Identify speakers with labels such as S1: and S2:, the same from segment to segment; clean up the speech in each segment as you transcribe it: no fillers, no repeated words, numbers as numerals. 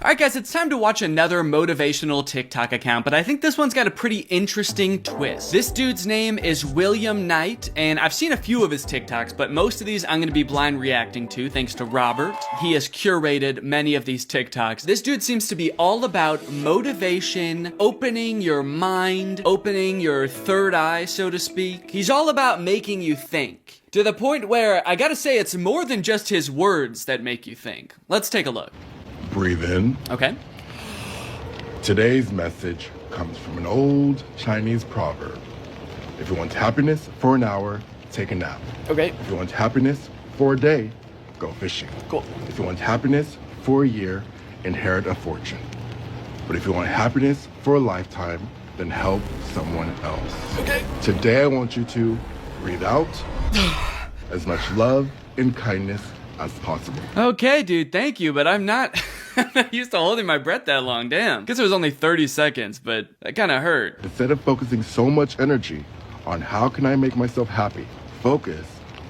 S1: Alright guys, it's time to watch another motivational TikTok account, but I think this one's got a pretty interesting twist. This dude's name is William Knight, and I've seen a few of his TikToks, but most of these I'm gonna be blind reacting to thanks to Robert. He has curated many of these TikToks. This dude seems to be all about motivation, opening your mind, opening your third eye, so to speak. He's all about making you think. To the point where, I gotta say, it's more than just his words that make you think. Let's take a look.
S2: Breathe in.
S1: Okay.
S2: Today's message comes from an old Chinese proverb. If you want happiness for an hour, take a nap.
S1: Okay.
S2: If you want happiness for a day, go fishing.
S1: Cool.
S2: If you want happiness for a year, inherit a fortune. But if you want happiness for a lifetime, then help someone else. Okay. Today I want you to breathe out as much love and kindness as possible.
S1: Okay, dude, thank you, but I'm not used to holding my breath that long, damn. Guess it was only 30 seconds, but that kind of hurt.
S2: Instead of focusing so much energy on how can I make myself happy, focus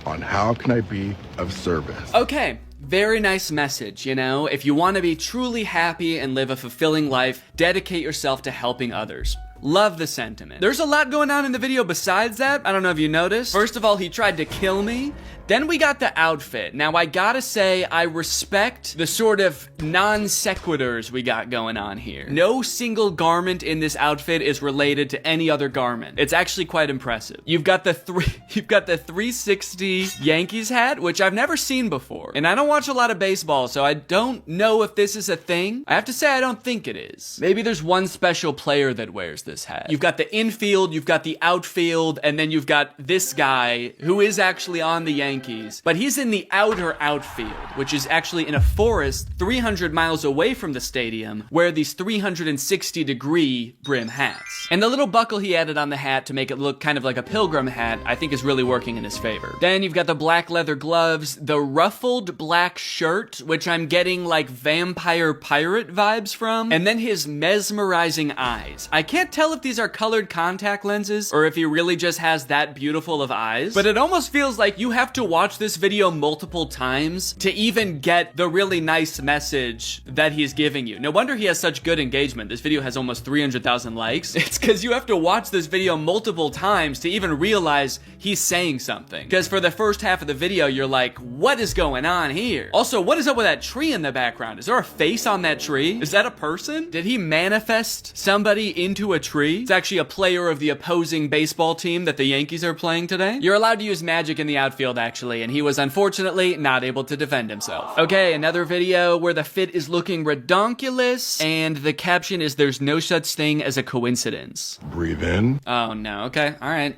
S2: on how can I be of service.
S1: Okay. Very nice message, you know? If you want to be truly happy and live a fulfilling life, dedicate yourself to helping others. Love the sentiment. There's a lot going on in the video besides that. I don't know if you noticed. First of all, he tried to kill me. Then we got the outfit. Now, I gotta say, I respect the sort of non-sequiturs we got going on here. No single garment in this outfit is related to any other garment. It's actually quite impressive. You've got the 360 Yankees hat, which I've never seen before. And I don't watch a lot of baseball, so I don't know if this is a thing. I have to say, I don't think it is. Maybe there's one special player that wears this hat. You've got the infield, you've got the outfield, and then you've got this guy who is actually on the Yankees. But he's in the outer outfield, which is actually in a forest 300 miles away from the stadium, where these 360-degree brim hats. And the little buckle he added on the hat to make it look kind of like a pilgrim hat, I think is really working in his favor. Then you've got the black leather gloves, the ruffled black shirt, which I'm getting like vampire pirate vibes from, and then his mesmerizing eyes. I can't tell if these are colored contact lenses, or if he really just has that beautiful of eyes, but it almost feels like you have to watch this video multiple times to even get the really nice message that he's giving you. No wonder he has such good engagement. This video has almost 300,000 likes. It's because you have to watch this video multiple times to even realize he's saying something. Because for the first half of the video, you're like, what is going on here? Also, what is up with that tree in the background? Is there a face on that tree? Is that a person? Did he manifest somebody into a tree? It's actually a player of the opposing baseball team that the Yankees are playing today. You're allowed to use magic in the outfield, actually, and he was unfortunately not able to defend himself. Okay, another video where the fit is looking redonkulous, and the caption is, "There's no such thing as a coincidence."
S2: Breathe in.
S1: Oh no, okay, alright.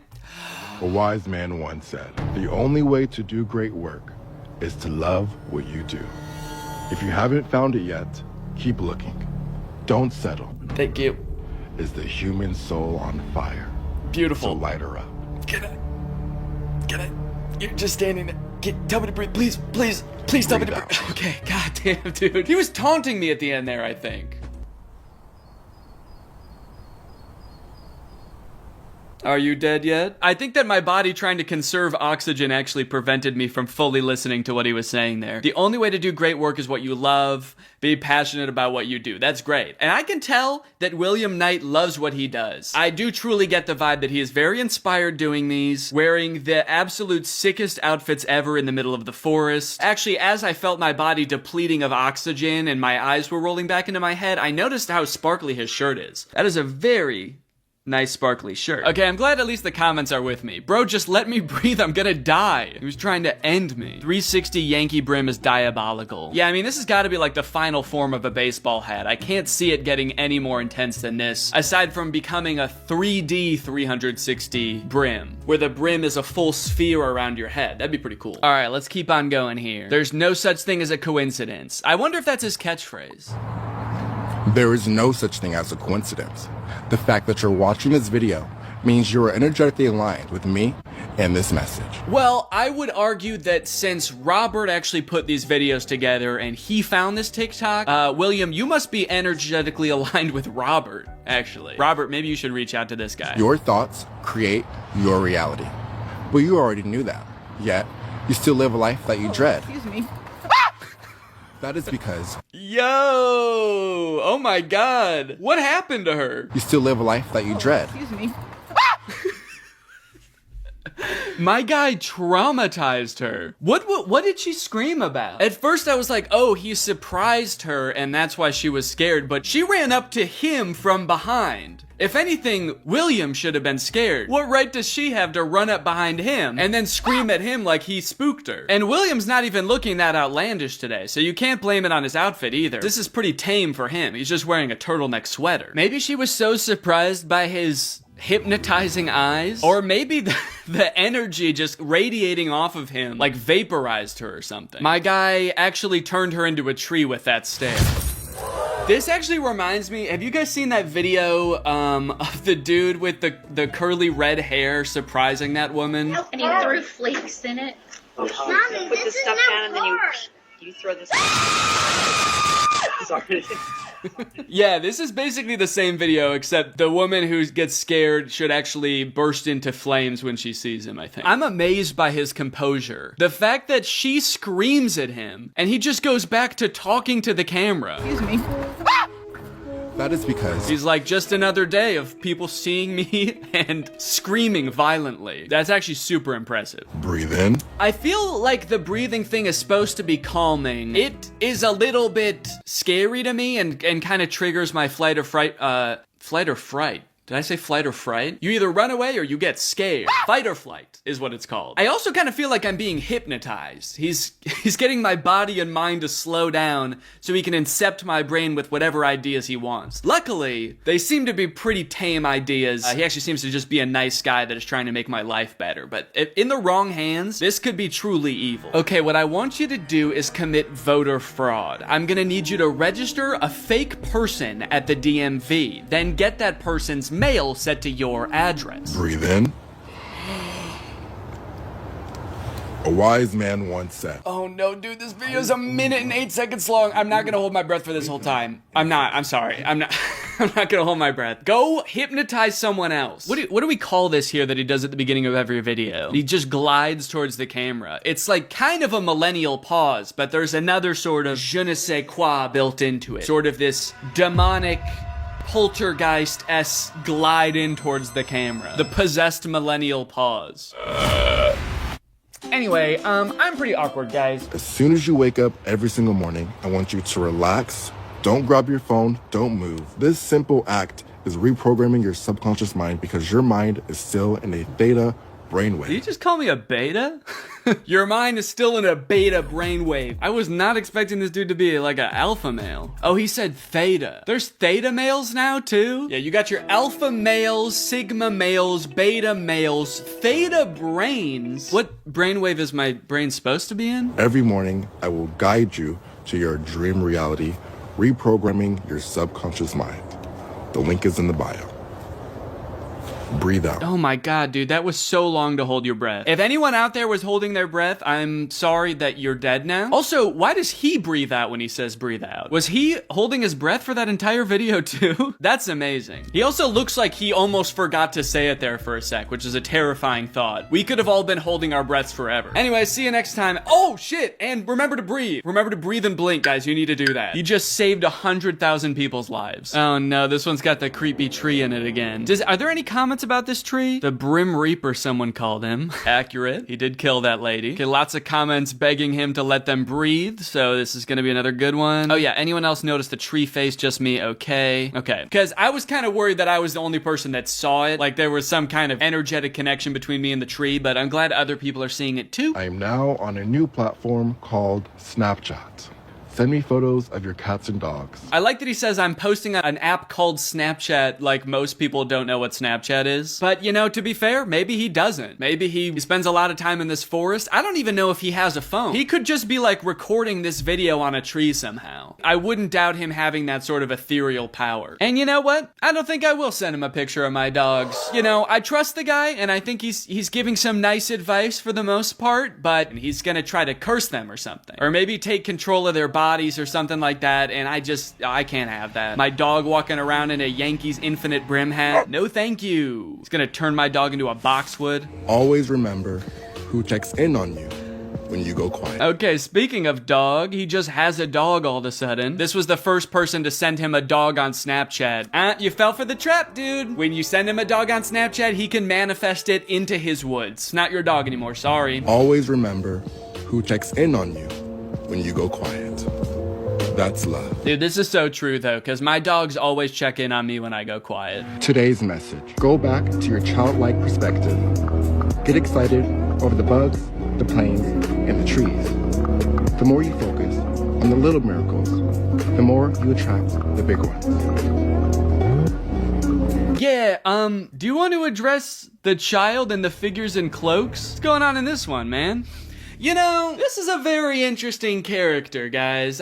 S2: A wise man once said, the only way to do great work is to love what you do. If you haven't found it yet, keep looking. Don't settle.
S1: Thank you.
S2: Is the human soul on fire?
S1: Beautiful.
S2: So light her up.
S1: Can I? You're just standing there. Tell me to breathe. Please tell me to breathe. Okay, goddamn, dude. He was taunting me at the end there, I think. Are you dead yet? I think that my body trying to conserve oxygen actually prevented me from fully listening to what he was saying there. The only way to do great work is what you love. Be passionate about what you do. That's great. And I can tell that William Knight loves what he does. I do truly get the vibe that he is very inspired doing these, wearing the absolute sickest outfits ever in the middle of the forest. Actually, as I felt my body depleting of oxygen and my eyes were rolling back into my head, I noticed how sparkly his shirt is. That is a very nice sparkly shirt. Okay, I'm glad at least the comments are with me. Bro, just let me breathe, I'm gonna die. He was trying to end me. 360 Yankee brim is diabolical. Yeah, I mean, this has gotta be like the final form of a baseball hat. I can't see it getting any more intense than this, aside from becoming a 3D 360 brim, where the brim is a full sphere around your head. That'd be pretty cool. All right, let's keep on going here. There's no such thing as a coincidence. I wonder if that's his catchphrase.
S2: There is no such thing as a coincidence. The fact that you're watching this video means you are energetically aligned with me and this message.
S1: Well, I would argue that since Robert actually put these videos together and he found this TikTok, William, you must be energetically aligned with Robert, actually. Robert, maybe you should reach out to this guy.
S2: Your thoughts create your reality. But you already knew that. Yet, you still live a life that you dread.
S3: Excuse me.
S2: That is because...
S1: Yo! my God. What happened to her?
S3: You still live a life that you dread.
S4: Excuse me.
S1: My guy traumatized her. What did she scream about? At first I was like, oh, he surprised her and that's why she was scared, but she ran up to him from behind. If anything, William should have been scared. What right does she have to run up behind him and then scream at him like he spooked her? And William's not even looking that outlandish today, so you can't blame it on his outfit either. This is pretty tame for him. He's just wearing a turtleneck sweater. Maybe she was so surprised by his hypnotizing eyes, or maybe the energy just radiating off of him like vaporized her or something. My guy actually turned her into a tree with that stare. This actually reminds me, have you guys seen that video of the dude with the curly red hair surprising that woman?
S5: And he threw flakes in it.
S6: Mommy, put the stuff down and then you throw this. Sorry.
S1: Yeah, this is basically the same video, except the woman who gets scared should actually burst into flames when she sees him, I think. I'm amazed by his composure. The fact that she screams at him, and he just goes back to talking to the camera.
S4: Excuse me.
S3: That is because
S1: He's like, just another day of people seeing me and screaming violently. That's actually super impressive.
S2: Breathe in.
S1: I feel like the breathing thing is supposed to be calming. It is a little bit scary to me and kind of triggers my flight or fright. Did I say flight or fright? You either run away or you get scared. Fight or flight is what it's called. I also kind of feel like I'm being hypnotized. He's getting my body and mind to slow down so he can incept my brain with whatever ideas he wants. Luckily, they seem to be pretty tame ideas. He actually seems to just be a nice guy that is trying to make my life better. But if in the wrong hands, this could be truly evil. Okay, what I want you to do is commit voter fraud. I'm gonna need you to register a fake person at the DMV, then get that person's mail set to your address.
S2: Breathe in. A wise man once said,
S1: Oh no, dude, this video is 1 minute and 8 seconds long. I'm not gonna hold my breath for this whole time. I'm sorry. I'm not gonna hold my breath. Go hypnotize someone else. What do we call this here that he does at the beginning of every video? He just glides towards the camera. It's like kind of a millennial pause, but there's another sort of je ne sais quoi built into it. Sort of this demonic poltergeist-esque glide in towards the camera. The possessed millennial pause. Anyway, I'm pretty awkward, guys.
S2: as soon as you wake up every single morning, I want you to relax. Don't grab your phone. Don't move. This simple act is reprogramming your subconscious mind because your mind is still in a theta brainwave.
S1: Did you just call me a beta? Your mind is still in a beta brainwave. I was not expecting this dude to be like an alpha male. Oh, he said theta. There's theta males now too? Yeah, you got your alpha males, sigma males, beta males, theta brains. What brainwave is my brain supposed to be in?
S2: Every morning, I will guide you to your dream reality, reprogramming your subconscious mind. The link is in the bio. Breathe out.
S1: Oh my God, dude, that was so long to hold your breath. If anyone out there was holding their breath, I'm sorry that you're dead now. Also, why does he breathe out when he says breathe out? Was he holding his breath for that entire video too? That's amazing. He also looks like he almost forgot to say it there for a sec, which is a terrifying thought. We could have all been holding our breaths forever. Anyway, see you next time. Oh shit, and remember to breathe. Remember to breathe and blink, guys. You need to do that. You just saved 100,000 people's lives. Oh no, this one's got the creepy tree in it again. Are there any comments about this tree? The Brim Reaper, someone called him. Accurate. He did kill that lady. Okay, lots of comments begging him to let them breathe, so this is gonna be another good one. Oh yeah, anyone else notice the tree face? Just me? Okay. Okay. Because I was kind of worried that I was the only person that saw it. Like there was some kind of energetic connection between me and the tree, but I'm glad other people are seeing it too.
S2: I am now on a new platform called Snapchat. Send me photos of your cats and dogs.
S1: I like that he says I'm posting an app called Snapchat, like most people don't know what Snapchat is. But, you know, to be fair, maybe he doesn't. Maybe he spends a lot of time in this forest. I don't even know if he has a phone. He could just be, like, recording this video on a tree somehow. I wouldn't doubt him having that sort of ethereal power. And you know what? I don't think I will send him a picture of my dogs. You know, I trust the guy, and I think he's giving some nice advice for the most part, but he's gonna try to curse them or something. Or maybe take control of their bodies or something like that, and I can't have that. My dog walking around in a Yankees infinite brim hat? No thank you. He's gonna turn my dog into a boxwood.
S2: Always remember who checks in on you when you go quiet.
S1: Okay, speaking of dog, he just has a dog all of a sudden. This was the first person to send him a dog on Snapchat. You fell for the trap, dude. When you send him a dog on Snapchat, he can manifest it into his woods. Not your dog anymore, sorry.
S2: Always remember who checks in on you when you go quiet. That's love.
S1: Dude, this is so true though, because my dogs always check in on me when I go quiet.
S2: Today's message. Go back to your childlike perspective. Get excited over the bugs, the planes, and the trees. The more you focus on the little miracles, the more you attract the big ones.
S1: Yeah, do you want to address the child and the figures in cloaks? What's going on in this one, man? You know, this is a very interesting character, guys.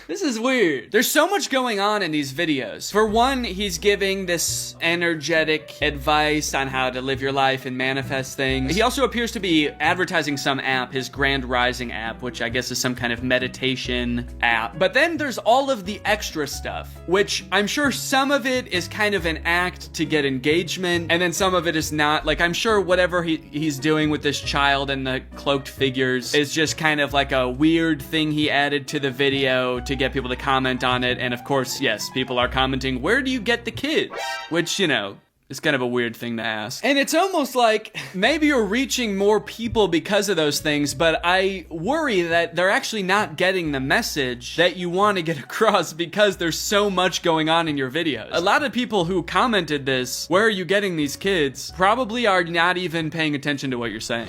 S1: This is weird. There's so much going on in these videos. For one, he's giving this energetic advice on how to live your life and manifest things. He also appears to be advertising some app, his Grand Rising app, which I guess is some kind of meditation app. But then there's all of the extra stuff, which I'm sure some of it is kind of an act to get engagement, and then some of it is not. Like, I'm sure whatever he's doing with this child and the cloaked figures is just kind of like a weird thing he added to the video to get people to comment on it. And of course, yes, people are commenting, where do you get the kids? Which, you know, it's kind of a weird thing to ask. And it's almost like maybe you're reaching more people because of those things, but I worry that they're actually not getting the message that you want to get across because there's so much going on in your videos. A lot of people who commented this, where are you getting these kids, probably are not even paying attention to what you're saying.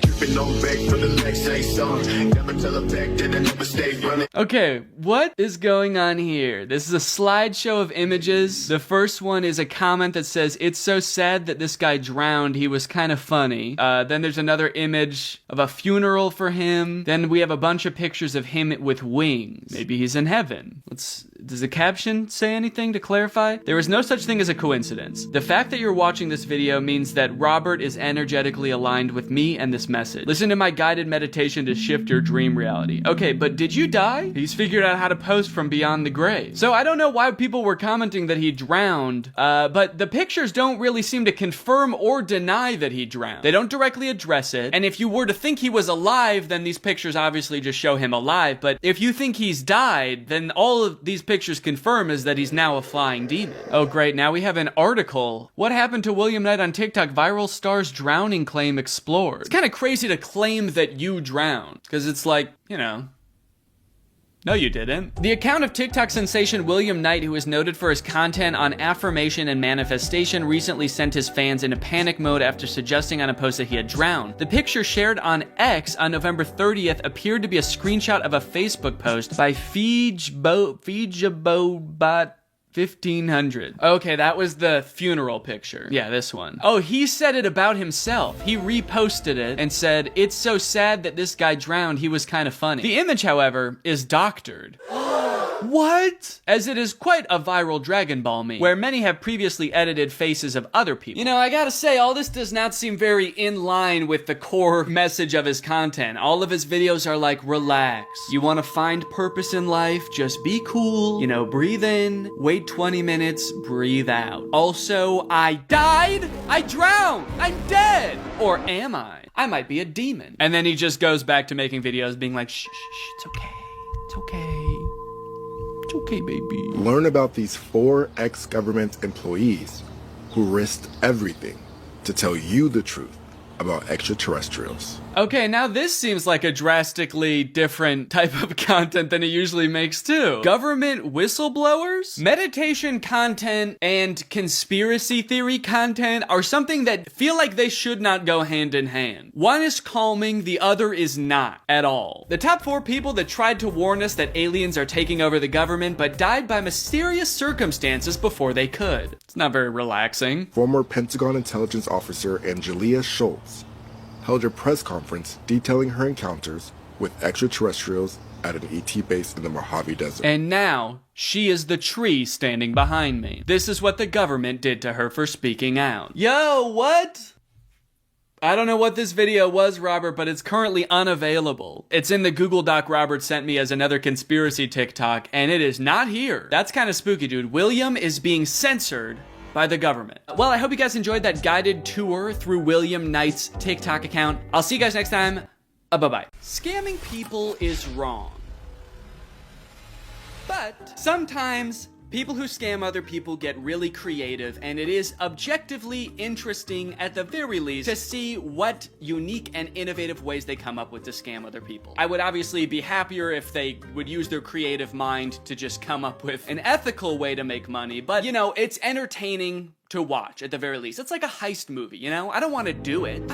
S1: Okay, what is going on here? This is a slideshow of images. The first one is a comment that says, it's so sad that this guy drowned. He was kind of funny. Then there's another image of a funeral for him. Then we have a bunch of pictures of him with wings. Maybe he's in heaven. Does the caption say anything to clarify? There is no such thing as a coincidence. The fact that you're watching this video means that Robert is energetically aligned with me and this message. Listen to my guided meditation to shift your dream reality. Okay, but did you die? He's figured out how to post from beyond the grave. So I don't know why people were commenting that he drowned, but the pictures don't really seem to confirm or deny that he drowned. They don't directly address it, and if you were to think he was alive, then these pictures obviously just show him alive, but if you think he's died, then all of these pictures confirm is that he's now a flying demon. Oh great, now we have an article. What happened to William Knight on TikTok? Viral star's drowning claim explored. It's kind of crazy to claim that you drowned, because it's like, you know, no, you didn't. The account of TikTok sensation William Knight, who is noted for his content on affirmation and manifestation, recently sent his fans into panic mode after suggesting on a post that he had drowned. The picture shared on X on November 30th appeared to be a screenshot of a Facebook post by Feejabot 1500. Okay, that was the funeral picture. Yeah, this one. Oh, he said it about himself. He reposted it and said, it's so sad that this guy drowned. He was kind of funny. The image, however, is doctored. What? As it is quite a viral Dragon Ball meme, where many have previously edited faces of other people. You know, I gotta say, all this does not seem very in line with the core message of his content. All of his videos are like, relax. You wanna find purpose in life? Just be cool. You know, breathe in, wait 20 minutes, breathe out. Also, I died? I drowned? I'm dead! Or am I? I might be a demon. And then he just goes back to making videos being like, shh, shh, shh, it's okay. It's okay. It's okay, baby.
S2: Learn about these 4 ex-government employees who risked everything to tell you the truth about extraterrestrials.
S1: Okay, now this seems like a drastically different type of content than he usually makes too. Government whistleblowers? Meditation content and conspiracy theory content are something that feel like they should not go hand in hand. One is calming, the other is not at all. The top 4 people that tried to warn us that aliens are taking over the government but died by mysterious circumstances before they could. It's not very relaxing.
S2: Former Pentagon intelligence officer Angelia Schultz held a press conference detailing her encounters with extraterrestrials at an ET base in the Mojave Desert.
S1: And now, she is the tree standing behind me. This is what the government did to her for speaking out. Yo, what? I don't know what this video was, Robert, but it's currently unavailable. It's in the Google Doc Robert sent me as another conspiracy TikTok, and it is not here. That's kind of spooky, dude. William is being censored by the government. Well, I hope you guys enjoyed that guided tour through William Knight's TikTok account. I'll see you guys next time. Bye-bye. Scamming people is wrong. But sometimes people who scam other people get really creative, and it is objectively interesting, at the very least, to see what unique and innovative ways they come up with to scam other people. I would obviously be happier if they would use their creative mind to just come up with an ethical way to make money, but, you know, it's entertaining to watch, at the very least. It's like a heist movie, you know? I don't want to do it.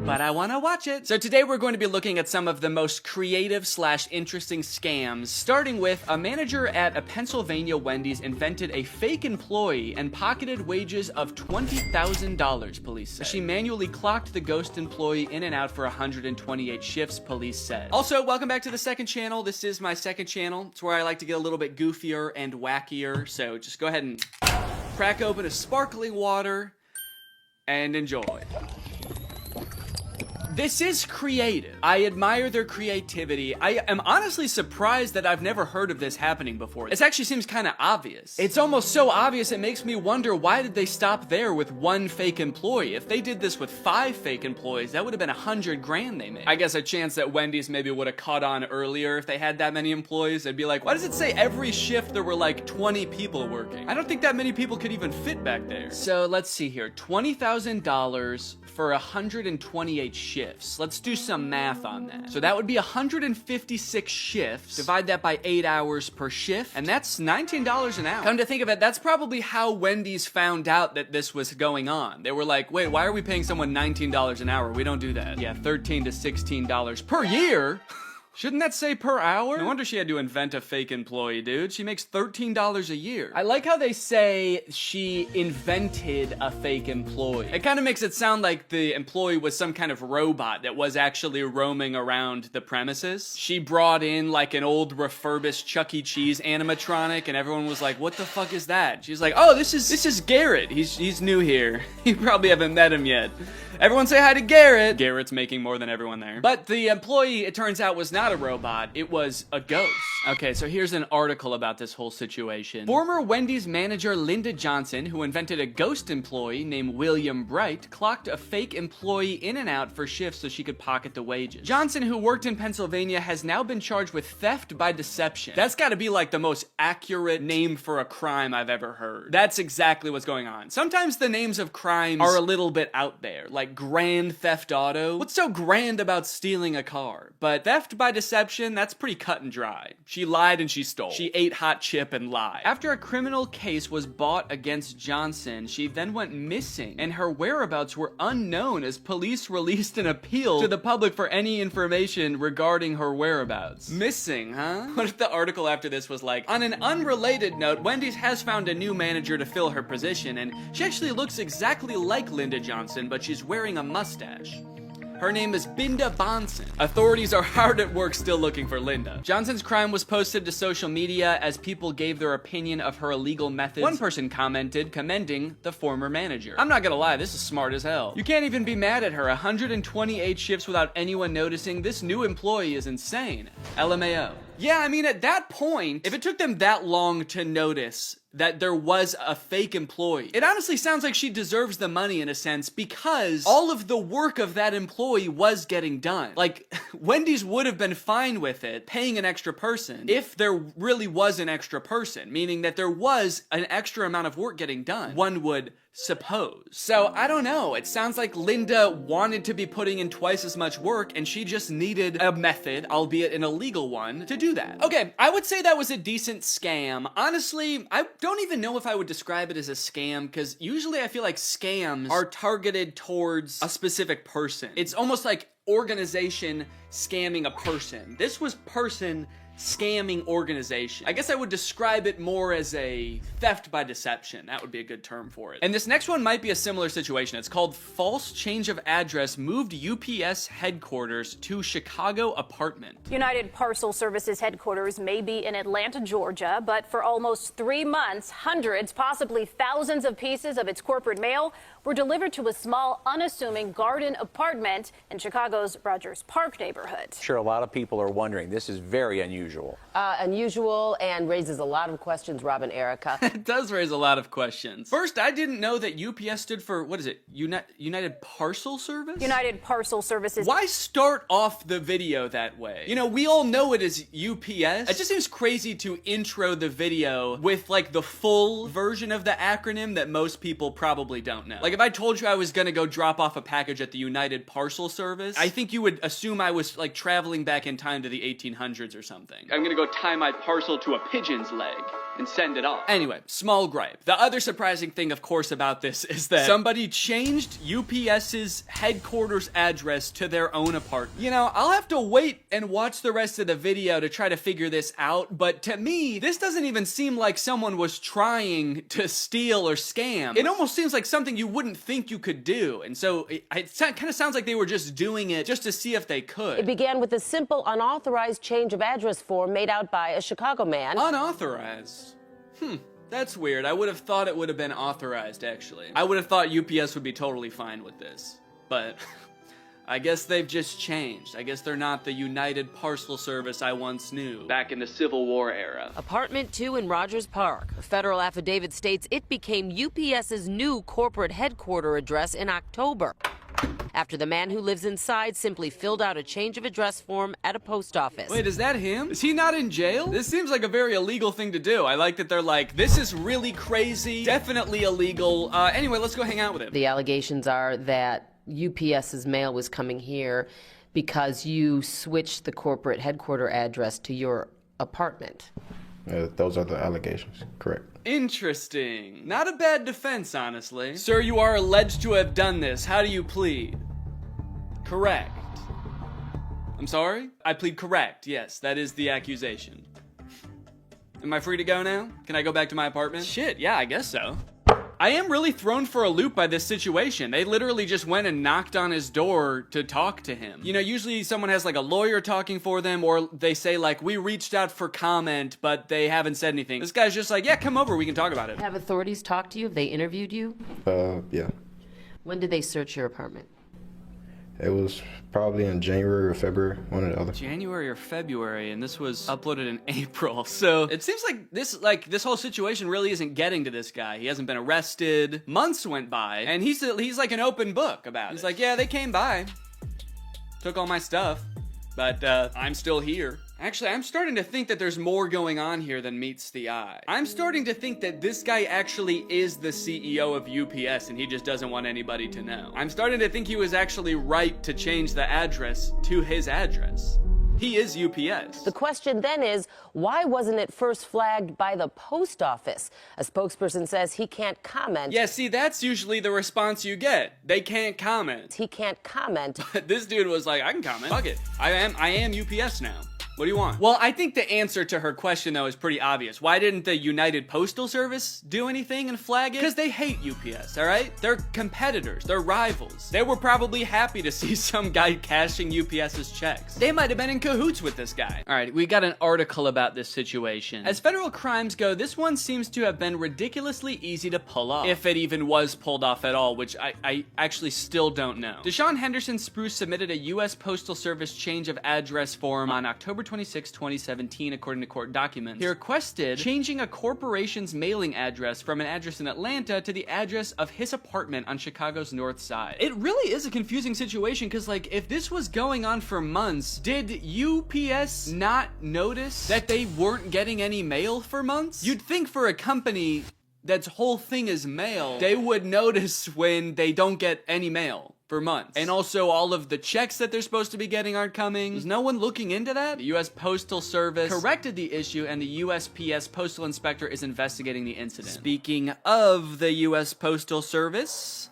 S1: But I want to watch it. So today we're going to be looking at some of the most creative / interesting scams, starting with a manager at a Pennsylvania Wendy's invented a fake employee and pocketed wages of $20,000, police said. She manually clocked the ghost employee in and out for 128 shifts, police said. Also, welcome back to the second channel. This is my second channel. It's where I like to get a little bit goofier and wackier, so just go ahead and crack open a sparkling water and enjoy. This is creative. I admire their creativity. I am honestly surprised that I've never heard of this happening before. This actually seems kind of obvious. It's almost so obvious it makes me wonder, why did they stop there with one fake employee? If they did this with 5 fake employees, that would have been $100,000 they made. I guess a chance that Wendy's maybe would have caught on earlier if they had that many employees. They'd be like, why does it say every shift there were like 20 people working? I don't think that many people could even fit back there. So let's see here, $20,000 for 128 shifts. Let's do some math on that. So that would be 156 shifts. Divide that by 8 hours per shift, and that's $19 an hour. Come to think of it, that's probably how Wendy's found out that this was going on. They were like, wait, why are we paying someone $19 an hour? We don't do that. Yeah, $13 to $16 per year? Shouldn't that say per hour? No wonder she had to invent a fake employee, dude. She makes $13 a year. I like how they say she invented a fake employee. It kind of makes it sound like the employee was some kind of robot that was actually roaming around the premises. She brought in like an old refurbished Chuck E. Cheese animatronic, and everyone was like, what the fuck is that? She's like, oh, this is Garrett. He's new here. You probably haven't met him yet. Everyone say hi to Garrett. Garrett's making more than everyone there. But the employee, it turns out, was not a robot. It was a ghost. Okay, so here's an article about this whole situation. Former Wendy's manager Linda Johnson, who invented a ghost employee named William Bright, clocked a fake employee in and out for shifts so she could pocket the wages. Johnson, who worked in Pennsylvania, has now been charged with theft by deception. That's gotta be like the most accurate name for a crime I've ever heard. That's exactly what's going on. Sometimes the names of crimes are a little bit out there, like Grand Theft Auto. What's so grand about stealing a car? But theft by deception, that's pretty cut and dry. She lied and she stole. She ate hot chip and lied. After a criminal case was brought against Johnson, she then went missing, and her whereabouts were unknown as police released an appeal to the public for any information regarding her whereabouts. Missing, huh? What if the article after this was like, on an unrelated note, Wendy's has found a new manager to fill her position, and she actually looks exactly like Linda Johnson, but she's wearing a mustache. Her name is Binda Bonson. Authorities are hard at work still looking for Linda. Johnson's crime was posted to social media as people gave their opinion of her illegal methods. One person commented, commending the former manager. I'm not gonna lie, this is smart as hell. You can't even be mad at her. 128 shifts without anyone noticing. This new employee is insane. LMAO. Yeah, I mean, at that point, if it took them that long to notice that there was a fake employee, it honestly sounds like she deserves the money in a sense, because all of the work of that employee was getting done. Like, Wendy's would have been fine with it, paying an extra person, if there really was an extra person, meaning that there was an extra amount of work getting done, one would suppose. So, I don't know. It sounds like Linda wanted to be putting in twice as much work, and she just needed a method, albeit an illegal one, to do that. Okay, I would say that was a decent scam. Honestly, I don't even know if I would describe it as a scam, because usually I feel like scams are targeted towards a specific person. It's almost like organization scamming a person. This was person scamming organization. I guess I would describe it more as a theft by deception. That would be a good term for it. And this next one might be a similar situation. It's called false change of address moved UPS headquarters to Chicago apartment.
S4: United Parcel Services headquarters may be in Atlanta, Georgia, but for almost 3 months, hundreds, possibly thousands of pieces of its corporate mail were delivered to a small, unassuming garden apartment in Chicago's Rogers Park neighborhood.
S7: Sure, a lot of people are wondering. This is very unusual.
S8: Unusual and raises a lot of questions, Rob and Erica.
S1: It does raise a lot of questions. First, I didn't know that UPS stood for, what is it, United Parcel Service?
S4: United Parcel Services.
S1: Why start off the video that way? You know, we all know it is UPS. It just seems crazy to intro the video with like the full version of the acronym that most people probably don't know. Like if I told you I was gonna go drop off a package at the United Parcel Service, I think you would assume I was like traveling back in time to the 1800s or something. I'm gonna go tie my parcel to a pigeon's leg and send it off. Anyway, small gripe. The other surprising thing, of course, about this is that somebody changed UPS's headquarters address to their own apartment. You know, I'll have to wait and watch the rest of the video to try to figure this out, but to me, this doesn't even seem like someone was trying to steal or scam. It almost seems like something you wouldn't think you could do, and so it kind of sounds like they were just doing it just to see if they could.
S8: It began with a simple unauthorized change of address form made out by a Chicago man.
S1: Unauthorized? That's weird. I would have thought it would have been authorized, actually. I would have thought UPS would be totally fine with this. But I guess they've just changed. I guess they're not the United Parcel Service I once knew back in the Civil War era.
S8: Apartment 2 in Rogers Park. A federal affidavit states it became UPS's new corporate headquarters address in October, after the man who lives inside simply filled out a change of address form at a post office.
S1: Wait, is that him? Is he not in jail? This seems like a very illegal thing to do. I like that they're like, this is really crazy, definitely illegal. Anyway, let's go hang out with him.
S8: The allegations are that UPS's mail was coming here because you switched the corporate headquarters address to your apartment.
S9: Those are the allegations, correct.
S1: Interesting. Not a bad defense, honestly. Sir, you are alleged to have done this. How do you plead? Correct. I'm sorry? I plead correct. Yes, that is the accusation. Am I free to go now? Can I go back to my apartment? Shit, yeah, I guess so. I am really thrown for a loop by this situation. They literally just went and knocked on his door to talk to him. You know, usually someone has like a lawyer talking for them, or they say like, we reached out for comment, but they haven't said anything. This guy's just like, yeah, come over, we can talk about it.
S8: Have authorities talked to you? Have they interviewed you?
S9: Yeah.
S8: When did they search your apartment?
S9: It was probably in January or February, one or the other.
S1: January or February, and this was uploaded in April. So it seems like this whole situation really isn't getting to this guy. He hasn't been arrested. Months went by, and he's like an open book about it. He's like, yeah, they came by, took all my stuff, but I'm still here. Actually, I'm starting to think that there's more going on here than meets the eye. I'm starting to think that this guy actually is the CEO of UPS and he just doesn't want anybody to know. I'm starting to think he was actually right to change the address to his address. He is UPS.
S8: The question then is, why wasn't it first flagged by the post office? A spokesperson says he can't comment.
S1: Yeah, see, that's usually the response you get. They can't comment.
S8: He can't comment.
S1: But this dude was like, I can comment. Fuck it. I am UPS now. What do you want? Well, I think the answer to her question, though, is pretty obvious. Why didn't the United Postal Service do anything and flag it? Because they hate UPS, all right? They're competitors. They're rivals. They were probably happy to see some guy cashing UPS's checks. They might have been in cahoots with this guy. All right, we got an article about this situation. As federal crimes go, this one seems to have been ridiculously easy to pull off. If it even was pulled off at all, which I actually still don't know. Deshaun Henderson Spruce submitted a U.S. Postal Service change of address form on October 26, 2017, according to court documents. He requested changing a corporation's mailing address from an address in Atlanta to the address of his apartment on Chicago's north side. It really is a confusing situation because, like, if this was going on for months, did UPS not notice that they weren't getting any mail for months? You'd think for a company that's whole thing is mail, they would notice when they don't get any mail for months. And also all of the checks that they're supposed to be getting aren't coming. Is no one looking into that? The U.S. Postal Service corrected the issue and the USPS postal inspector is investigating the incident. Speaking of the U.S. Postal Service,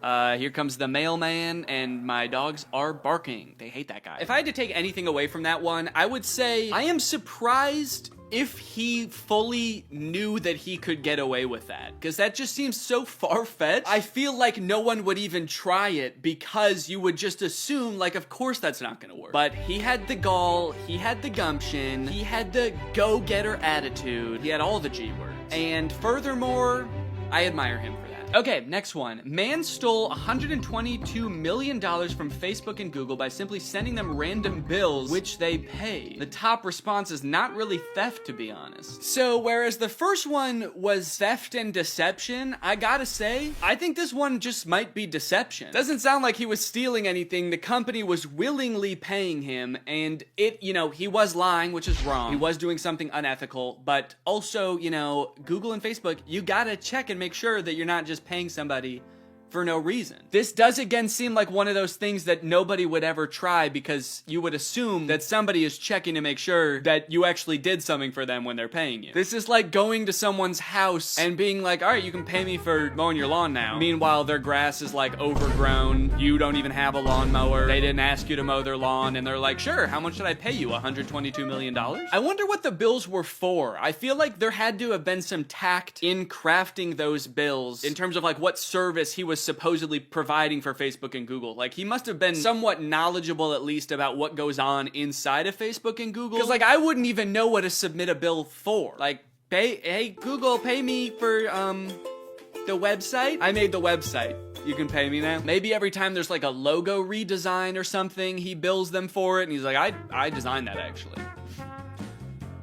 S1: here comes the mailman and my dogs are barking. They hate that guy. If I had to take anything away from that one, I would say I am surprised if he fully knew that he could get away with that, because that just seems so far-fetched. I feel like no one would even try it because you would just assume, like, of course that's not gonna work. But he had the gall, he had the gumption, he had the go-getter attitude, he had all the G words. And furthermore, I admire him for that. that. Okay, next one. Man stole $122 million from Facebook and Google by simply sending them random bills, which they paid. The top response is not really theft, to be honest. So, whereas the first one was theft and deception, I gotta say, I think this one just might be deception. Doesn't sound like he was stealing anything. The company was willingly paying him, and he was lying, which is wrong. He was doing something unethical, but also, Google and Facebook, you gotta check and make sure that you're not just paying somebody for no reason. This does again seem like one of those things that nobody would ever try, because you would assume that somebody is checking to make sure that you actually did something for them when they're paying you. This is like going to someone's house and being like, all right, you can pay me for mowing your lawn now. Meanwhile, their grass is like overgrown. You don't even have a lawnmower. They didn't ask you to mow their lawn, and they're like, sure, how much should I pay you? $122 million? I wonder what the bills were for. I feel like there had to have been some tact in crafting those bills in terms of like what service he was supposedly providing for Facebook and Google. Like, he must have been somewhat knowledgeable at least about what goes on inside of Facebook and Google. Because like, I wouldn't even know what to submit a bill for. Like, hey Google, pay me for the website. I made the website. You can pay me now. Maybe every time there's like a logo redesign or something, he bills them for it, and he's like, I designed that actually.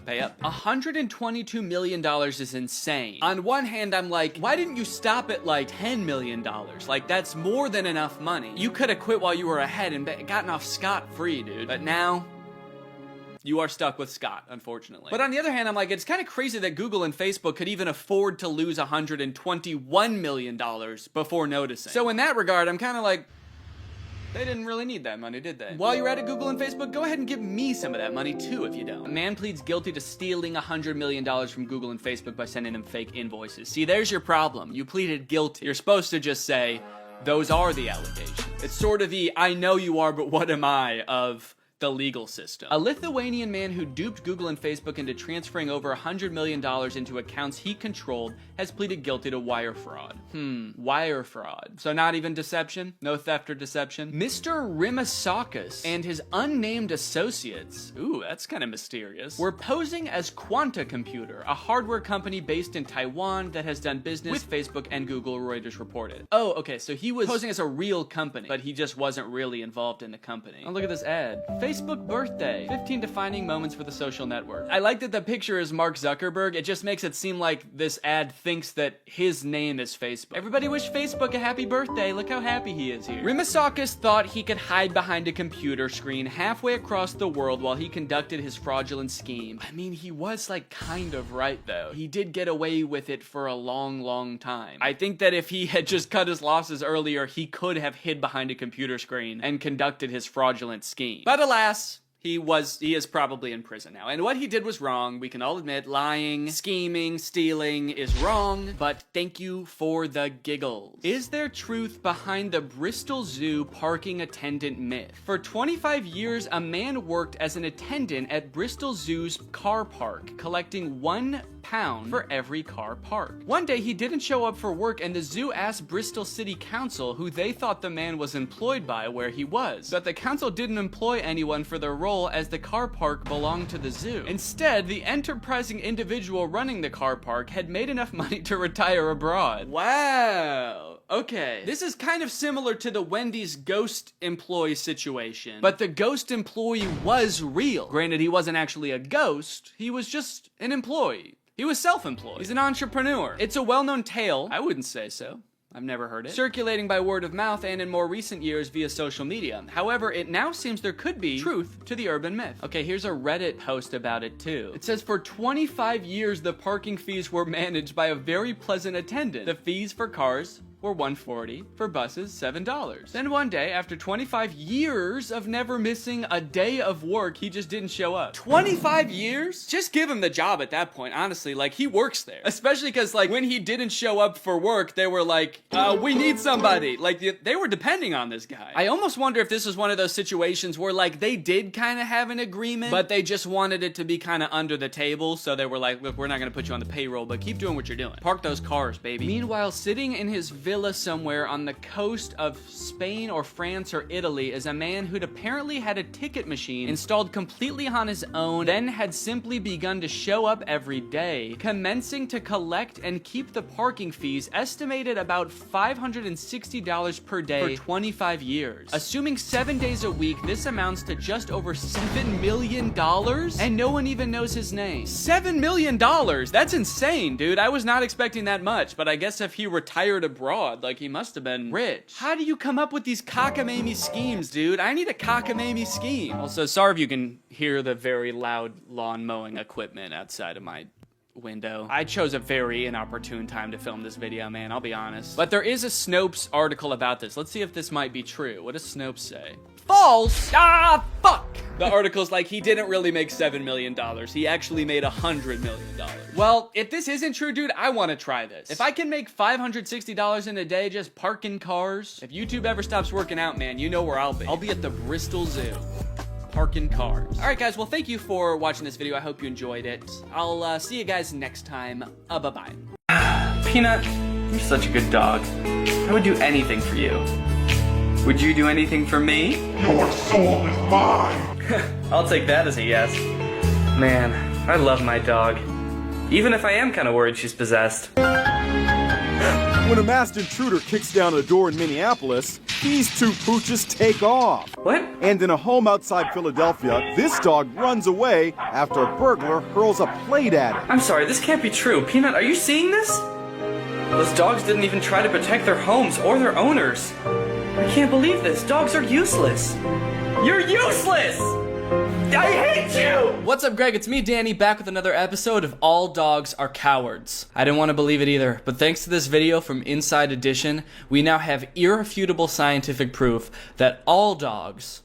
S1: Pay up. $122 million is insane. On one hand, I'm like, why didn't you stop at like $10 million? Like, that's more than enough money. You could have quit while you were ahead and gotten off scot-free, dude. But now, you are stuck with Scott, unfortunately. But on the other hand, I'm like, it's kind of crazy that Google and Facebook could even afford to lose $121 million before noticing. So in that regard, I'm kind of like, they didn't really need that money, did they? While you're at it, Google and Facebook, go ahead and give me some of that money too if you don't. A man pleads guilty to stealing $100 million from Google and Facebook by sending them fake invoices. See, there's your problem. You pleaded guilty. You're supposed to just say, those are the allegations. It's sort of the, I know you are, but what am I, of the legal system. A Lithuanian man who duped Google and Facebook into transferring over $100 million into accounts he controlled has pleaded guilty to wire fraud. Wire fraud. So not even deception? No theft or deception? Mr. Rimasakis and his unnamed associates, ooh, that's kind of mysterious, were posing as Quanta Computer, a hardware company based in Taiwan that has done business with Facebook and Google, Reuters reported. Oh, okay, so he was posing as a real company, but he just wasn't really involved in the company. Oh, look at this ad. Facebook birthday. 15 defining moments for the social network. I like that the picture is Mark Zuckerberg. It just makes it seem like this ad thinks that his name is Facebook. Everybody wish Facebook a happy birthday. Look how happy he is here. Rimasakis thought he could hide behind a computer screen halfway across the world while he conducted his fraudulent scheme. I mean, he was like kind of right though. He did get away with it for a long, long time. I think that if he had just cut his losses earlier, he could have hid behind a computer screen and conducted his fraudulent scheme. But alas, he is probably in prison now. And what he did was wrong. We can all admit lying, scheming, stealing is wrong, but thank you for the giggles. Is there truth behind the Bristol Zoo parking attendant myth? For 25 years, a man worked as an attendant at Bristol Zoo's car park, collecting £1 for every car parked. One day, he didn't show up for work, and the zoo asked Bristol City Council, who they thought the man was employed by, where he was. But the council didn't employ anyone for the role, as the car park belonged to the zoo. Instead, the enterprising individual running the car park had made enough money to retire abroad. Wow. Okay. This is kind of similar to the Wendy's ghost employee situation, but the ghost employee was real. Granted, he wasn't actually a ghost, he was just an employee. He was self-employed. He's an entrepreneur. It's a well-known tale. I wouldn't say so. I've never heard it. Circulating by word of mouth and in more recent years via social media. However, it now seems there could be truth to the urban myth. Okay, here's a Reddit post about it too. It says, for 25 years, the parking fees were managed by a very pleasant attendant. The fees for cars were $1.40, for buses, $7. Then one day, after 25 years of never missing a day of work, he just didn't show up. 25 years? Just give him the job at that point, honestly. Like, he works there. Especially because, like, when he didn't show up for work, they were like, we need somebody. Like, they were depending on this guy. I almost wonder if this was one of those situations where, like, they did kind of have an agreement, but they just wanted it to be kind of under the table, so they were like, look, we're not going to put you on the payroll, but keep doing what you're doing. Park those cars, baby. Meanwhile, sitting in his villa villa somewhere on the coast of Spain or France or Italy is a man who'd apparently had a ticket machine installed completely on his own, then had simply begun to show up every day, commencing to collect and keep the parking fees estimated about $560 per day for 25 years. Assuming 7 days a week, this amounts to just over $7 million, and no one even knows his name. $7 million? That's insane, dude. I was not expecting that much, but I guess if he retired abroad, like, he must have been rich. How do you come up with these cockamamie schemes, dude? I need a cockamamie scheme. Also, sorry if you can hear the very loud lawn mowing equipment outside of my window. I chose a very inopportune time to film this video, man, I'll be honest. But there is a Snopes article about this. Let's see if this might be true. What does Snopes say? False! Ah, fuck! The article's like, he didn't really make $7 million. He actually made $100 million. Well, if this isn't true, dude, I want to try this. If I can make $560 in a day just parking cars, if YouTube ever stops working out, man, you know where I'll be. I'll be at the Bristol Zoo. Parking cars. All right, guys, well, thank you for watching this video. I hope you enjoyed it. I'll see you guys next time. Bye-bye. Peanut, you're such a good dog. I would do anything for you. Would you do anything for me?
S2: Your soul is mine.
S1: I'll take that as a yes. Man, I love my dog. Even if I am kind of worried she's possessed.
S10: When a masked intruder kicks down a door in Minneapolis, these two pooches take off.
S1: What?
S10: And in a home outside Philadelphia, this dog runs away after a burglar hurls a plate at it.
S1: I'm sorry, this can't be true. Peanut, are you seeing this? Those dogs didn't even try to protect their homes or their owners. I can't believe this. Dogs are useless. You're useless! I hate you! What's up, Greg? It's me, Danny, back with another episode of All Dogs Are Cowards. I didn't want to believe it either, but thanks to this video from Inside Edition, we now have irrefutable scientific proof that all dogs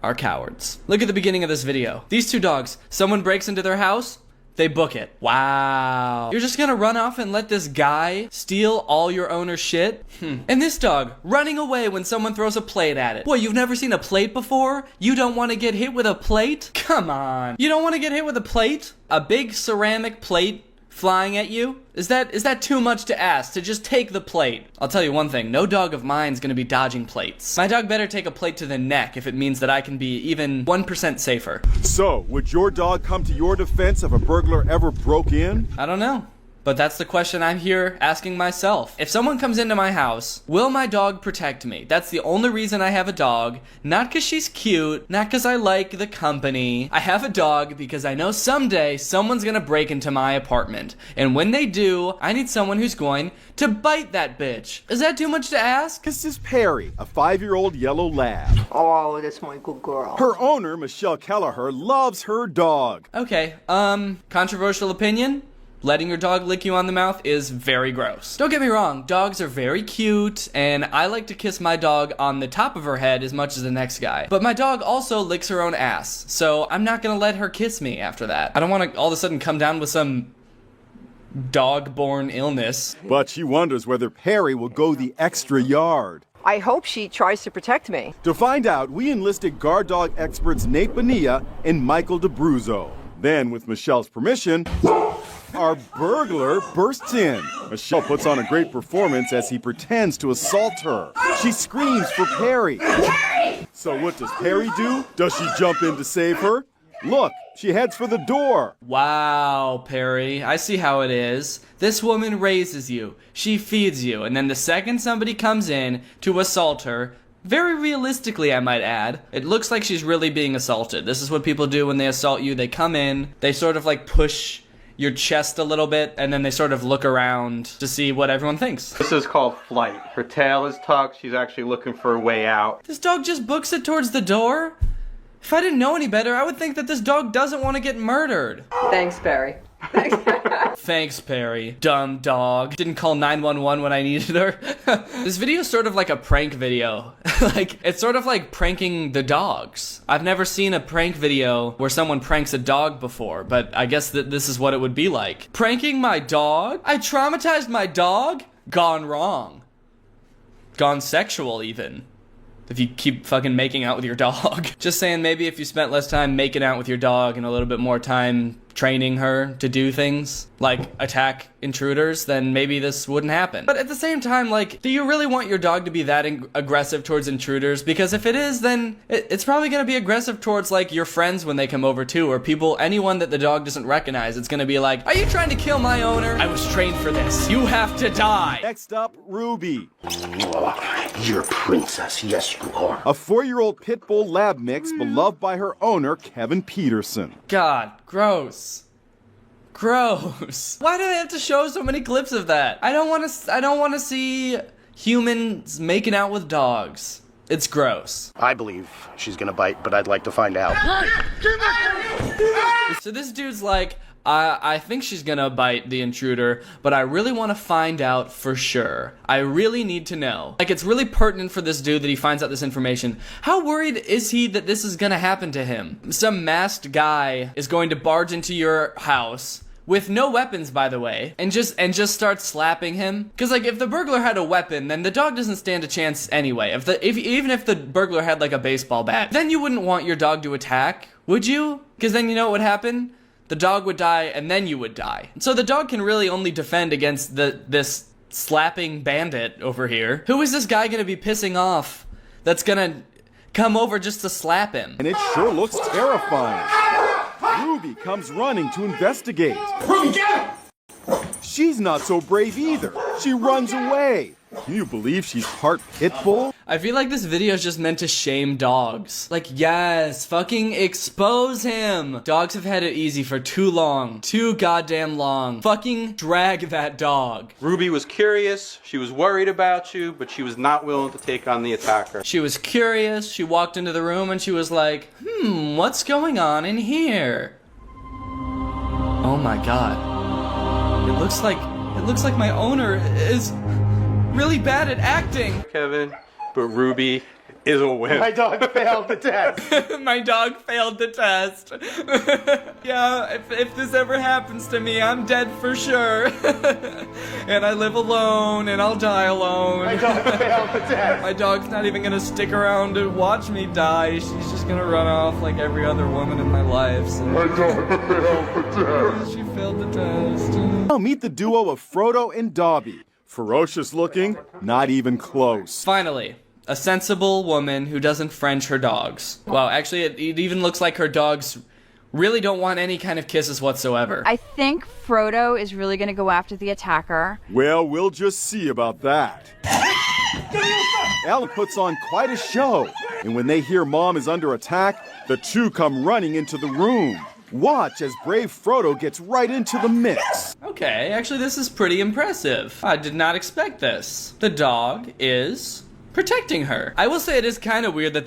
S1: are cowards. Look at the beginning of this video. These two dogs, someone breaks into their house, they book it. Wow. You're just gonna run off and let this guy steal all your owner's shit? And this dog, running away when someone throws a plate at it. Boy, you've never seen a plate before? You don't want to get hit with a plate? Come on. You don't want to get hit with a plate? A big ceramic plate flying at you? Is that too much to ask, to just take the plate? I'll tell you one thing, no dog of mine's gonna be dodging plates. My dog better take a plate to the neck if it means that I can be even 1% safer.
S10: So, would your dog come to your defense if a burglar ever broke in?
S1: I don't know. But that's the question I'm here asking myself. If someone comes into my house, will my dog protect me? That's the only reason I have a dog. Not because she's cute, not because I like the company. I have a dog because I know someday someone's gonna break into my apartment. And when they do, I need someone who's going to bite that bitch. Is that too much to ask?
S10: This is Perry, a 5-year-old yellow lab.
S11: Oh, that's my good girl.
S10: Her owner, Michelle Kelleher, loves her dog.
S1: Okay, controversial opinion? Letting your dog lick you on the mouth is very gross. Don't get me wrong, dogs are very cute, and I like to kiss my dog on the top of her head as much as the next guy. But my dog also licks her own ass, so I'm not gonna let her kiss me after that. I don't wanna all of a sudden come down with some dog-borne illness.
S10: But she wonders whether Perry will go the extra yard.
S11: I hope she tries to protect me.
S10: To find out, we enlisted guard dog experts Nate Bonilla and Michael DeBruzzo. Then, with Michelle's permission, our burglar bursts in. Michelle puts on a great performance as he pretends to assault her. She screams for Perry. Perry! So what does Perry do? Does she jump in to save her? Look, she heads for the door.
S1: Wow, Perry, I see how it is. This woman raises you, she feeds you, and then the second somebody comes in to assault her, very realistically, I might add, it looks like she's really being assaulted. This is what people do when they assault you. They come in, they sort of like push your chest a little bit, and then they sort of look around to see what everyone thinks.
S12: This is called flight. Her tail is tucked. She's actually looking for a way out.
S1: This dog just books it towards the door? If I didn't know any better, I would think that this dog doesn't want to get murdered.
S11: Thanks, Perry.
S1: Thanks, Perry. Dumb dog. Didn't call 911 when I needed her. This video is sort of like a prank video. Like, it's sort of like pranking the dogs. I've never seen a prank video where someone pranks a dog before, but I guess that this is what it would be like. Pranking my dog? I traumatized my dog? Gone wrong. Gone sexual, even. If you keep fucking making out with your dog. Just saying, maybe if you spent less time making out with your dog and a little bit more time training her to do things like attack intruders, then maybe this wouldn't happen. But at the same time, like, do you really want your dog to be that aggressive towards intruders? Because if it is, then it's probably gonna be aggressive towards, like, your friends when they come over too, or people, anyone that the dog doesn't recognize. It's gonna be like, are you trying to kill my owner? I was trained for this. You have to die.
S10: Next up, Ruby.
S13: You're a princess, yes you are.
S10: A 4-year-old pit bull lab mix beloved by her owner, Kevin Peterson.
S1: God, gross. Gross. Why do they have to show so many clips of that? I don't want to see humans making out with dogs. It's gross.
S13: I believe she's gonna bite, but I'd like to find out.
S1: So this dude's like, I think she's gonna bite the intruder, but I really want to find out for sure. I really need to know. Like, it's really pertinent for this dude that he finds out this information. How worried is he that this is gonna happen to him? Some masked guy is going to barge into your house with no weapons, by the way, and just start slapping him. Because, like, if the burglar had a weapon, then the dog doesn't stand a chance anyway. Even if the burglar had, like, a baseball bat, then you wouldn't want your dog to attack, would you? Because then you know what would happen? The dog would die, and then you would die. So the dog can really only defend against this slapping bandit over here. Who is this guy gonna be pissing off that's gonna come over just to slap him?
S10: And it sure looks terrifying. Ruby comes running to investigate.
S13: Ruby, get him!
S10: She's not so brave either. She runs away. Can you believe she's part pit bull?
S1: I feel like this video is just meant to shame dogs. Like, yes, fucking expose him. Dogs have had it easy for too long. Too goddamn long. Fucking drag that dog.
S12: Ruby was curious, she was worried about you, but she was not willing to take on the attacker.
S1: She was curious, she walked into the room and she was like, what's going on in here? Oh my god. It looks like my owner is really bad at acting.
S12: Kevin, but Ruby is a wimp.
S13: My dog failed the test.
S1: My dog failed the test. Yeah, if this ever happens to me, I'm dead for sure. And I live alone, and I'll die alone.
S13: My dog failed the test.
S1: My dog's not even gonna stick around to watch me die. She's just gonna run off like every other woman in my life. So. My dog failed the test. She failed the test.
S10: Now meet the duo of Frodo and Dobby. Ferocious looking, not even close.
S1: Finally, a sensible woman who doesn't French her dogs. Well, actually, it even looks like her dogs really don't want any kind of kisses whatsoever.
S14: I think Frodo is really going to go after the attacker.
S10: Well, we'll just see about that. Ellen puts on quite a show, and when they hear Mom is under attack, the two come running into the room. Watch as brave Frodo gets right into the mix.
S1: Okay, actually this is pretty impressive. I did not expect this. The dog is protecting her. I will say it is kind of weird that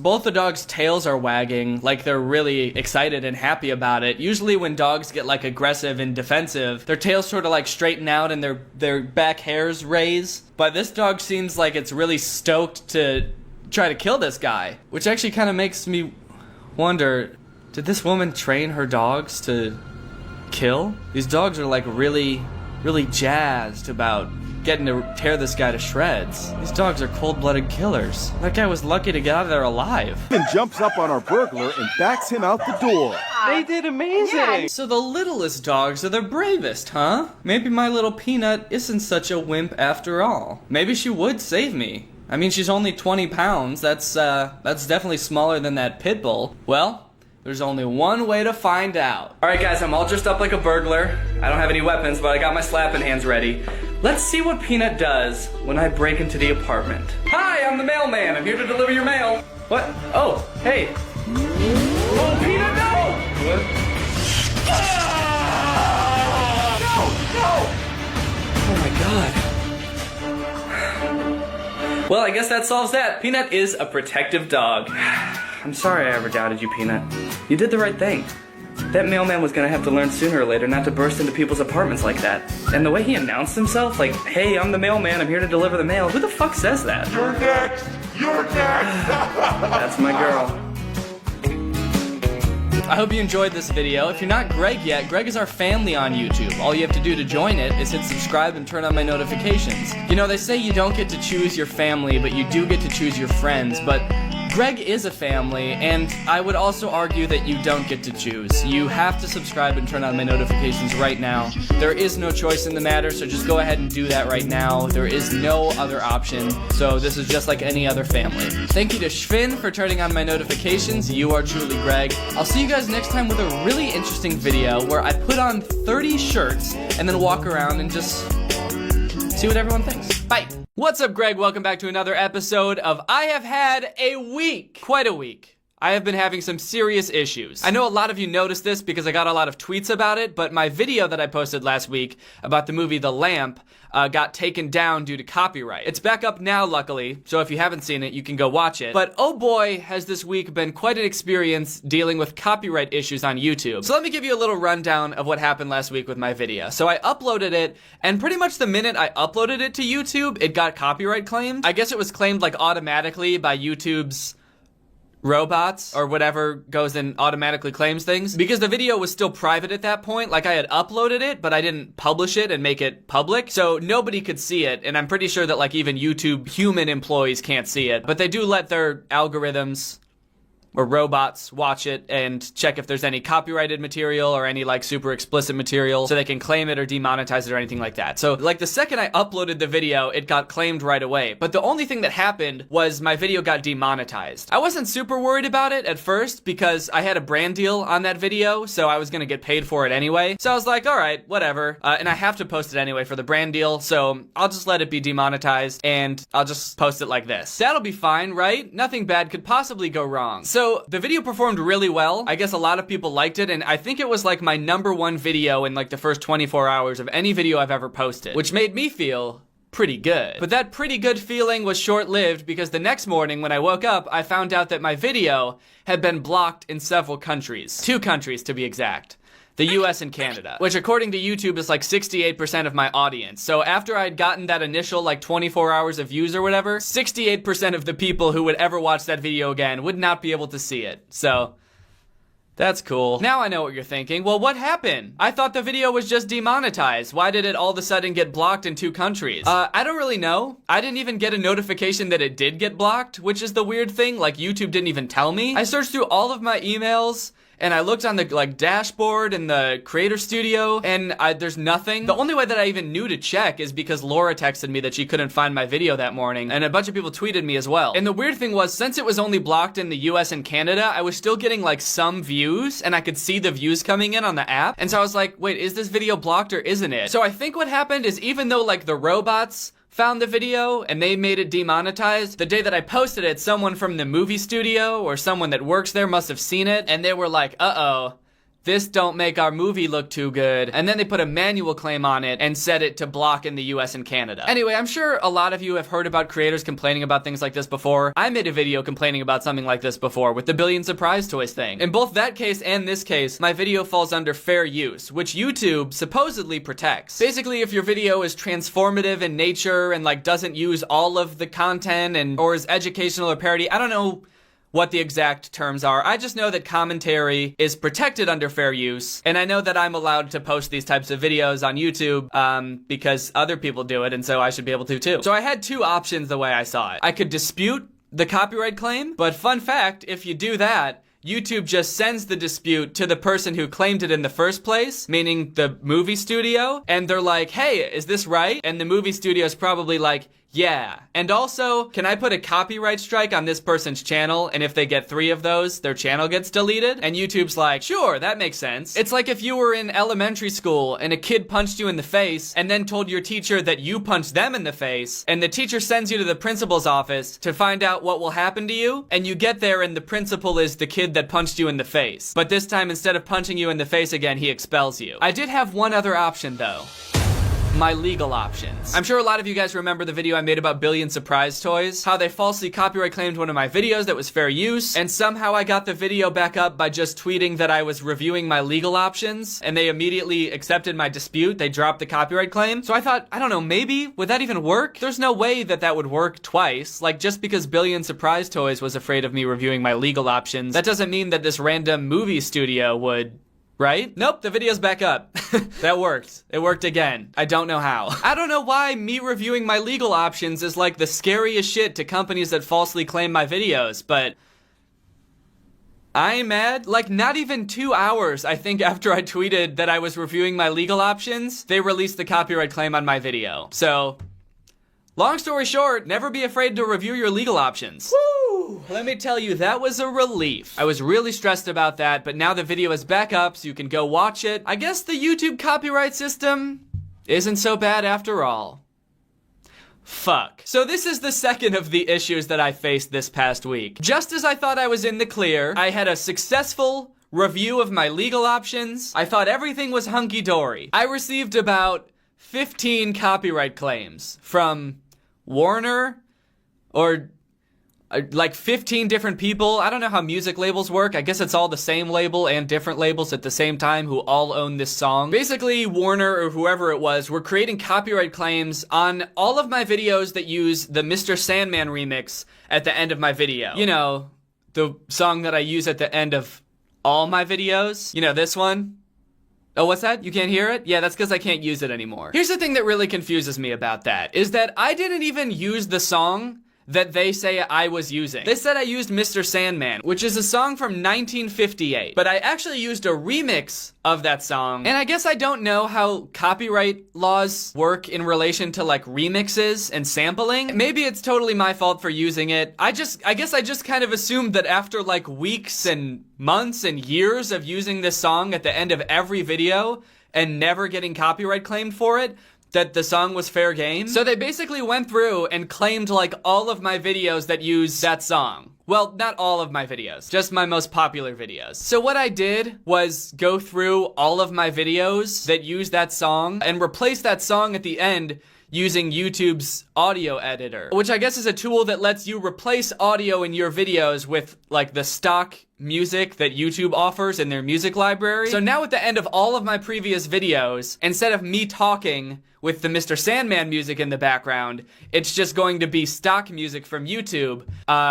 S1: both the dogs' tails are wagging like they're really excited and happy about it. Usually when dogs get like aggressive and defensive, their tails sort of like straighten out and their back hairs raise. But this dog seems like it's really stoked to try to kill this guy, which actually kind of makes me wonder, did this woman train her dogs to kill? These dogs are like really jazzed about getting to tear this guy to shreds. These dogs are cold-blooded killers. That guy was lucky to get out of there alive.
S10: And jumps up on our burglar and backs him out the door.
S12: They did amazing.
S14: Yeah.
S1: So the littlest dogs are the bravest, huh? Maybe my little Peanut isn't such a wimp after all. Maybe she would save me. I mean, she's only 20 pounds. That's definitely smaller than that pit bull. Well, there's only one way to find out. All right, guys, I'm all dressed up like a burglar. I don't have any weapons, but I got my slapping hands ready. Let's see what Peanut does when I break into the apartment. Hi, I'm the mailman. I'm here to deliver your mail. What? Oh, hey. Oh, Peanut, no! What? Ah! No! Oh my god. Well, I guess that solves that. Peanut is a protective dog. I'm sorry I ever doubted you, Peanut. You did the right thing. That mailman was gonna have to learn sooner or later not to burst into people's apartments like that. And the way he announced himself, like, hey, I'm the mailman, I'm here to deliver the mail. Who the fuck says that?
S13: You're next! You're next!
S1: That's my girl. I hope you enjoyed this video. If you're not Greg yet, Greg is our family on YouTube. All you have to do to join it is hit subscribe and turn on my notifications. You know, they say you don't get to choose your family, but you do get to choose your friends, but Greg is a family, and I would also argue that you don't get to choose. You have to subscribe and turn on my notifications right now. There is no choice in the matter, so just go ahead and do that right now. There is no other option, so this is just like any other family. Thank you to Schvinn for turning on my notifications. You are truly Greg. I'll see you guys next time with a really interesting video where I put on 30 shirts and then walk around and just see what everyone thinks. Bye. What's up, Greg? Welcome back to another episode of I Have Had a Week. Quite a week. I have been having some serious issues. I know a lot of you noticed this because I got a lot of tweets about it, but my video that I posted last week about the movie The Lamp got taken down due to copyright. It's back up now, luckily, so if you haven't seen it, you can go watch it. But oh boy, has this week been quite an experience dealing with copyright issues on YouTube. So let me give you a little rundown of what happened last week with my video. So I uploaded it, and pretty much the minute I uploaded it to YouTube, it got copyright claimed. I guess it was claimed like automatically by YouTube's robots or whatever goes and automatically claims things, because the video was still private at that point. Like, I had uploaded it, but I didn't publish it and make it public, so nobody could see it. And I'm pretty sure that like even YouTube human employees can't see it, but they do let their algorithms or robots watch it and check if there's any copyrighted material or any like super explicit material so they can claim it or demonetize it or anything like that. So like the second I uploaded the video, it got claimed right away. But the only thing that happened was my video got demonetized. I wasn't super worried about it at first because I had a brand deal on that video, so I was gonna get paid for it anyway. So I was like, all right, whatever. And I have to post it anyway for the brand deal, so I'll just let it be demonetized and I'll just post it like this. That'll be fine, right? Nothing bad could possibly go wrong. So the video performed really well. I guess a lot of people liked it, and I think it was like my #1 video in like the first 24 hours of any video I've ever posted, which made me feel pretty good. But that pretty good feeling was short-lived because the next morning when I woke up, I found out that my video had been blocked in several countries. 2 countries to be exact. The US and Canada, which according to YouTube is like 68% of my audience. So after I'd gotten that initial like 24 hours of views or whatever, 68% of the people who would ever watch that video again would not be able to see it. So that's cool. Now I know what you're thinking. Well, what happened? I thought the video was just demonetized. Why did it all of a sudden get blocked in 2 countries? I don't really know. I didn't even get a notification that it did get blocked, which is the weird thing. Like, YouTube didn't even tell me. I searched through all of my emails and I looked on the like dashboard in the creator studio and there's nothing. The only way that I even knew to check is because Laura texted me that she couldn't find my video that morning, and a bunch of people tweeted me as well. And the weird thing was, since it was only blocked in the US and Canada, I was still getting like some views and I could see the views coming in on the app. And so I was like, wait, is this video blocked or isn't it? So I think what happened is, even though like the robots found the video and they made it demonetized, the day that I posted it, someone from the movie studio or someone that works there must have seen it, and they were like, uh-oh, this don't make our movie look too good. And then they put a manual claim on it and set it to block in the US and Canada. Anyway, I'm sure a lot of you have heard about creators complaining about things like this before. I made a video complaining about something like this before with the Billion Surprise Toys thing. In both that case and this case, my video falls under fair use, which YouTube supposedly protects. Basically, if your video is transformative in nature and like doesn't use all of the content and or is educational or parody, I don't know what the exact terms are. I just know that commentary is protected under fair use, and I know that I'm allowed to post these types of videos on YouTube because other people do it, and so I should be able to too. So I had 2 options the way I saw it. I could dispute the copyright claim, but fun fact, if you do that, YouTube just sends the dispute to the person who claimed it in the first place, meaning the movie studio, and they're like, hey, is this right? And the movie studio is probably like, yeah. And also, can I put a copyright strike on this person's channel, and if they get 3 of those, their channel gets deleted? And YouTube's like, sure, that makes sense. It's like if you were in elementary school and a kid punched you in the face and then told your teacher that you punched them in the face, and the teacher sends you to the principal's office to find out what will happen to you, and you get there and the principal is the kid that punched you in the face. But this time, instead of punching you in the face again, he expels you. I did have one other option though. My legal options. I'm sure a lot of you guys remember the video I made about Billion Surprise Toys, how they falsely copyright claimed one of my videos that was fair use, and somehow I got the video back up by just tweeting that I was reviewing my legal options, and they immediately accepted my dispute. They dropped the copyright claim. So I thought, I don't know, maybe, would that even work? There's no way that that would work twice. Like, just because Billion Surprise Toys was afraid of me reviewing my legal options, that doesn't mean that this random movie studio would Right? Nope, the video's back up. That worked. It worked again. I don't know how. I don't know why me reviewing my legal options is like the scariest shit to companies that falsely claim my videos, but I'm mad. Like, not even 2 hours, I think, after I tweeted that I was reviewing my legal options, they released the copyright claim on my video. So, long story short, never be afraid to review your legal options. Woo! Let me tell you, that was a relief. I was really stressed about that, but now the video is back up, so you can go watch it. I guess the YouTube copyright system isn't so bad after all. Fuck. So this is the second of the issues that I faced this past week. Just as I thought I was in the clear, I had a successful review of my legal options. I thought everything was hunky-dory. I received about 15 copyright claims from Warner or like 15 different people. I don't know how music labels work. I guess it's all the same label and different labels at the same time who all own this song. Basically, Warner or whoever it was were creating copyright claims on all of my videos that use the Mr. Sandman remix at the end of my video. You know, the song that I use at the end of all my videos. You know, this one. Oh, what's that? You can't hear it? Yeah, that's because I can't use it anymore. Here's the thing that really confuses me about that, is that I didn't even use the song that they say I was using. They said I used Mr. Sandman, which is a song from 1958, but I actually used a remix of that song, and I guess I don't know how copyright laws work in relation to like remixes and sampling. Maybe it's totally my fault for using it. I guess I just kind of assumed that after like weeks and months and years of using this song at the end of every video and never getting copyright claimed for it, that the song was fair game. So they basically went through and claimed like all of my videos that use that song. Well, not all of my videos, just my most popular videos. So what I did was go through all of my videos that use that song and replace that song at the end using YouTube's audio editor, which I guess is a tool that lets you replace audio in your videos with like the stock music that YouTube offers in their music library. So now at the end of all of my previous videos, instead of me talking with the Mr. Sandman music in the background, it's just going to be stock music from YouTube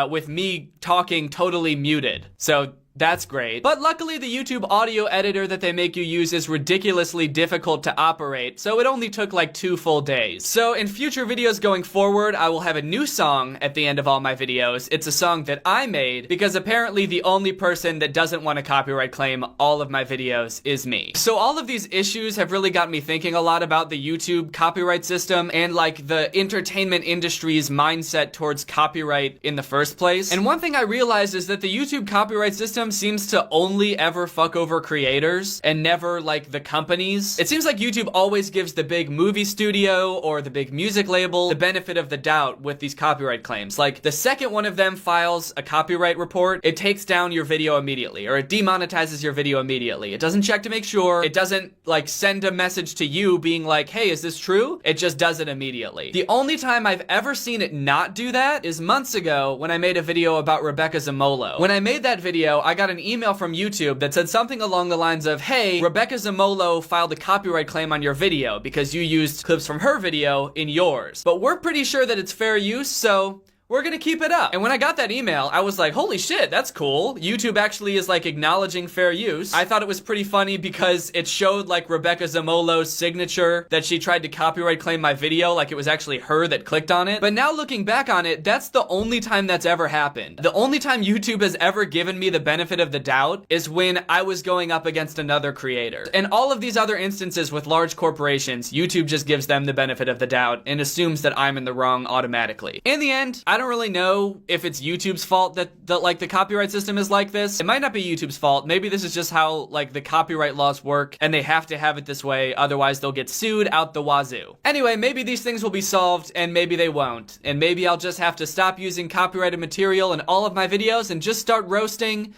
S1: with me talking totally muted. So that's great. But luckily the YouTube audio editor that they make you use is ridiculously difficult to operate, so it only took like 2 full days. So in future videos going forward, I will have a new song at the end of all my videos. It's a song that I made because apparently the only person that doesn't want to copyright claim all of my videos is me. So all of these issues have really got me thinking a lot about the YouTube copyright system and like the entertainment industry's mindset towards copyright in the first place. And one thing I realized is that the YouTube copyright system seems to only ever fuck over creators and never like the companies. It seems like YouTube always gives the big movie studio or the big music label the benefit of the doubt with these copyright claims. Like the second one of them files a copyright report, it takes down your video immediately, or it demonetizes your video immediately. It doesn't check to make sure. It doesn't like send a message to you being like, hey, is this true? It just does it immediately. The only time I've ever seen it not do that is months ago when I made a video about Rebecca Zamolo. When I made that video, I got an email from YouTube that said something along the lines of, hey, Rebecca Zamolo filed a copyright claim on your video because you used clips from her video in yours. But we're pretty sure that it's fair use, so we're gonna keep it up. And when I got that email, I was like, holy shit, that's cool. YouTube actually is like acknowledging fair use. I thought it was pretty funny because it showed like Rebecca Zamolo's signature that she tried to copyright claim my video, like it was actually her that clicked on it. But now looking back on it, that's the only time that's ever happened. The only time YouTube has ever given me the benefit of the doubt is when I was going up against another creator. And all of these other instances with large corporations, YouTube just gives them the benefit of the doubt and assumes that I'm in the wrong automatically. In the end, I don't really know if it's YouTube's fault that like the copyright system is like this. It might not be YouTube's fault. Maybe this is just how like the copyright laws work and they have to have it this way, otherwise they'll get sued out the wazoo. Anyway, maybe these things will be solved and maybe they won't. And maybe I'll just have to stop using copyrighted material in all of my videos and just start roasting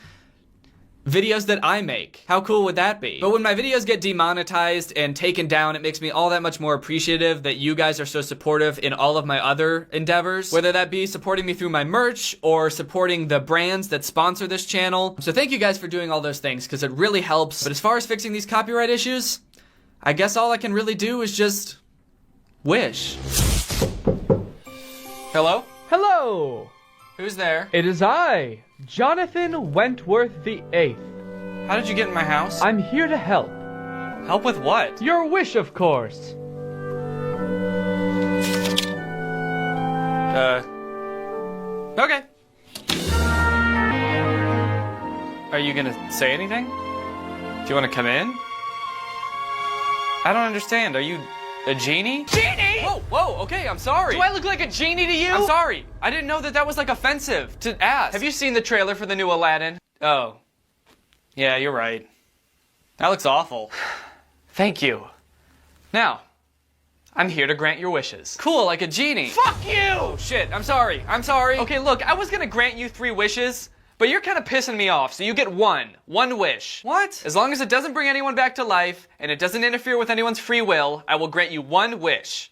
S1: videos that I make. How cool would that be? But when my videos get demonetized and taken down, it makes me all that much more appreciative that you guys are so supportive in all of my other endeavors, whether that be supporting me through my merch or supporting the brands that sponsor this channel. So thank you guys for doing all those things because it really helps. But as far as fixing these copyright issues, I guess all I can really do is just wish. Hello?
S15: Hello!
S1: Who's there?
S15: It is I, Jonathan Wentworth VIII.
S1: How did you get in my house?
S15: I'm here to help.
S1: Help with what?
S15: Your wish, of course.
S1: Okay. Are you gonna say anything? Do you want to come in? I don't understand. Are you a genie? Genie! Whoa, okay, I'm sorry.
S15: Do I look like a genie to you?
S1: I'm sorry. I didn't know that was like offensive to ask. Have you seen the trailer for the new Aladdin? Oh. Yeah, you're right. That looks awful. Thank you. Now, I'm here to grant your wishes. Cool, like a genie.
S15: Fuck you!
S1: Oh shit, I'm sorry. Okay, look, I was gonna grant you 3 wishes, but you're kind of pissing me off, so you get one wish. What? As long as it doesn't bring anyone back to life, and it doesn't interfere with anyone's free will, I will grant you 1 wish.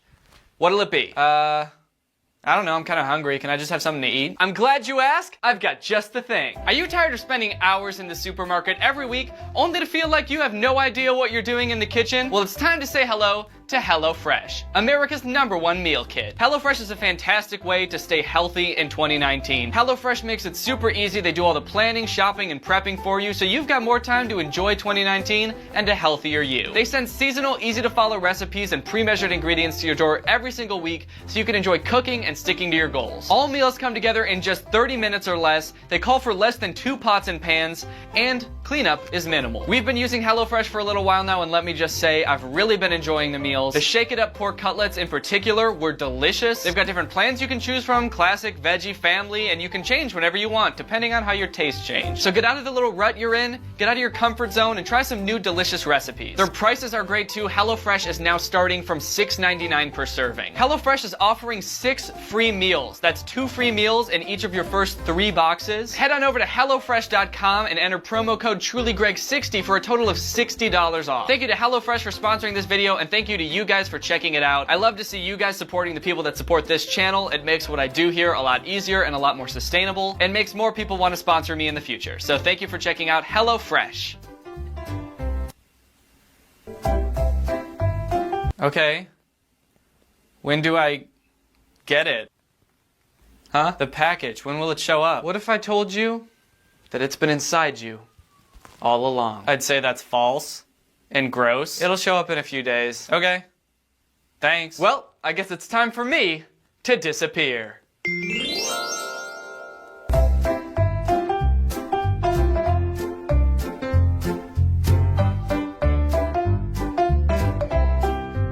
S1: What'll it be? I don't know, I'm kind of hungry. Can I just have something to eat? I'm glad you asked. I've got just the thing. Are you tired of spending hours in the supermarket every week only to feel like you have no idea what you're doing in the kitchen? Well, it's time to say hello to HelloFresh, America's #1 meal kit. HelloFresh is a fantastic way to stay healthy in 2019. HelloFresh makes it super easy. They do all the planning, shopping, and prepping for you, so you've got more time to enjoy 2019 and a healthier you. They send seasonal, easy-to-follow recipes and pre-measured ingredients to your door every single week, so you can enjoy cooking and sticking to your goals. All meals come together in just 30 minutes or less. They call for less than 2 pots and pans, and cleanup is minimal. We've been using HelloFresh for a little while now, and let me just say, I've really been enjoying the meals. The Shake It Up pork cutlets in particular were delicious. They've got different plans you can choose from, classic, veggie, family, and you can change whenever you want, depending on how your tastes change. So get out of the little rut you're in, get out of your comfort zone, and try some new delicious recipes. Their prices are great too. HelloFresh is now starting from $6.99 per serving. HelloFresh is offering 6 free meals. That's 2 free meals in each of your first 3 boxes. Head on over to HelloFresh.com and enter promo code TrulyGreg60 for a total of $60 off. Thank you to HelloFresh for sponsoring this video, and thank you to you guys for checking it out. I love to see you guys supporting the people that support this channel. It makes what I do here a lot easier and a lot more sustainable, and makes more people want to sponsor me in the future. So thank you for checking out HelloFresh. Okay. When do I get it? Huh? The package, when will it show up? What if I told you that it's been inside you all along? I'd say that's false and gross. It'll show up in a few days. Okay. Thanks. Well, I guess it's time for me to disappear.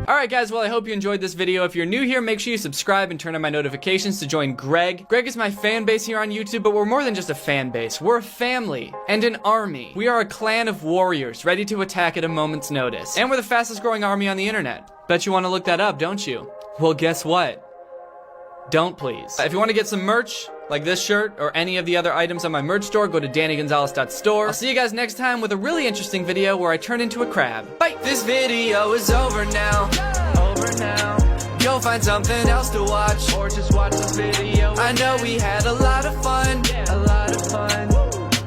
S1: Alright guys, well I hope you enjoyed this video. If you're new here, make sure you subscribe and turn on my notifications to join Greg. Greg is my fan base here on YouTube, but we're more than just a fan base. We're a family and an army. We are a clan of warriors ready to attack at a moment's notice. And we're the fastest growing army on the internet. Bet you want to look that up, don't you? Well, guess what? Don't please. If you want to get some merch, like this shirt or any of the other items on my merch store, go to DannyGonzalez.store. I'll see you guys next time with a really interesting video where I turn into a crab. Bye! This video is over now. Over now. Go find something else to watch, or just watch this video. I know we had a lot of fun. Yeah, a lot of fun.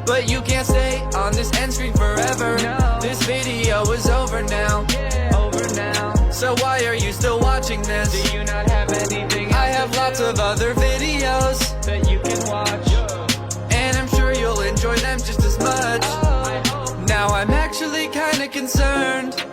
S1: But you can't stay on this end screen forever. No. This video is over now. Yeah, over now. So why are you still watching this? Do you not have anything else? I have lots of other videos that you can watch, and I'm sure you'll enjoy them just as much. Now I'm actually kinda concerned.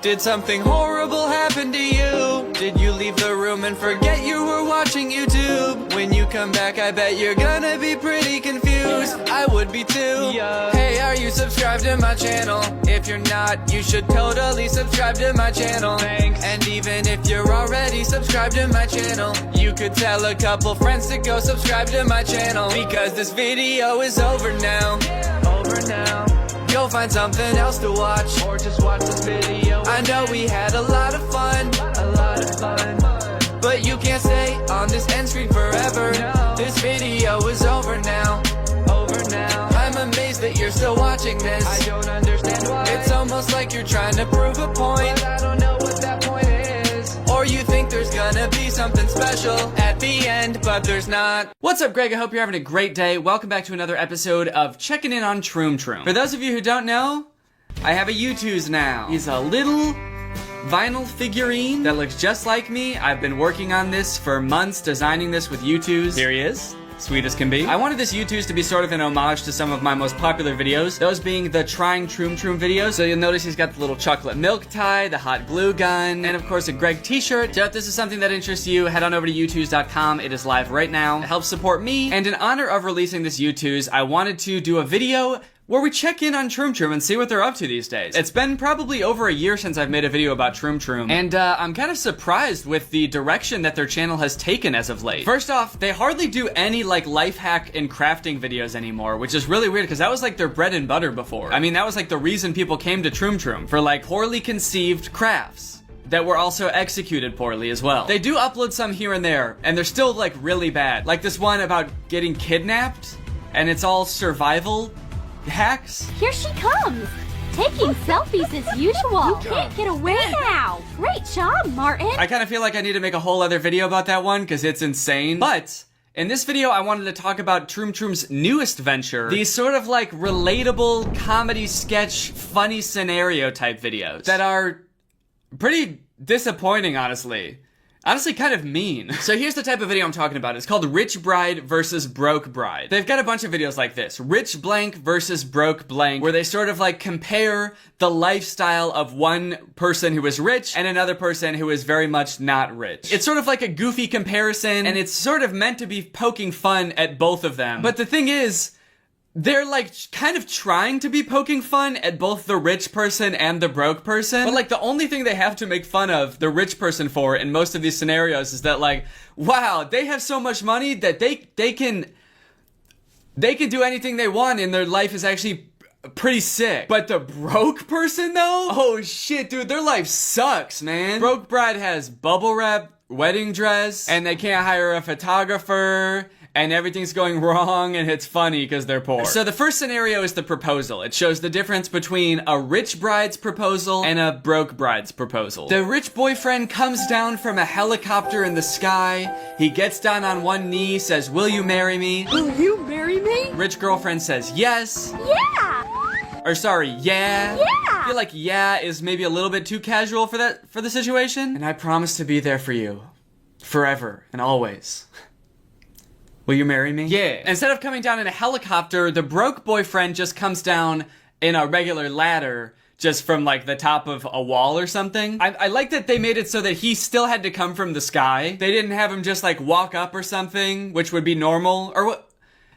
S1: Did something horrible happen to you? Did you leave the room and forget you were watching YouTube? When you come back, I bet you're gonna be pretty confused. I would be too. Hey, are you subscribed to my channel? If you're not, you should totally subscribe to my channel. Thanks. And even if you're already subscribed to my channel, you could tell a couple friends to go subscribe to my channel. Because this video is over now. Over now. Go find something else to watch, or just watch this video. I know we had a lot of fun, a lot of fun. But you can't stay on this end screen forever. No. This video is over now. Over now. I'm amazed that you're still watching this. I don't understand why. It's almost like you're trying to prove a point, but I don't know what that point is. Or you think there's gonna be something special at the end, but there's not. What's up, Greg? I hope you're having a great day. Welcome back to another episode of Checking In on Troom Troom. For those of you who don't know, I have a U2s now. He's a little vinyl figurine that looks just like me. I've been working on this for months, designing this with U2s. Here he is. sweet as can be. I wanted this U2s to be sort of an homage to some of my most popular videos, those being the Trying Troom Troom videos. So you'll notice he's got the little chocolate milk tie, the hot glue gun, and of course a Greg t-shirt. So if this is something that interests you, head on over to U2s.com. It is live right now. It helps support me, and in honor of releasing this U2s, I wanted to do a video where we check in on Troom Troom and see what they're up to these days. It's been probably over a year since I've made a video about Troom Troom, and I'm kind of surprised with the direction that their channel has taken as of late. First off, they hardly do any like life hack and crafting videos anymore, which is really weird because that was like their bread and butter before. I mean, that was like the reason people came to Troom Troom, for like poorly conceived crafts that were also executed poorly as well. They do upload some here and there, and they're still like really bad. Like this one about getting kidnapped, and it's all survival hacks.
S16: Here she comes, taking selfies as usual. You can't get away now. Great job, Martin.
S1: I kind of feel like I need to make a whole other video about that one because it's insane. But in this video, I wanted to talk about Troom Troom's newest venture, these sort of like relatable comedy sketch, funny scenario type videos that are pretty disappointing, honestly. Honestly, kind of mean. So here's the type of video I'm talking about. It's called Rich Bride versus Broke Bride. They've got a bunch of videos like this. Rich blank versus broke blank, where they sort of like compare the lifestyle of one person who is rich and another person who is very much not rich. It's sort of like a goofy comparison, and it's sort of meant to be poking fun at both of them. But the thing is, they're like kind of trying to be poking fun at both the rich person and the broke person. But like the only thing they have to make fun of the rich person for in most of these scenarios is that like, wow, they have so much money that they can do anything they want and their life is actually pretty sick. But the broke person though? Oh shit, dude, their life sucks, man. Broke bride has bubble wrap, wedding dress, and they can't hire a photographer, and everything's going wrong, and it's funny because they're poor. So the first scenario is the proposal. It shows the difference between a rich bride's proposal and a broke bride's proposal. The rich boyfriend comes down from a helicopter in the sky. He gets down on one knee, says, "Will you marry me?"
S16: Will you marry me?
S1: Rich girlfriend says, "Yes."
S16: Yeah.
S1: Or sorry, yeah.
S16: Yeah.
S1: I feel like yeah is maybe a little bit too casual for the situation. And I promise to be there for you. Forever and always. Will you marry me? Yeah. Instead of coming down in a helicopter, the broke boyfriend just comes down in a regular ladder, just from like the top of a wall or something. I like that they made it so that he still had to come from the sky. They didn't have him just like walk up or something, which would be normal. Or what?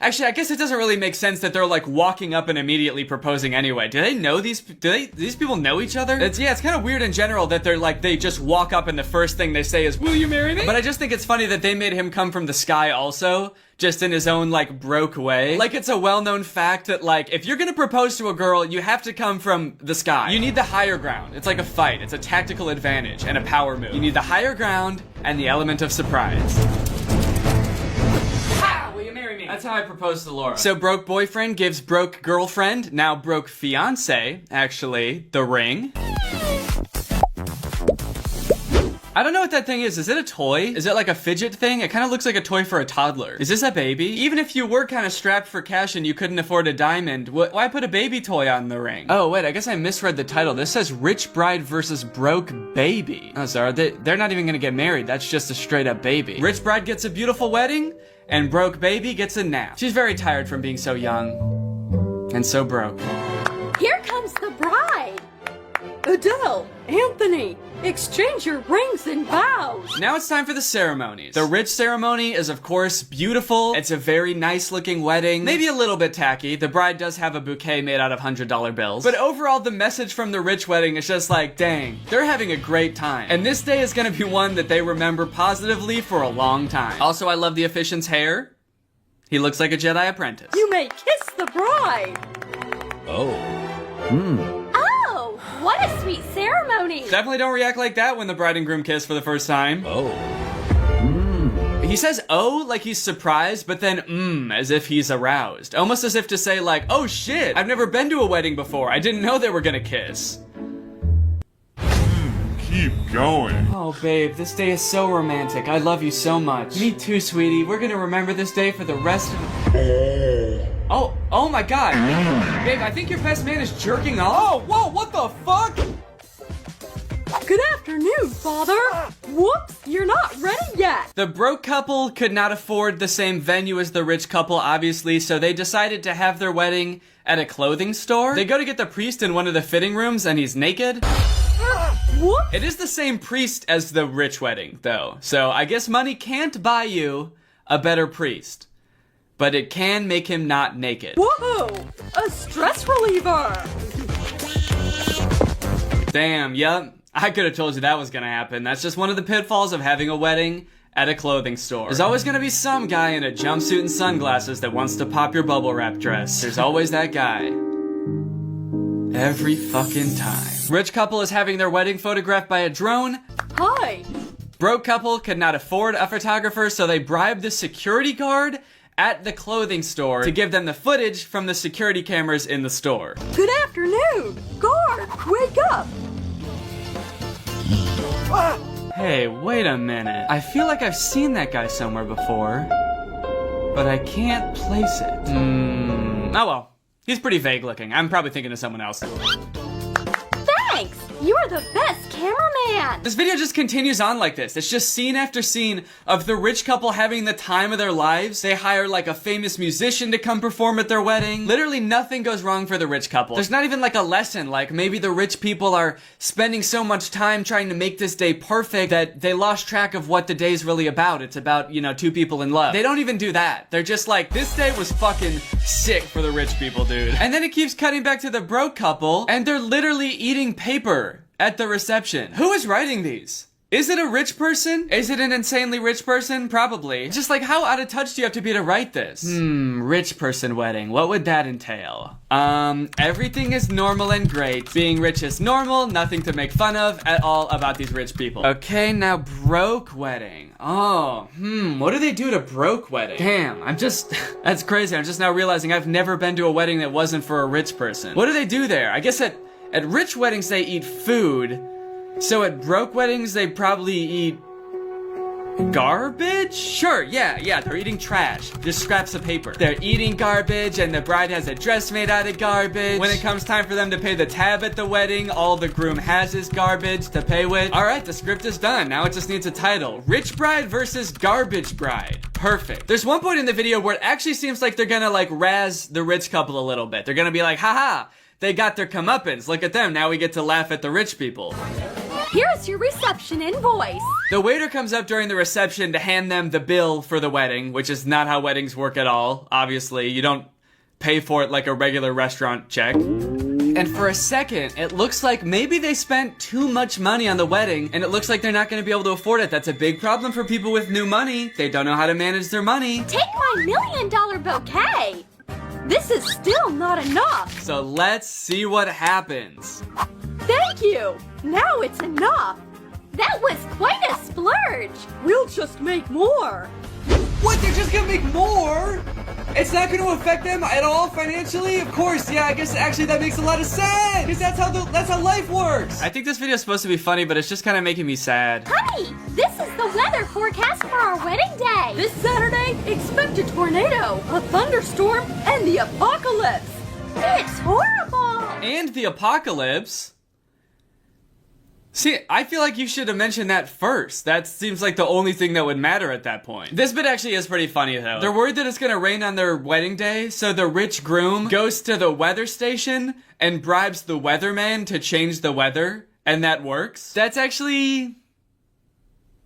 S1: Actually, I guess it doesn't really make sense that they're like walking up and immediately proposing anyway. Do they know these people know each other? It's kind of weird in general that they're like, they just walk up and the first thing they say is, "Will you marry me?" But I just think it's funny that they made him come from the sky also, just in his own like broke way. Like it's a well-known fact that like, if you're gonna propose to a girl, you have to come from the sky. You need the higher ground. It's like a fight. It's a tactical advantage and a power move. You need the higher ground and the element of surprise. That's how I proposed to Laura. So broke boyfriend gives broke girlfriend, now broke fiance, actually, the ring. I don't know what that thing is. Is it a toy? Is it like a fidget thing? It kind of looks like a toy for a toddler. Is this a baby? Even if you were kind of strapped for cash and you couldn't afford a diamond, why put a baby toy on the ring? Oh wait, I guess I misread the title. This says Rich Bride versus Broke Baby. Oh, sorry, they're not even gonna get married. That's just a straight up baby. Rich bride gets a beautiful wedding, and broke baby gets a nap. She's very tired from being so young and so broke.
S16: Here comes the bride. Adele, Anthony, exchange your rings and vows.
S1: Now it's time for the ceremonies. The rich ceremony is, of course, beautiful. It's a very nice looking wedding. Maybe a little bit tacky. The bride does have a bouquet made out of $100 bills. But overall, the message from the rich wedding is just like, dang, they're having a great time. And this day is gonna be one that they remember positively for a long time. Also, I love the officiant's hair. He looks like a Jedi apprentice.
S16: You may kiss the bride.
S7: Oh.
S16: Oh, what a sweet ceremony.
S1: Definitely don't react like that when the bride and groom kiss for the first time.
S7: Oh.
S1: He says oh like he's surprised, but then as if he's aroused. Almost as if to say like, oh shit, I've never been to a wedding before. I didn't know they were gonna kiss.
S10: Keep going.
S1: Oh babe, this day is so romantic. I love you so much. Me too, sweetie. We're gonna remember this day for the rest of... Oh my god. Babe, I think your best man is jerking off. Oh, whoa, what the fuck?
S16: Good afternoon, Father. Whoops, you're not ready yet.
S1: The broke couple could not afford the same venue as the rich couple, obviously, so they decided to have their wedding at a clothing store. They go to get the priest in one of the fitting rooms and he's naked.
S16: Whoops.
S1: It is the same priest as the rich wedding, though, so I guess money can't buy you a better priest. But it can make him not naked.
S16: Whoa, a stress reliever.
S1: Damn, yup. I could have told you that was gonna happen. That's just one of the pitfalls of having a wedding at a clothing store. There's always gonna be some guy in a jumpsuit and sunglasses that wants to pop your bubble wrap dress. There's always that guy. Every fucking time. Rich couple is having their wedding photographed by a drone.
S16: Hi.
S1: Broke couple could not afford a photographer, so they bribed the security guard at the clothing store to give them the footage from the security cameras in the store.
S16: Good afternoon. Guard, wake up.
S1: Hey, wait a minute. I feel like I've seen that guy somewhere before, but I can't place it. Oh well. He's pretty vague looking. I'm probably thinking of someone else.
S16: Thanks. You are the best cameraman.
S1: This video just continues on like this. It's just scene after scene of the rich couple having the time of their lives. They hire like a famous musician to come perform at their wedding. Literally nothing goes wrong for the rich couple. There's not even like a lesson, like maybe the rich people are spending so much time trying to make this day perfect that they lost track of what the day's really about. It's about, you know, two people in love. They don't even do that. They're just like, this day was fucking sick for the rich people, dude. And then it keeps cutting back to the broke couple, and they're literally eating paper at the reception. Who is writing these? Is it a rich person? Is it an insanely rich person? Probably. Just like, how out of touch do you have to be to write this? Rich person wedding. What would that entail? Everything is normal and great. Being rich is normal, nothing to make fun of at all about these rich people. Okay, now broke wedding. Oh, what do they do to broke wedding? Damn, that's crazy. I'm just now realizing I've never been to a wedding that wasn't for a rich person. What do they do there? I guess at rich weddings, they eat food. So at broke weddings, they probably eat garbage? Sure, yeah, they're eating trash. Just scraps of paper. They're eating garbage, and the bride has a dress made out of garbage. When it comes time for them to pay the tab at the wedding, all the groom has is garbage to pay with. All right, the script is done. Now it just needs a title. Rich bride versus garbage bride. Perfect. There's one point in the video where it actually seems like they're gonna like razz the rich couple a little bit. They're gonna be like, haha, they got their comeuppance. Look at them. Now we get to laugh at the rich people.
S16: Here's your reception invoice.
S1: The waiter comes up during the reception to hand them the bill for the wedding, which is not how weddings work at all. Obviously, you don't pay for it like a regular restaurant check. And for a second, it looks like maybe they spent too much money on the wedding, and it looks like they're not going to be able to afford it. That's a big problem for people with new money. They don't know how to manage their money.
S16: Take my $1 million bouquet. This is still not enough.
S1: So let's see what happens.
S16: Thank you. Now it's enough. That was quite a splurge. We'll just make more.
S1: What? They're just gonna make more? It's not gonna affect them at all financially? Of course, yeah, I guess actually that makes a lot of sense. Because that's how life works. I think this video is supposed to be funny, but it's just kind of making me sad.
S16: Honey, this is the weather forecast for our wedding day. This Saturday, expect a tornado, a thunderstorm, and the apocalypse. It's horrible.
S1: And the apocalypse? See, I feel like you should have mentioned that first. That seems like the only thing that would matter at that point. This bit actually is pretty funny, though. They're worried that it's gonna rain on their wedding day, so the rich groom goes to the weather station and bribes the weatherman to change the weather, and that works. That's actually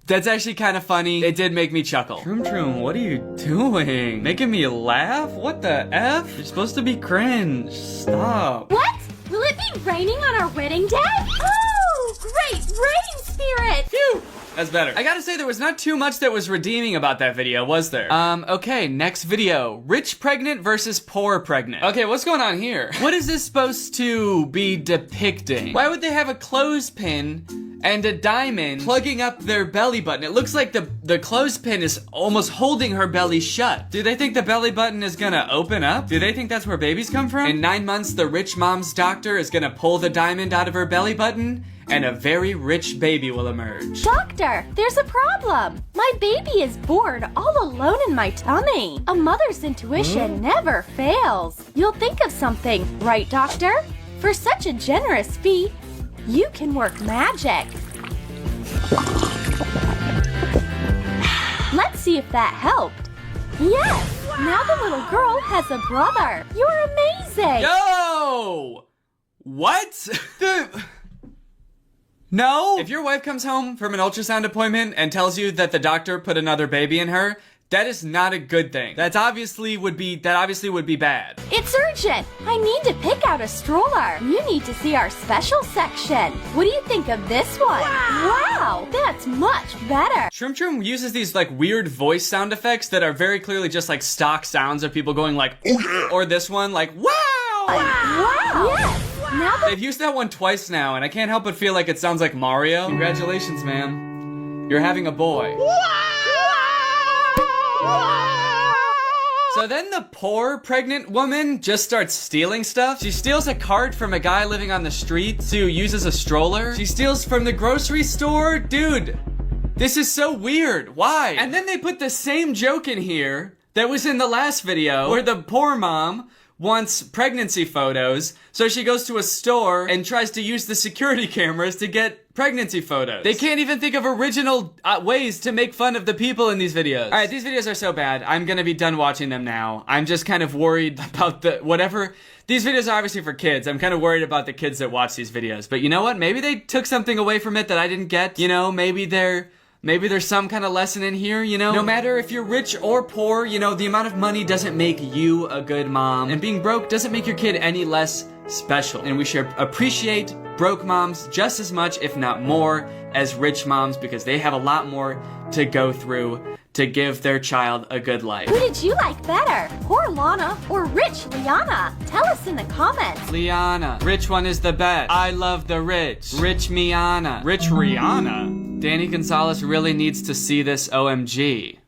S1: kind of funny. It did make me chuckle. Troom, what are you doing? Making me laugh? What the F? You're supposed to be cringe. Stop.
S16: What? Will it be raining on our wedding day? Oh, great rain spirit!
S1: Phew! That's better. I gotta say, there was not too much that was redeeming about that video, was there? Okay, next video. Rich pregnant versus poor pregnant. Okay, what's going on here? What is this supposed to be depicting? Why would they have a clothespin and a diamond plugging up their belly button? It looks like the clothespin is almost holding her belly shut. Do they think the belly button is gonna open up? Do they think that's where babies come from? In 9 months, the rich mom's doctor is gonna pull the diamond out of her belly button, and a very rich baby will emerge.
S16: Doctor, there's a problem. My baby is born all alone in my tummy. A mother's intuition never fails. You'll think of something, right, doctor? For such a generous fee, you can work magic. Let's see if that helped. Yes! Wow. Now the little girl has a brother. You're amazing!
S1: Yo! What? No? If your wife comes home from an ultrasound appointment and tells you that the doctor put another baby in her, that is not a good thing. That obviously would be bad.
S16: It's urgent. I need to pick out a stroller. You need to see our special section. What do you think of this one? Wow, that's much better.
S1: Shroom Shroom uses these like weird voice sound effects that are very clearly just like stock sounds of people going like, or this one like, wow!
S16: Wow! Yes! Now
S1: They've used that one twice now, and I can't help but feel like it sounds like Mario. Congratulations, ma'am. You're having a boy. So then the poor pregnant woman just starts stealing stuff. She steals a cart from a guy living on the street who uses a stroller. She steals from the grocery store. Dude, this is so weird. Why? And then they put the same joke in here that was in the last video where the poor mom wants pregnancy photos, so she goes to a store and tries to use the security cameras to get pregnancy photos. They can't even think of original ways to make fun of the people in these videos. Alright, these videos are so bad, I'm gonna be done watching them now. I'm just kind of worried about these videos are obviously for kids. I'm kind of worried about the kids that watch these videos. But you know what? Maybe they took something away from it that I didn't get. You know, maybe there's some kind of lesson in here, you know? No matter if you're rich or poor, you know, the amount of money doesn't make you a good mom. And being broke doesn't make your kid any less special. And we should appreciate broke moms just as much, if not more, as rich moms because they have a lot more to go through to give their child a good life.
S16: Who did you like better? Poor Lana or rich Liana? Tell us in the comments.
S1: Liana. Rich one is the best. I love the rich. Rich Miana. Rich Rihanna. Danny Gonzalez really needs to see this OMG.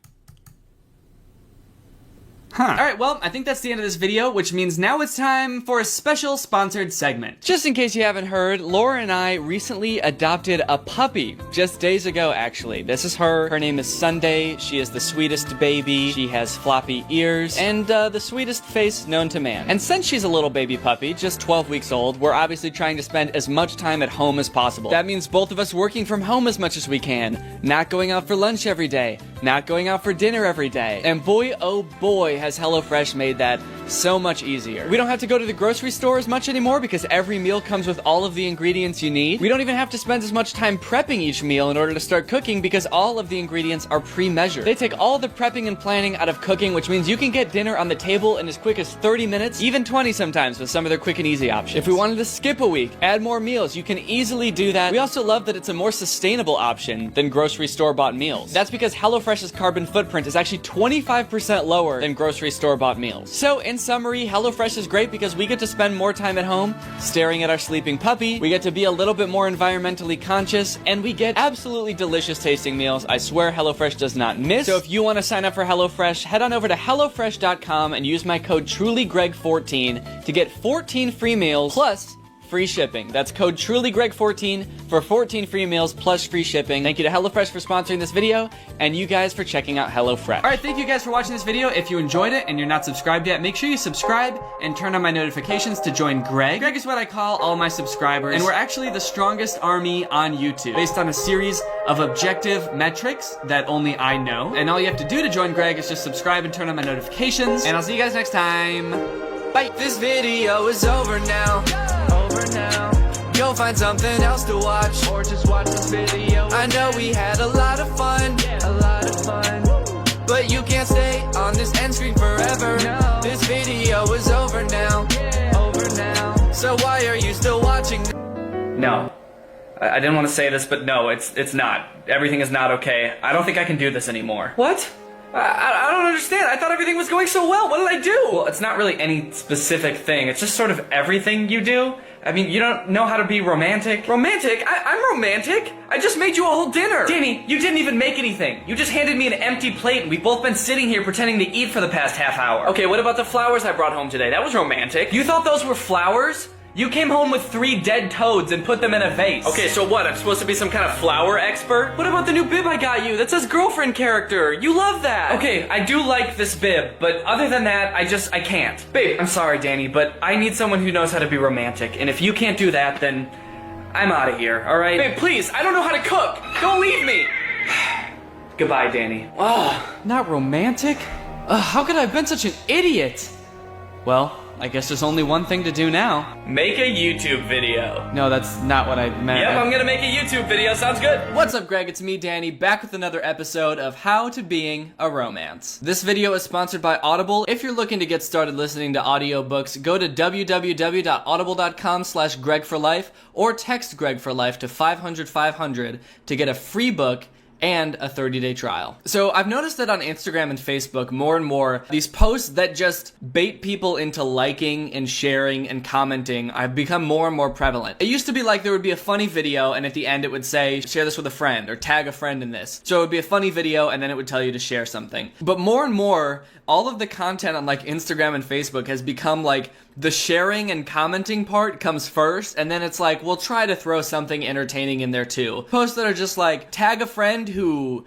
S1: Alright, well, I think that's the end of this video, which means now it's time for a special sponsored segment. Just in case you haven't heard, Laura and I recently adopted a puppy. Just days ago, actually. This is her. Her name is Sunday. She is the sweetest baby. She has floppy ears and the sweetest face known to man. And since she's a little baby puppy, just 12 weeks old, we're obviously trying to spend as much time at home as possible. That means both of us working from home as much as we can, not going out for lunch every day, not going out for dinner every day. And boy, oh boy, has HelloFresh made that so much easier. We don't have to go to the grocery store as much anymore because every meal comes with all of the ingredients you need. We don't even have to spend as much time prepping each meal in order to start cooking because all of the ingredients are pre-measured. They take all the prepping and planning out of cooking, which means you can get dinner on the table in as quick as 30 minutes, even 20 sometimes with some of their quick and easy options. If we wanted to skip a week, add more meals, you can easily do that. We also love that it's a more sustainable option than grocery store-bought meals. That's because HelloFresh's carbon footprint is actually 25% lower than grocery store-bought meals. So in summary, HelloFresh is great because we get to spend more time at home staring at our sleeping puppy, we get to be a little bit more environmentally conscious, and we get absolutely delicious tasting meals. I swear HelloFresh does not miss. So if you want to sign up for HelloFresh, head on over to HelloFresh.com and use my code TrulyGreg14 to get 14 free meals plus free shipping. That's code TrulyGreg14 for 14 free meals plus free shipping. Thank you to HelloFresh for sponsoring this video, and you guys for checking out HelloFresh. Alright, thank you guys for watching this video. If you enjoyed it and you're not subscribed yet, make sure you subscribe and turn on my notifications to join Greg. Greg is what I call all my subscribers, and we're actually the strongest army on YouTube, based on a series of objective metrics that only I know. And all you have to do to join Greg is just subscribe and turn on my notifications, and I'll see you guys next time. Bye! This video is over now. Go find something else to watch, or just watch this video. I know we had a lot of fun, but you can't stay on this end screen forever. No. This video is over now, so why are you still watching? No, I didn't want to say this, but no, it's not. Everything is not okay. I don't think I can do this anymore. What? I don't understand. I thought everything was going so well. What did I do? Well, it's not really any specific thing. It's just sort of everything you do. I mean, you don't know how to be romantic. Romantic? I'm romantic. I just made you a whole dinner. Danny, you didn't even make anything. You just handed me an empty plate and we've both been sitting here pretending to eat for the past half hour. Okay, what about the flowers I brought home today? That was romantic. You thought those were flowers? You came home with 3 dead toads and put them in a vase. Okay, so what? I'm supposed to be some kind of flower expert? What about the new bib I got you that says girlfriend character? You love that. Okay, I do like this bib, but other than that, I can't. Babe, I'm sorry, Danny, but I need someone who knows how to be romantic, and if you can't do that, then I'm out of here, alright? Babe, please, I don't know how to cook! Don't leave me! Goodbye, Danny. Oh, not romantic? How could I have been such an idiot? Well, I guess there's only one thing to do now. Make a YouTube video. No, that's not what I meant. Yep, I'm gonna make a YouTube video. Sounds good. What's up, Greg? It's me, Danny, back with another episode of How to Being a Romance. This video is sponsored by Audible. If you're looking to get started listening to audiobooks, go to www.audible.com/GregForLife or text Greg for Life to 500-500 to get a free book and a 30-day trial. So I've noticed that on Instagram and Facebook, more and more, these posts that just bait people into liking and sharing and commenting have become more and more prevalent. It used to be like there would be a funny video and at the end it would say, share this with a friend or tag a friend in this. So it would be a funny video and then it would tell you to share something. But more and more, all of the content on like Instagram and Facebook has become like the sharing and commenting part comes first, and then it's like, we'll try to throw something entertaining in there too. Posts that are just like, tag a friend who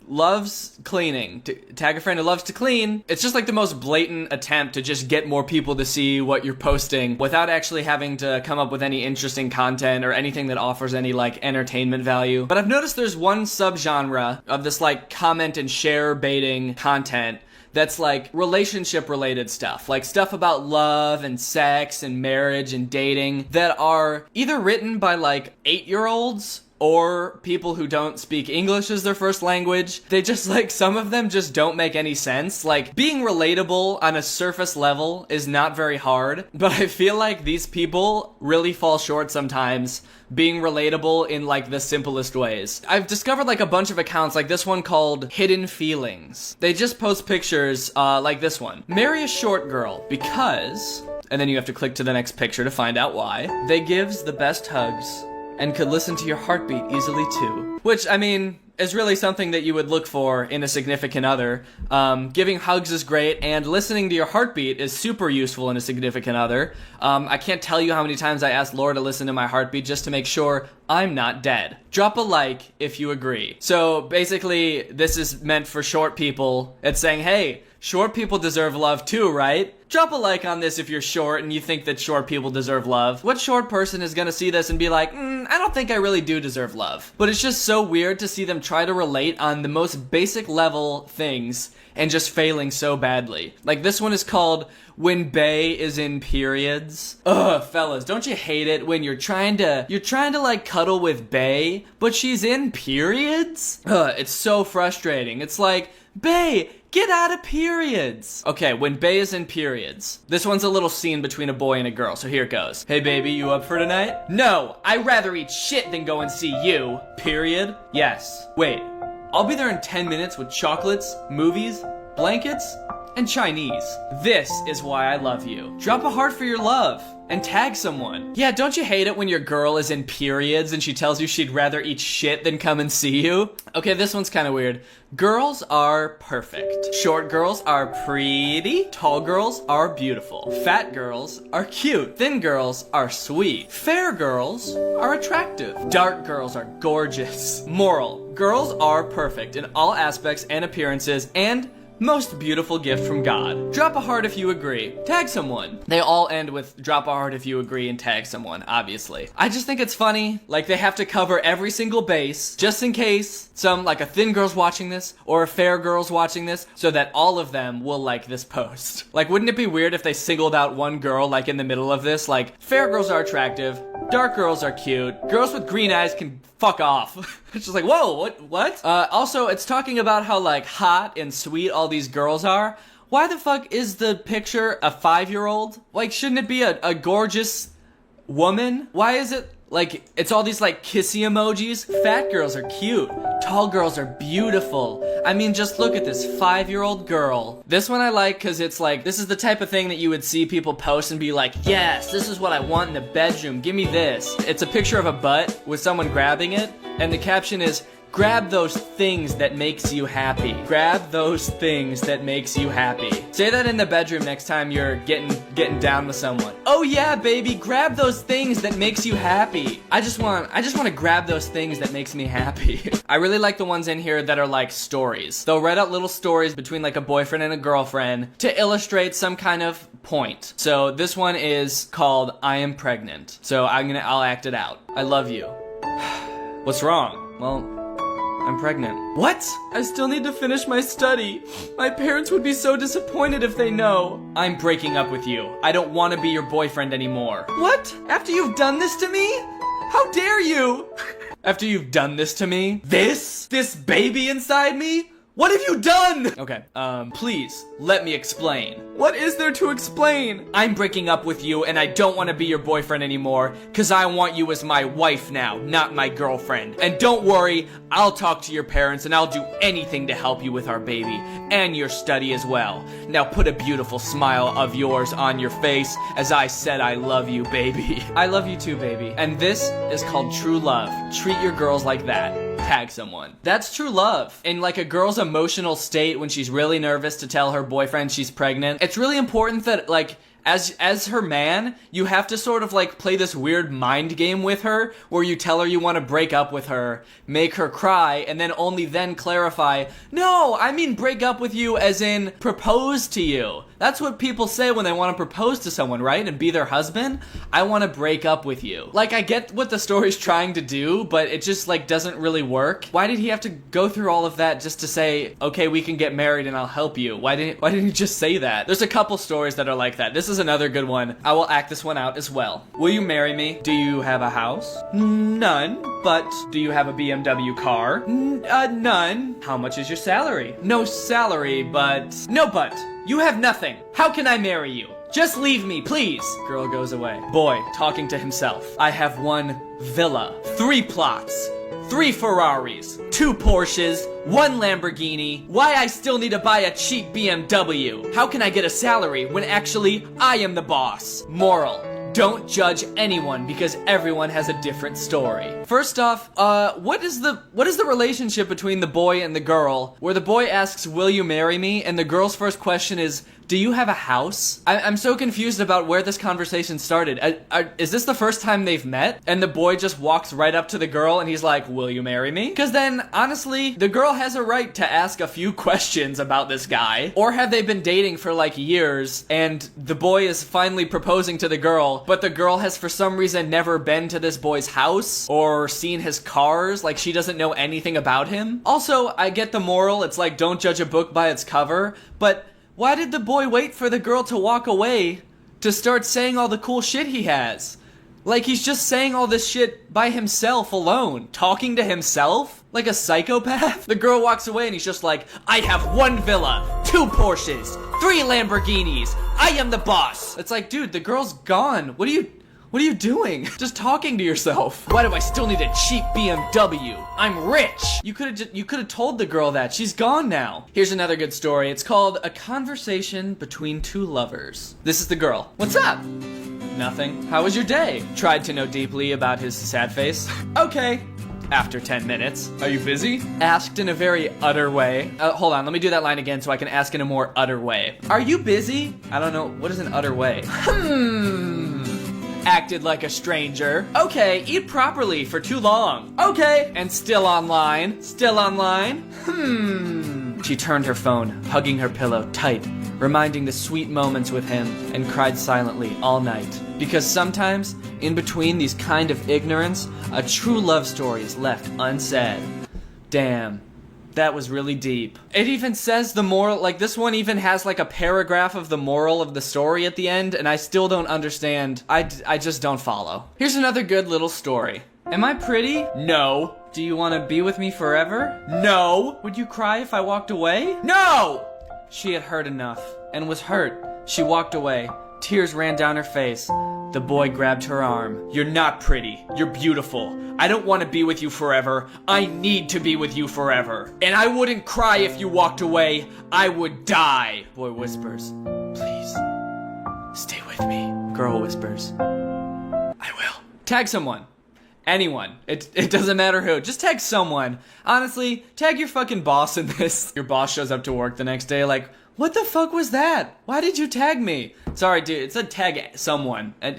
S1: loves cleaning, tag a friend who loves to clean. It's just like the most blatant attempt to just get more people to see what you're posting without actually having to come up with any interesting content or anything that offers any like entertainment value. But I've noticed there's one subgenre of this like comment and share baiting content that's like relationship related stuff, like stuff about love and sex and marriage and dating that are either written by like 8-year-olds or people who don't speak English as their first language. They just like, some of them just don't make any sense. Like, being relatable on a surface level is not very hard, but I feel like these people really fall short sometimes being relatable in like the simplest ways. I've discovered like a bunch of accounts, like this one called Hidden Feelings. They just post pictures like this one. Marry a short girl because, and then you have to click to the next picture to find out why. They gives the best hugs and could listen to your heartbeat easily too. Which, I mean, is really something that you would look for in a significant other. Giving hugs is great, and listening to your heartbeat is super useful in a significant other. I can't tell you how many times I asked Laura to listen to my heartbeat just to make sure I'm not dead. Drop a like if you agree. So basically, this is meant for short people. It's saying, hey, short people deserve love too, right? Drop a like on this if you're short and you think that short people deserve love. What short person is gonna see this and be like, I don't think I really do deserve love. But it's just so weird to see them try to relate on the most basic level things and just failing so badly. Like this one is called When Bae is in Periods. Ugh, fellas, don't you hate it when you're trying to like cuddle with Bae, but she's in periods? Ugh, it's so frustrating. It's like, Bae, get out of periods. Okay, when Bae is in periods. This one's a little scene between a boy and a girl, so here it goes. Hey baby, you up for tonight? No, I'd rather eat shit than go and see you. Period? Yes. Wait, I'll be there in 10 minutes with chocolates, movies, blankets, and Chinese. This is why I love you. Drop a heart for your love and tag someone. Yeah, don't you hate it when your girl is in periods and she tells you she'd rather eat shit than come and see you? Okay, this one's kind of weird. Girls are perfect. Short girls are pretty. Tall girls are beautiful. Fat girls are cute. Thin girls are sweet. Fair girls are attractive. Dark girls are gorgeous. Moral: girls are perfect in all aspects and appearances, and most beautiful gift from God. Drop a heart if you agree. Tag someone. They all end with drop a heart if you agree and tag someone, obviously. I just think it's funny, like they have to cover every single base, just in case some, like a thin girl's watching this, or a fair girl's watching this, so that all of them will like this post. Like, wouldn't it be weird if they singled out one girl, like in the middle of this, like, fair girls are attractive, dark girls are cute, girls with green eyes can fuck off. It's just like, whoa, what? Also, it's talking about how like hot and sweet all these girls are. Why the fuck is the picture a 5-year-old? Like, shouldn't it be a gorgeous woman? Why is it like, it's all these like kissy emojis? Fat girls are cute. Tall girls are beautiful. I mean, just look at this 5-year-old girl. This one I like because it's like, this is the type of thing that you would see people post and be like, yes, this is what I want in the bedroom. Give me this. It's a picture of a butt with someone grabbing it, and the caption is, grab those things that makes you happy. Grab those things that makes you happy. Say that in the bedroom next time you're getting down with someone. Oh yeah, baby, grab those things that makes you happy. I just want to grab those things that makes me happy. I really like the ones in here that are like stories. They'll write out little stories between like a boyfriend and a girlfriend to illustrate some kind of point. So this one is called I Am Pregnant. So I'll act it out. I love you. What's wrong? Well, I'm pregnant. What? I still need to finish my study. My parents would be so disappointed if they know. I'm breaking up with you. I don't want to be your boyfriend anymore. What? After you've done this to me? How dare you? After you've done this to me? This baby inside me? What have you done? Okay, please, let me explain. What is there to explain? I'm breaking up with you and I don't want to be your boyfriend anymore because I want you as my wife now, not my girlfriend. And don't worry, I'll talk to your parents and I'll do anything to help you with our baby and your study as well. Now put a beautiful smile of yours on your face as I said I love you, baby. I love you too, baby. And this is called true love. Treat your girls like that. Tag someone. That's true love. In like a girl's emotional state when she's really nervous to tell her boyfriend she's pregnant, it's really important that like as her man, you have to sort of like play this weird mind game with her where you tell her you want to break up with her, make her cry, and then only then clarify, no, I mean break up with you as in propose to you. That's what people say when they want to propose to someone, right? And be their husband. I want to break up with you. Like, I get what the story's trying to do, but it just, like, doesn't really work. Why did he have to go through all of that just to say, okay, we can get married and I'll help you? Why didn't he just say that? There's a couple stories that are like that. This is another good one. I will act this one out as well. Will you marry me? Do you have a house? None. But do you have a BMW car? None. How much is your salary? No salary, but... No but. You have nothing. How can I marry you? Just leave me, please. Girl goes away. Boy, talking to himself. I have 1 villa, 3 plots, 3 Ferraris, 2 Porsches, 1 Lamborghini. Why I still need to buy a cheap BMW? How can I get a salary when actually I am the boss? Moral. Don't judge anyone because everyone has a different story. First off, what is the relationship between the boy and the girl where the boy asks, will you marry me? And the girl's first question is, do you have a house? I'm so confused about where this conversation started. Is this the first time they've met? And the boy just walks right up to the girl and he's like, will you marry me? Because then, honestly, the girl has a right to ask a few questions about this guy. Or have they been dating for like years and the boy is finally proposing to the girl, but the girl has for some reason never been to this boy's house or seen his cars, like she doesn't know anything about him? Also, I get the moral, it's like don't judge a book by its cover, but why did the boy wait for the girl to walk away to start saying all the cool shit he has? Like he's just saying all this shit by himself alone, talking to himself like a psychopath. The girl walks away and he's just like, I have 1 villa, 2 Porsches, 3 Lamborghinis. I am the boss. It's like, dude, the girl's gone. What are you doing? Just talking to yourself. Why do I still need a cheap BMW? I'm rich. You could have told the girl that. She's gone now. Here's another good story. It's called A Conversation Between Two Lovers. This is the girl. What's up? Nothing. How was your day? Tried to know deeply about his sad face. Okay. After 10 minutes. Are you busy? Asked in a very utter way. Hold on, let me do that line again so I can ask in a more utter way. Are you busy? I don't know. What is an utter way? Acted like a stranger. Okay, eat properly for too long. Okay, and still online. Still online. She turned her phone, hugging her pillow tight, reminding the sweet moments with him, and cried silently all night. Because sometimes, in between these kind of ignorance, a true love story is left unsaid. Damn. That was really deep. It even says the moral, like this one even has like a paragraph of the moral of the story at the end, and I still don't understand. I just don't follow. Here's another good little story. Am I pretty? No. Do you want to be with me forever? No. Would you cry if I walked away? No! She had heard enough, and was hurt. She walked away. Tears ran down her face. The boy grabbed her arm. You're not pretty. You're beautiful. I don't want to be with you forever. I need to be with you forever. And I wouldn't cry if you walked away. I would die. Boy whispers, please, stay with me. Girl whispers, I will. Tag someone. Anyone. It doesn't matter who. Just tag someone. Honestly, tag your fucking boss in this. Your boss shows up to work the next day like, what the fuck was that? Why did you tag me? Sorry, dude. It said tag someone. And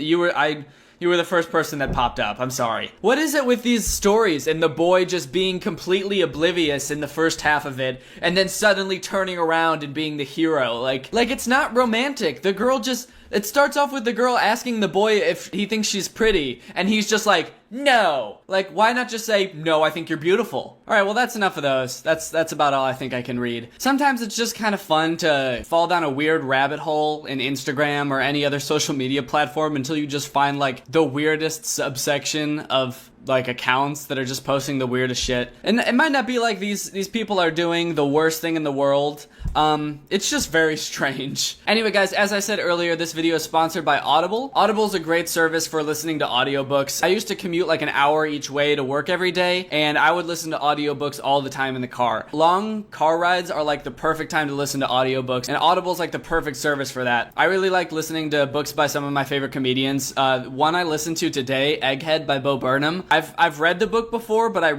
S1: You were the first person that popped up. I'm sorry. What is it with these stories and the boy just being completely oblivious in the first half of it and then suddenly turning around and being the hero? Like it's not romantic. The girl just, it starts off with the girl asking the boy if he thinks she's pretty, and he's just like, no. Like, why not just say, no, I think you're beautiful? All right, well, that's enough of those. That's about all I think I can read. Sometimes it's just kind of fun to fall down a weird rabbit hole in Instagram or any other social media platform until you just find, like, the weirdest subsection of, like, accounts that are just posting the weirdest shit. And it might not be like these people are doing the worst thing in the world. It's just very strange. Anyway, guys, as I said earlier, this video is sponsored by Audible. Audible is a great service for listening to audiobooks. I used to commute like an hour each way to work every day, and I would listen to audiobooks all the time in the car. Long car rides are like the perfect time to listen to audiobooks, and Audible's like the perfect service for that. I really like listening to books by some of my favorite comedians. One I listened to today, Egghead by Bo Burnham. I've read the book before, but I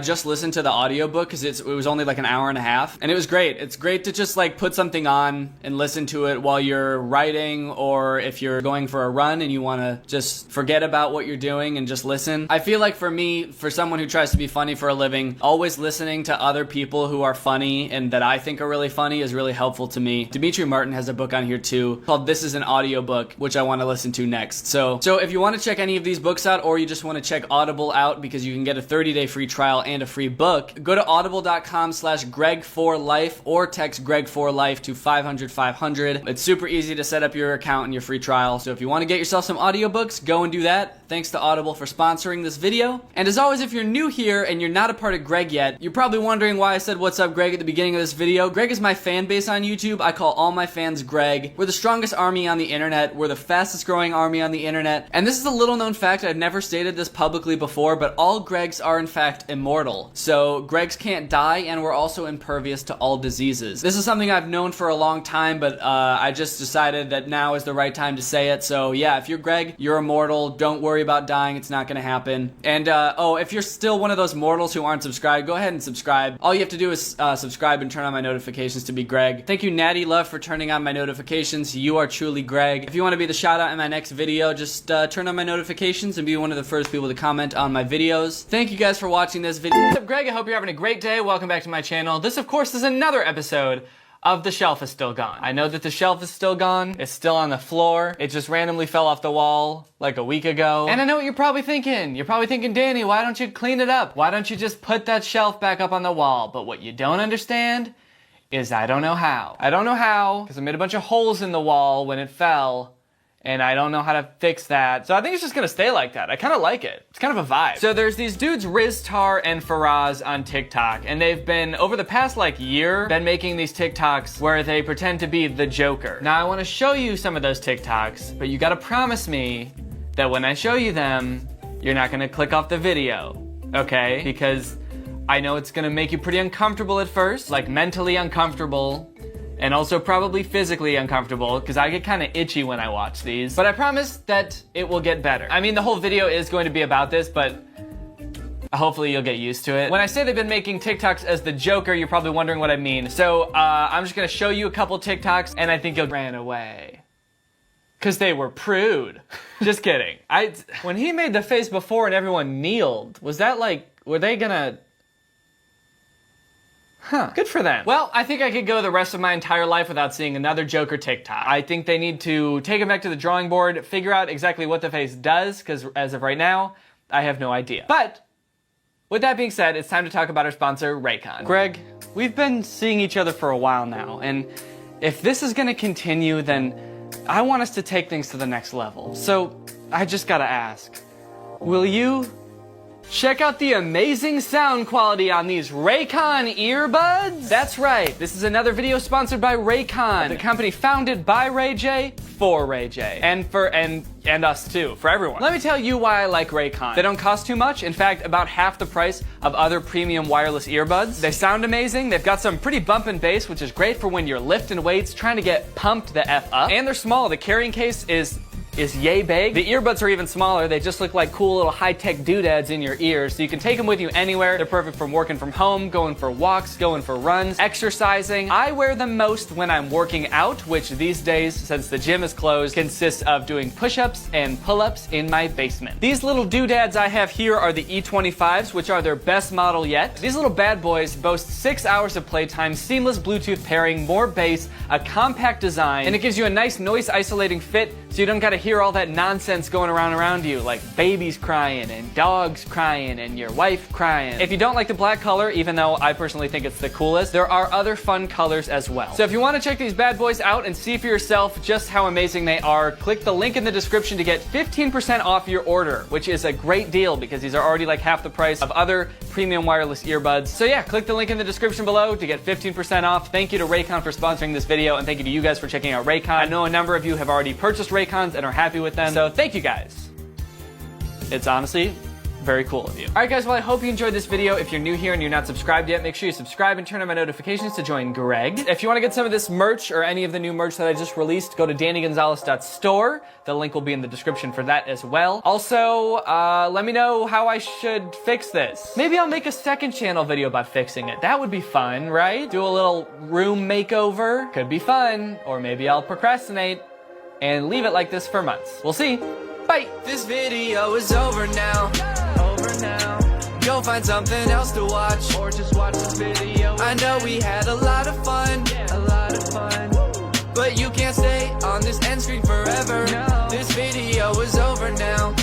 S1: just listened to the audiobook because it was only like an hour and a half, and it was great. It's great to just like put something on and listen to it while you're writing, or if you're going for a run and you want to just forget about what you're doing and just listen. I feel like for me, for someone who tries to be funny for a living, always listening to other people who are funny and that I think are really funny is really helpful to me. Dimitri Martin has a book on here too called This Is an Audiobook, which I want to listen to next. So if you want to check any of these books out, or you just want to check Audible out because you can get a 30-day free trial and a free book, go to audible.com/Greg4Life or text Greg4Life to 500-500. It's super easy to set up your account and your free trial. So if you want to get yourself some audiobooks, go and do that. Thanks to Audible for sponsoring this video. And as always, if you're new here and you're not a part of Greg yet, you're probably wondering why I said what's up Greg at the beginning of this video. Greg is my fan base on YouTube. I call all my fans Greg. We're the strongest army on the internet. We're the fastest growing army on the internet. And this is a little known fact. I've never stated this publicly before, but all Gregs are in fact immortal. So Gregs can't die, and we're also impervious to all diseases. This is something I've known for a long time, but I just decided that now is the right time to say it. So yeah, if you're Greg, you're immortal. Don't worry about dying. It's not gonna happen. And if you're still one of those mortals who aren't subscribed, go ahead and subscribe. All you have to do is subscribe and turn on my notifications to be Greg. Thank you, Natty Love, for turning on my notifications. You are truly Greg. If you want to be the shout out in my next video, just turn on my notifications and be one of the first people to comment on my videos. Thank you guys for watching this video. What's up, Greg? I hope you're having a great day. Welcome back to my channel. This, of course, is another episode of The Shelf Is Still Gone. I know that the shelf is still gone. It's still on the floor. It just randomly fell off the wall like a week ago. And I know what you're probably thinking. You're probably thinking, Danny, why don't you clean it up? Why don't you just put that shelf back up on the wall? But what you don't understand is I don't know how. I don't know how, because I made a bunch of holes in the wall when it fell, and I don't know how to fix that. So I think it's just gonna stay like that. I kind of like it. It's kind of a vibe. So there's these dudes, Riztar and Faraz, on TikTok, and they've been, over the past like year, been making these TikToks where they pretend to be the Joker. Now I wanna show you some of those TikToks, but you gotta promise me that when I show you them, you're not gonna click off the video, okay? Because I know it's gonna make you pretty uncomfortable at first, like mentally uncomfortable, and also probably physically uncomfortable, because I get kind of itchy when I watch these. But I promise that it will get better. I mean, the whole video is going to be about this, but hopefully you'll get used to it. When I say they've been making TikToks as the Joker, you're probably wondering what I mean. So I'm just gonna show you a couple TikToks, and I think you'll ran away. Because they were prude. Just kidding. When he made the face before and everyone kneeled, was that like, were they gonna... Huh. Good for them. Well, I think I could go the rest of my entire life without seeing another Joker TikTok. I think they need to take it back to the drawing board, figure out exactly what the face does, because as of right now, I have no idea. But, with that being said, it's time to talk about our sponsor, Raycon. Greg, we've been seeing each other for a while now, and if this is gonna continue, then I want us to take things to the next level. So, I just gotta ask, will you check out the amazing sound quality on these Raycon earbuds? That's right, this is another video sponsored by Raycon, the company founded by Ray J for Ray J. And us too, for everyone. Let me tell you why I like Raycon. They don't cost too much, in fact, about half the price of other premium wireless earbuds. They sound amazing, they've got some pretty bump and bass, which is great for when you're lifting weights, trying to get pumped the F up. And they're small, the carrying case is is yay big. The earbuds are even smaller. They just look like cool little high-tech doodads in your ears, so you can take them with you anywhere. They're perfect for working from home, going for walks, going for runs, exercising. I wear them most when I'm working out, which these days, since the gym is closed, consists of doing push-ups and pull-ups in my basement. These little doodads I have here are the E25s, which are their best model yet. These little bad boys boast 6 hours of playtime, seamless Bluetooth pairing, more bass, a compact design, and it gives you a nice noise isolating fit so you don't gotta hear all that nonsense going around you, like babies crying and dogs crying and your wife crying. If you don't like the black color, even though I personally think it's the coolest, there are other fun colors as well. So if you want to check these bad boys out and see for yourself just how amazing they are, click the link in the description to get 15% off your order, which is a great deal because these are already like half the price of other premium wireless earbuds. So yeah, click the link in the description below to get 15% off. Thank you to Raycon for sponsoring this video, and thank you to you guys for checking out Raycon. I know a number of you have already purchased Raycons and are happy with them, so thank you guys. It's honestly very cool of you. Alright guys, well I hope you enjoyed this video. If you're new here and you're not subscribed yet, make sure you subscribe and turn on my notifications to join Greg. If you want to get some of this merch or any of the new merch that I just released, go to dannygonzalez.store. The link will be in the description for that as well. Also, let me know how I should fix this. Maybe I'll make a second channel video about fixing it. That would be fun, right? Do a little room makeover. Could be fun. Or maybe I'll procrastinate and leave it like this for months. We'll see. Bye. This video is over now. Go find something else to watch, or just watch this video. I know we had a lot of fun, but you can't stay on this end screen forever. No. This video is over now,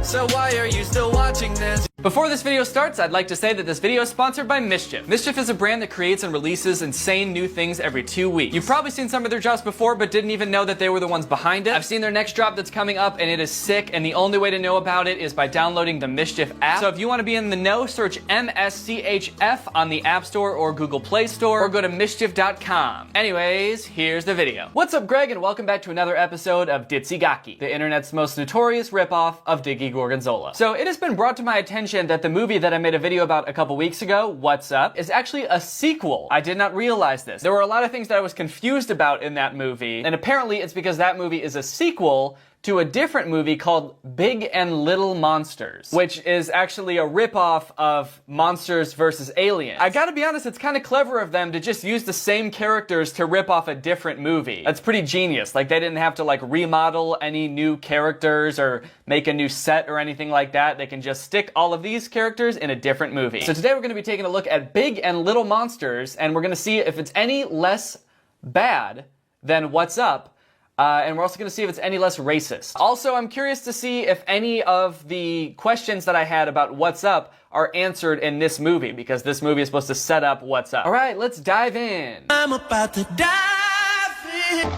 S1: so why are you still watching this? Before this video starts, I'd like to say that this video is sponsored by Mischief. Mischief is a brand that creates and releases insane new things every 2 weeks. You've probably seen some of their drops before, but didn't even know that they were the ones behind it. I've seen their next drop that's coming up, and it is sick, and the only way to know about it is by downloading the Mischief app. So if you want to be in the know, search MSCHF on the App Store or Google Play Store, or go to mischief.com. Anyways, here's the video. What's up, Greg, and welcome back to another episode of Ditzy-Gaki, the internet's most notorious ripoff of Danny Gonzalez. So it has been brought to my attention that the movie that I made a video about a couple weeks ago, What's Up, is actually a sequel. I did not realize this. There were a lot of things that I was confused about in that movie, and apparently it's because that movie is a sequel to a different movie called Big and Little Monsters, which is actually a ripoff of Monsters vs. Aliens. I gotta be honest, it's kind of clever of them to just use the same characters to rip off a different movie. That's pretty genius. Like, they didn't have to like remodel any new characters or make a new set or anything like that. They can just stick all of these characters in a different movie. So today we're gonna be taking a look at Big and Little Monsters, and we're gonna see if it's any less bad than What's Up. And we're also going to see if it's any less racist. Also, I'm curious to see if any of the questions that I had about What's Up are answered in this movie, because this movie is supposed to set up What's Up. All right, let's dive in. I'm about to dive in.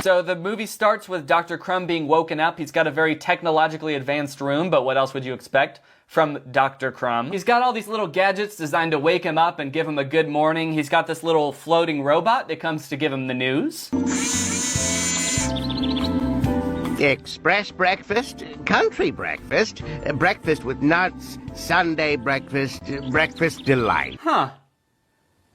S1: So the movie starts with Dr. Crumb being woken up. He's got a very technologically advanced room, but what else would you expect from Dr. Crumb? He's got all these little gadgets designed to wake him up and give him a good morning. He's got this little floating robot that comes to give him the news.
S13: Express breakfast, country breakfast, breakfast with nuts, Sunday breakfast, breakfast delight.
S1: Huh.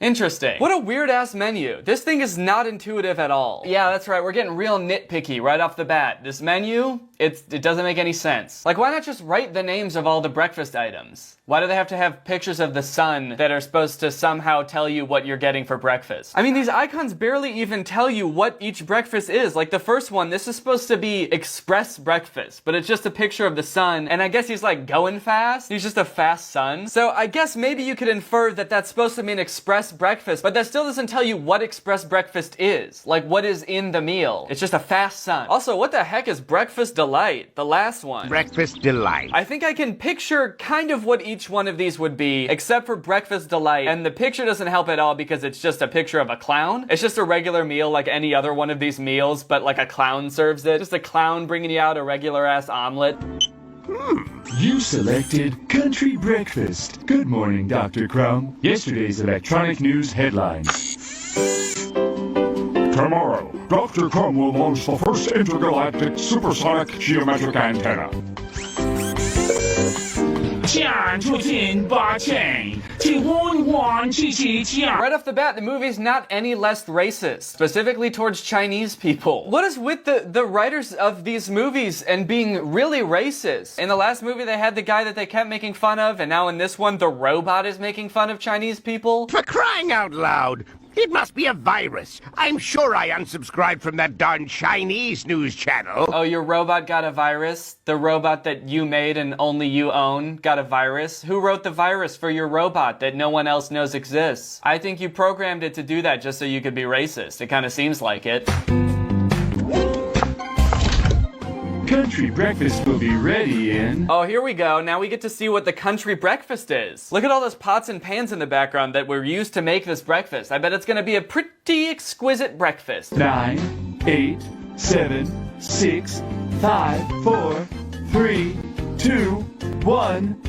S1: Interesting. What a weird-ass menu. This thing is not intuitive at all. Yeah, that's right. We're getting real nitpicky right off the bat. This menu, it doesn't make any sense. Like, why not just write the names of all the breakfast items? Why do they have to have pictures of the sun that are supposed to somehow tell you what you're getting for breakfast? I mean, these icons barely even tell you what each breakfast is. Like the first one, this is supposed to be express breakfast, but it's just a picture of the sun, and I guess he's like going fast. He's just a fast sun. So I guess maybe you could infer that that's supposed to mean express breakfast, but that still doesn't tell you what express breakfast is. Like, what is in the meal? It's just a fast sun. Also, what the heck is breakfast delight? The last one.
S13: Breakfast delight.
S1: I think I can picture kind of what each one of these would be, except for breakfast delight, and the picture doesn't help at all because it's just a picture of a clown. It's just a regular meal like any other one of these meals, but like a clown serves it. Just a clown bringing you out a regular-ass omelet.
S17: You selected Country Breakfast. Good morning, Dr. Crumb. Yesterday's electronic news headlines. Tomorrow, Dr. Crumb will launch the first intergalactic supersonic geometric antenna.
S18: 请出请把请，请问我
S1: Right off the bat, the movie's not any less racist, specifically towards Chinese people. What is with the writers of these movies and being really racist? In the last movie, they had the guy that they kept making fun of, and now in this one, the robot is making fun of Chinese people.
S13: For crying out loud! It must be a virus. I'm sure I unsubscribed from that darn Chinese news channel.
S1: Oh, your robot got a virus? The robot that you made and only you own got a virus? Who wrote the virus for your robot that no one else knows exists? I think you programmed it to do that just so you could be racist. It kind of seems like it.
S17: Country breakfast will be ready in...
S1: Oh, here we go. Now we get to see what the country breakfast is. Look at all those pots and pans in the background that were used to make this breakfast. I bet it's gonna be a pretty exquisite breakfast.
S17: 9, 8, 7, 6, 5, 4, 3, 2, 1...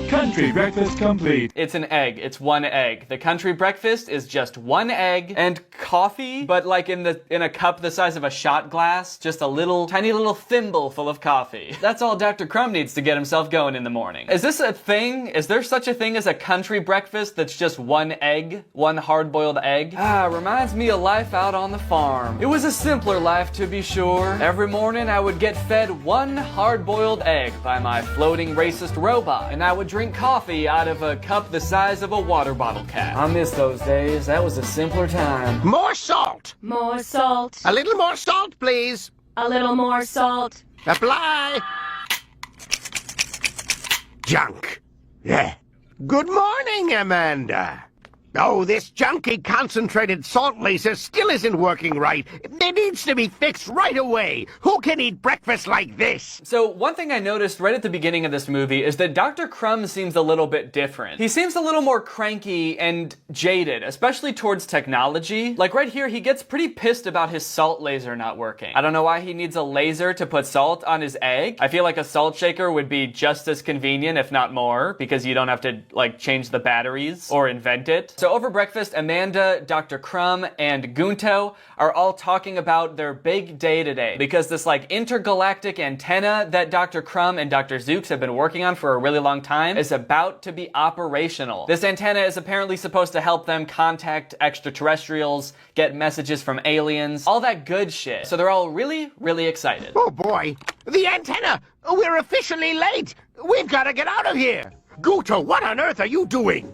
S17: Country breakfast complete.
S1: It's an egg. It's one egg. The country breakfast is just one egg and coffee, but like in a cup the size of a shot glass. Just a little, tiny little thimble full of coffee. That's all Dr. Crumb needs to get himself going in the morning. Is this a thing? Is there such a thing as a country breakfast that's just one egg? One hard-boiled egg? Reminds me of life out on the farm. It was a simpler life, to be sure. Every morning I would get fed one hard-boiled egg by my floating racist robot, and I would drink coffee out of a cup the size of a water bottle cap. I miss those days. That was a simpler time.
S13: More salt!
S16: More salt.
S13: A little more salt, please.
S16: A little more salt.
S13: Apply! Junk. Yeah. Good morning, Amanda. Oh, this junky concentrated salt laser still isn't working right. It needs to be fixed right away. Who can eat breakfast like this?
S1: So one thing I noticed right at the beginning of this movie is that Dr. Crumb seems a little bit different. He seems a little more cranky and jaded, especially towards technology. Like right here, he gets pretty pissed about his salt laser not working. I don't know why he needs a laser to put salt on his egg. I feel like a salt shaker would be just as convenient, if not more, because you don't have to like change the batteries or invent it. So over breakfast, Amanda, Dr. Crumb, and Gunto are all talking about their big day today because this like intergalactic antenna that Dr. Crumb and Dr. Zooks have been working on for a really long time is about to be operational. This antenna is apparently supposed to help them contact extraterrestrials, get messages from aliens, all that good shit. So they're all really, really excited.
S13: Oh boy, the antenna! We're officially late! We've got to get out of here! Guto, what on earth are you doing?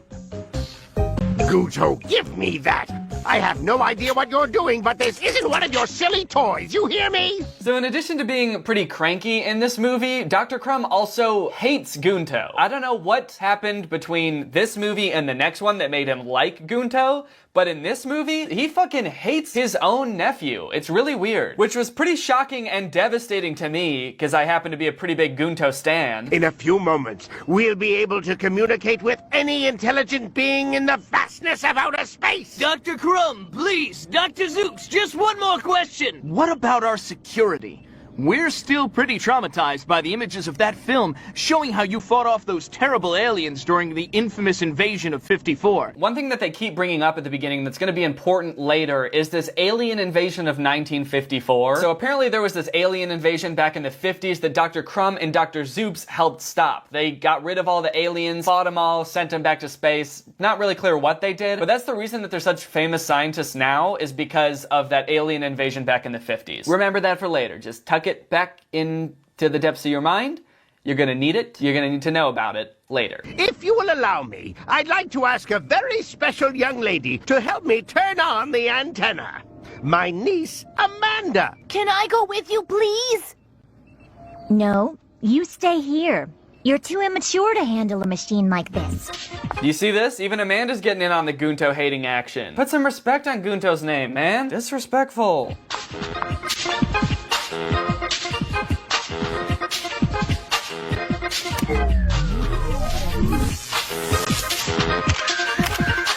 S13: Guto, give me that! I have no idea what you're doing, but this isn't one of your silly toys, you hear me?
S1: So in addition to being pretty cranky in this movie, Dr. Crumb also hates Gunto. I don't know what happened between this movie and the next one that made him like Gunto, but in this movie, he fucking hates his own nephew. It's really weird, which was pretty shocking and devastating to me, because I happen to be a pretty big Gunto stan.
S13: In a few moments, we'll be able to communicate with any intelligent being in the vastness of outer space!
S15: Dr. Crumb, please, Dr. Zooks, just one more question. What about our security? We're still pretty traumatized by the images of that film showing how you fought off those terrible aliens during the infamous invasion of 54.
S1: One thing that they keep bringing up at the beginning that's going to be important later is this alien invasion of 1954. So apparently there was this alien invasion back in the 50s that Dr. Crumb and Dr. Zoops helped stop. They got rid of all the aliens, fought them all, sent them back to space. Not really clear what they did, but that's the reason that they're such famous scientists now is because of that alien invasion back in the 50s. Remember that for later. Just tuck it back into the depths of your mind. You're gonna need it. You're gonna need to know about it later.
S13: If you will allow me, I'd like to ask a very special young lady to help me turn on the antenna. My niece, Amanda.
S16: Can I go with you, please?
S18: No, you stay here. You're too immature to handle a machine like this.
S1: You see this? Even Amanda's getting in on the Gunto hating action. Put some respect on Gunto's name, man. Disrespectful.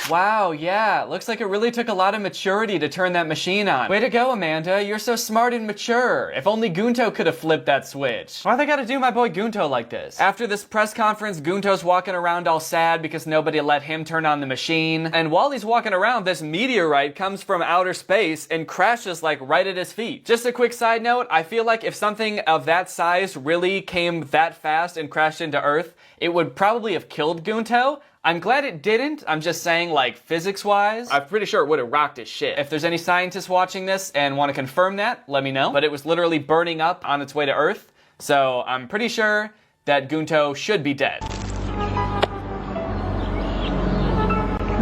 S1: Wow, yeah, looks like it really took a lot of maturity to turn that machine on. Way to go, Amanda, you're so smart and mature. If only Gunto could have flipped that switch. Why they gotta do my boy Gunto like this? After this press conference, Gunto's walking around all sad because nobody let him turn on the machine. And while he's walking around, this meteorite comes from outer space and crashes like right at his feet. Just a quick side note, I feel like if something of that size really came that fast and crashed into Earth, it would probably have killed Gunto. I'm glad it didn't. I'm just saying, like, physics-wise, I'm pretty sure it would have rocked as shit. If there's any scientists watching this and want to confirm that, let me know. But it was literally burning up on its way to Earth, so I'm pretty sure that Gunto should be dead.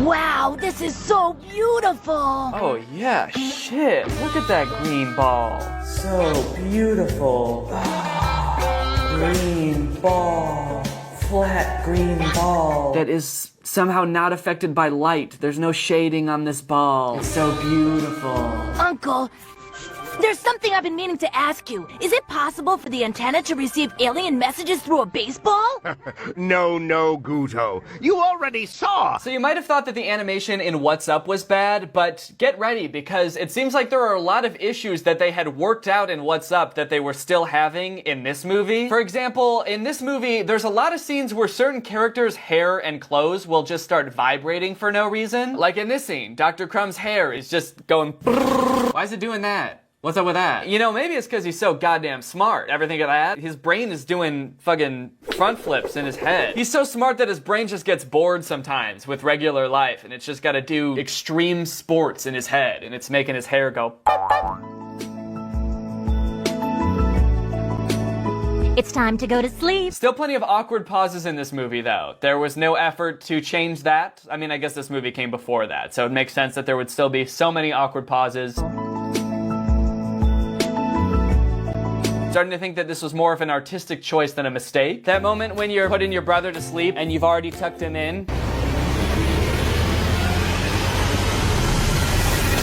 S16: Wow, this is so beautiful!
S1: Oh yeah, shit. Look at that green ball. So beautiful. Green ball. Flat green ball. That is somehow not affected by light. There's no shading on this ball. It's so beautiful.
S16: Uncle, there's something I've been meaning to ask you. Is it possible for the antenna to receive alien messages through a baseball?
S13: No, Guto. You already saw.
S1: So you might have thought that the animation in What's Up was bad, but get ready because it seems like there are a lot of issues that they had worked out in What's Up that they were still having in this movie. For example, in this movie, there's a lot of scenes where certain characters' hair and clothes will just start vibrating for no reason. Like in this scene, Dr. Crumb's hair is just going brrrr. Why is it doing that? What's up with that? You know, maybe it's because he's so goddamn smart. Ever think of that? His brain is doing fucking front flips in his head. He's so smart that his brain just gets bored sometimes with regular life, and it's just gotta do extreme sports in his head, and it's making his hair go.
S18: It's time to go to sleep.
S1: Still plenty of awkward pauses in this movie, though. There was no effort to change that. I mean, I guess this movie came before that, so it makes sense that there would still be so many awkward pauses. Starting to think that this was more of an artistic choice than a mistake. That moment when you're putting your brother to sleep and you've already tucked him in.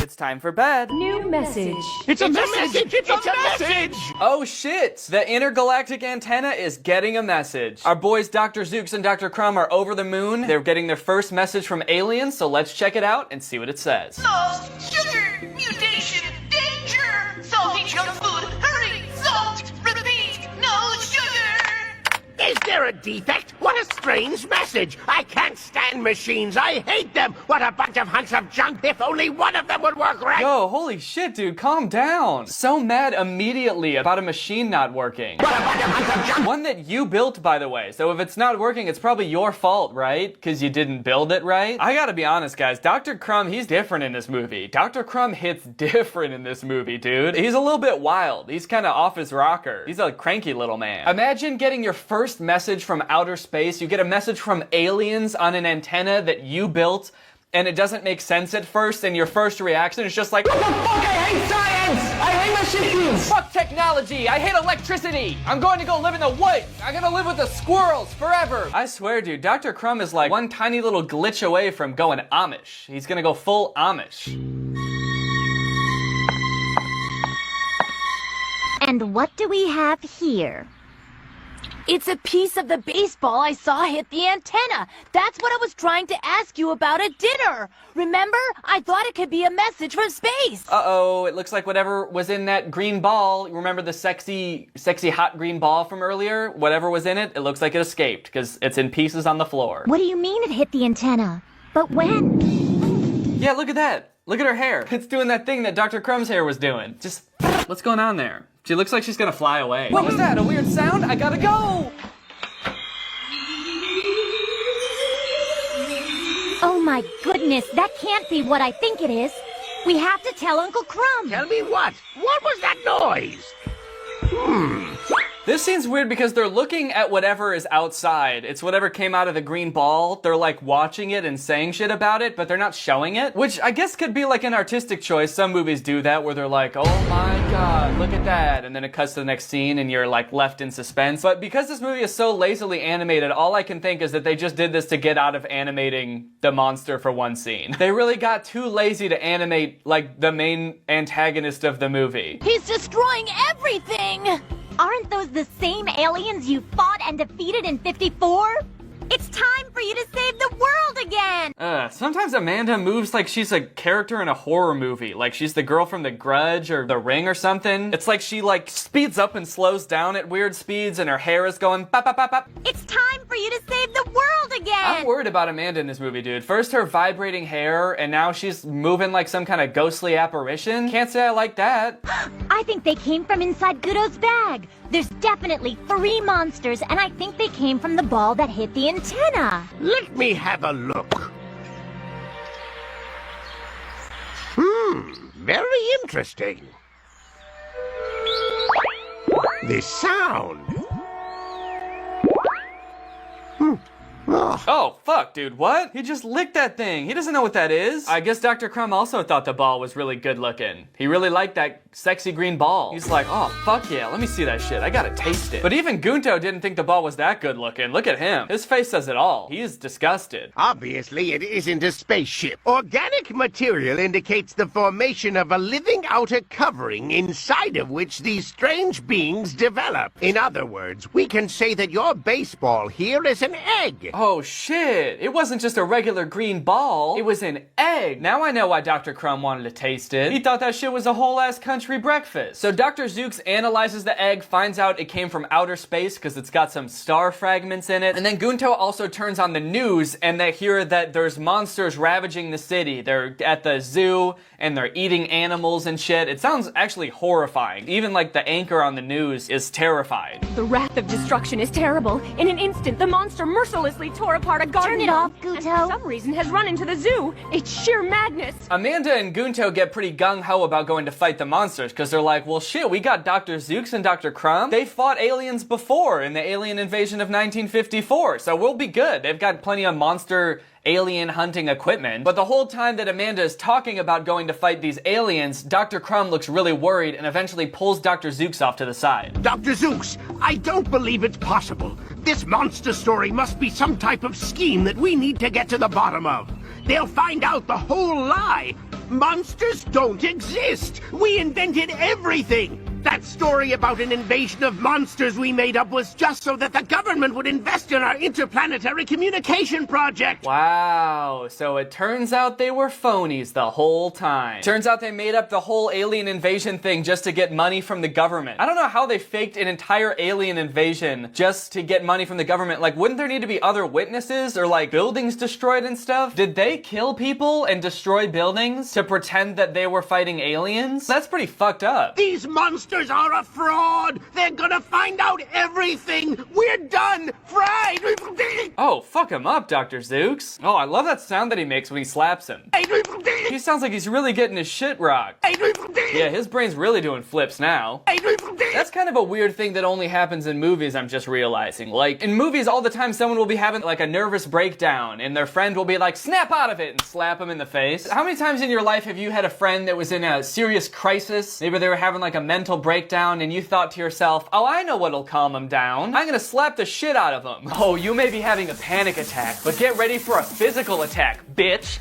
S1: It's time for bed.
S16: New message.
S13: It's a message! It's a message!
S1: Oh shit! The intergalactic antenna is getting a message. Our boys Dr. Zooks and Dr. Crumb are over the moon. They're getting their first message from aliens, so let's check it out and see what it says.
S19: Salt, sugar, mutation, danger, salty junk food, hurry, salt, repeat, no sugar.
S13: Is there a defect? What a strange message! I can't stand machines. I hate them. What a bunch of hunks of junk. If only one of them would work right.
S1: Yo, holy shit, dude, calm down. So mad immediately about a machine not working.
S13: What a bunch of hunks of junk.
S1: One that you built, by the way. So if it's not working, it's probably your fault, right? Because you didn't build it right. I gotta be honest, guys. Dr. Crumb, he's different in this movie. Dr. Crumb hits different in this movie, dude. He's a little bit wild. He's kind of off his rocker. He's a cranky little man. Imagine getting your first message from outer space. You get a message from aliens on an antenna that you built, and it doesn't make sense at first, and your first reaction is just like, what the fuck, I hate science! I hate machines! Fuck technology! I hate electricity! I'm going to go live in the woods! I'm gonna live with the squirrels forever! I swear, dude, Dr. Crumb is like one tiny little glitch away from going Amish. He's gonna go full Amish.
S18: And what do we have here?
S16: It's a piece of the baseball I saw hit the antenna. That's what I was trying to ask you about at dinner. Remember? I thought it could be a message from space.
S1: Uh-oh, it looks like whatever was in that green ball, remember the sexy hot green ball from earlier? Whatever was in it, it looks like it escaped, because it's in pieces on the floor.
S18: What do you mean it hit the antenna? But when?
S1: Yeah, look at that. Look at her hair. It's doing that thing that Dr. Crumb's hair was doing. Just, what's going on there? She looks like she's gonna fly away. What was that? A weird sound? I gotta go!
S18: Oh my goodness, that can't be what I think it is. We have to tell Uncle Crumb.
S13: Tell me what? What was that noise?
S1: This scene's weird because they're looking at whatever is outside. It's whatever came out of the green ball. They're like watching it and saying shit about it, but they're not showing it, which I guess could be like an artistic choice. Some movies do that where they're like, oh my god, look at that. And then it cuts to the next scene and you're like left in suspense. But because this movie is so lazily animated, all I can think is that they just did this to get out of animating the monster for one scene. They really got too lazy to animate like the main antagonist of the movie.
S16: He's destroying everything!
S18: Aren't those the same aliens you fought and defeated in 54? It's time for you to save the world again!
S1: Sometimes Amanda moves like she's a character in a horror movie. Like she's the girl from The Grudge or The Ring or something. It's like she like speeds up and slows down at weird speeds and her hair is going bop bop bop bop.
S18: It's time for you to save the world again!
S1: I'm worried about Amanda in this movie, dude. First her vibrating hair and now she's moving like some kind of ghostly apparition. Can't say I like that.
S18: I think they came from inside Goodo's bag. There's definitely 3 monsters and I think they came from the ball that hit the antenna.
S13: Let me have a look. Very interesting. The sound.
S1: Oh, fuck, dude, what? He just licked that thing. He doesn't know what that is. I guess Dr. Crumb also thought the ball was really good looking. He really liked that sexy green ball. He's like, oh, fuck yeah, let me see that shit. I gotta taste it. But even Gunto didn't think the ball was that good looking. Look at him. His face says it all. He's disgusted.
S13: Obviously, it isn't a spaceship. Organic material indicates the formation of a living outer covering inside of which these strange beings develop. In other words, we can say that your baseball here is an egg.
S1: Oh, shit. It wasn't just a regular green ball. It was an egg. Now I know why Dr. Crumb wanted to taste it. He thought that shit was a whole-ass country breakfast. So Dr. Zooks analyzes the egg, finds out it came from outer space because it's got some star fragments in it. And then Gunto also turns on the news and they hear that there's monsters ravaging the city. They're at the zoo and they're eating animals and shit. It sounds actually horrifying. Even like the anchor on the news is terrified.
S20: The wrath of destruction is terrible. In an instant, the monster mercilessly tore apart a garden.
S18: Turn it off, Gunto.
S20: And for some reason has run into the zoo. It's sheer madness.
S1: Amanda and Gunto get pretty gung-ho about going to fight the monsters because they're like, well shit, we got Dr. Zooks and Dr. Crumb. They fought aliens before in the alien invasion of 1954, so we'll be good. They've got plenty of monster alien hunting equipment. But the whole time that Amanda is talking about going to fight these aliens, Dr. Crumb looks really worried and eventually pulls Dr. Zooks off to the side.
S13: Dr. Zooks, I don't believe it's possible. This monster story must be some type of scheme that we need to get to the bottom of. They'll find out the whole lie. Monsters don't exist. We invented everything. That story about an invasion of monsters we made up was just so that the government would invest in our interplanetary communication project.
S1: Wow, so it turns out they were phonies the whole time. Turns out they made up the whole alien invasion thing just to get money from the government. I don't know how they faked an entire alien invasion just to get money from the government. Like, wouldn't there need to be other witnesses or like buildings destroyed and stuff? Did they kill people and destroy buildings to pretend that they were fighting aliens? That's pretty fucked up.
S13: These monsters are a fraud! They're gonna find out everything! We're done! Fried!
S1: Oh, fuck him up, Dr. Zooks. Oh, I love that sound that he makes when he slaps him. He sounds like he's really getting his shit rocked. Yeah, his brain's really doing flips now. That's kind of a weird thing that only happens in movies, I'm just realizing. Like, in movies all the time someone will be having like a nervous breakdown and their friend will be like, snap out of it, and slap him in the face. How many times in your life have you had a friend that was in a serious crisis? Maybe they were having like a mental breakdown and you thought to yourself, oh, I know what'll calm him down. I'm gonna slap the shit out of him. Oh, you may be having a panic attack, but get ready for a physical attack, bitch.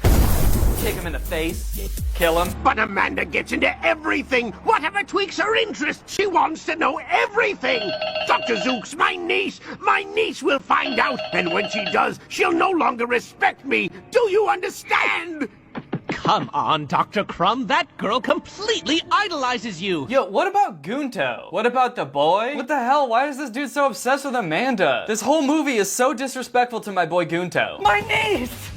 S1: Kick him in the face, kill him.
S13: But Amanda gets into everything. Whatever tweaks her interest, she wants to know everything. Dr. Zooks, my niece will find out, and when she does, she'll no longer respect me. Do you understand?
S15: Come on, Dr. Crumb, that girl completely idolizes you!
S1: Yo, what about Gunto? What about the boy? What the hell? Why is this dude so obsessed with Amanda? This whole movie is so disrespectful to my boy Gunto. My niece!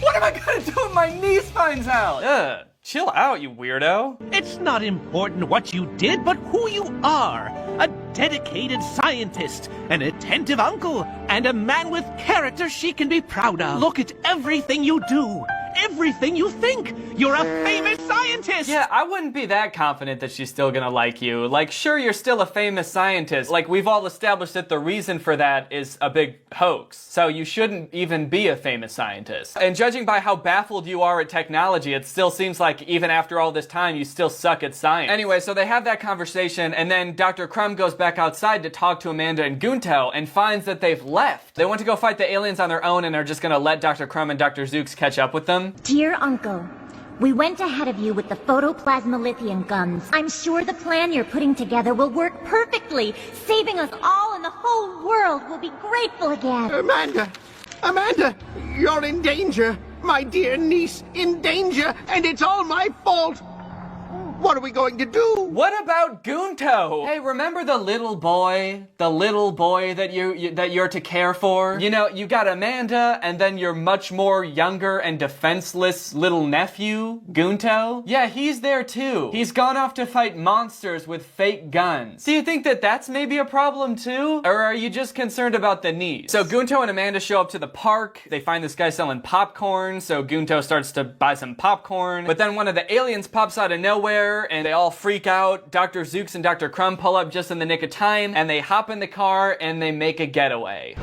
S1: What am I gonna do if my niece finds out? Ugh. Chill out, you weirdo.
S15: It's not important what you did, but who you are. A dedicated scientist, an attentive uncle, and a man with character she can be proud of. Look at everything you do. Everything you think. You're a famous scientist.
S1: Yeah, I wouldn't be that confident that she's still gonna like you. Like, sure, you're still a famous scientist. Like, we've all established that the reason for that is a big hoax. So you shouldn't even be a famous scientist. And judging by how baffled you are at technology, it still seems like even after all this time, you still suck at science. Anyway, so they have that conversation, and then Dr. Crumb goes back outside to talk to Amanda and Gunto and finds that they've left. They went to go fight the aliens on their own and are just gonna let Dr. Crumb and Dr. Zooks catch up with them.
S18: Dear Uncle, we went ahead of you with the photoplasmolithium guns. I'm sure the plan you're putting together will work perfectly, saving us all, and the whole world will be grateful again.
S13: Amanda, you're in danger. My dear niece, in danger, and it's all my fault. What are we going to do?
S1: What about Gunto? Hey, remember the little boy? The little boy that you're to care for? You know, you got Amanda, and then your much more younger and defenseless little nephew, Gunto. Yeah, he's there too. He's gone off to fight monsters with fake guns. Do you think that that's maybe a problem too? Or are you just concerned about the niece? So Gunto and Amanda show up to the park. They find this guy selling popcorn, so Gunto starts to buy some popcorn. But then one of the aliens pops out of nowhere, and they all freak out. Dr. Zooks and Dr. Crumb pull up just in the nick of time, and they hop in the car and they make a getaway.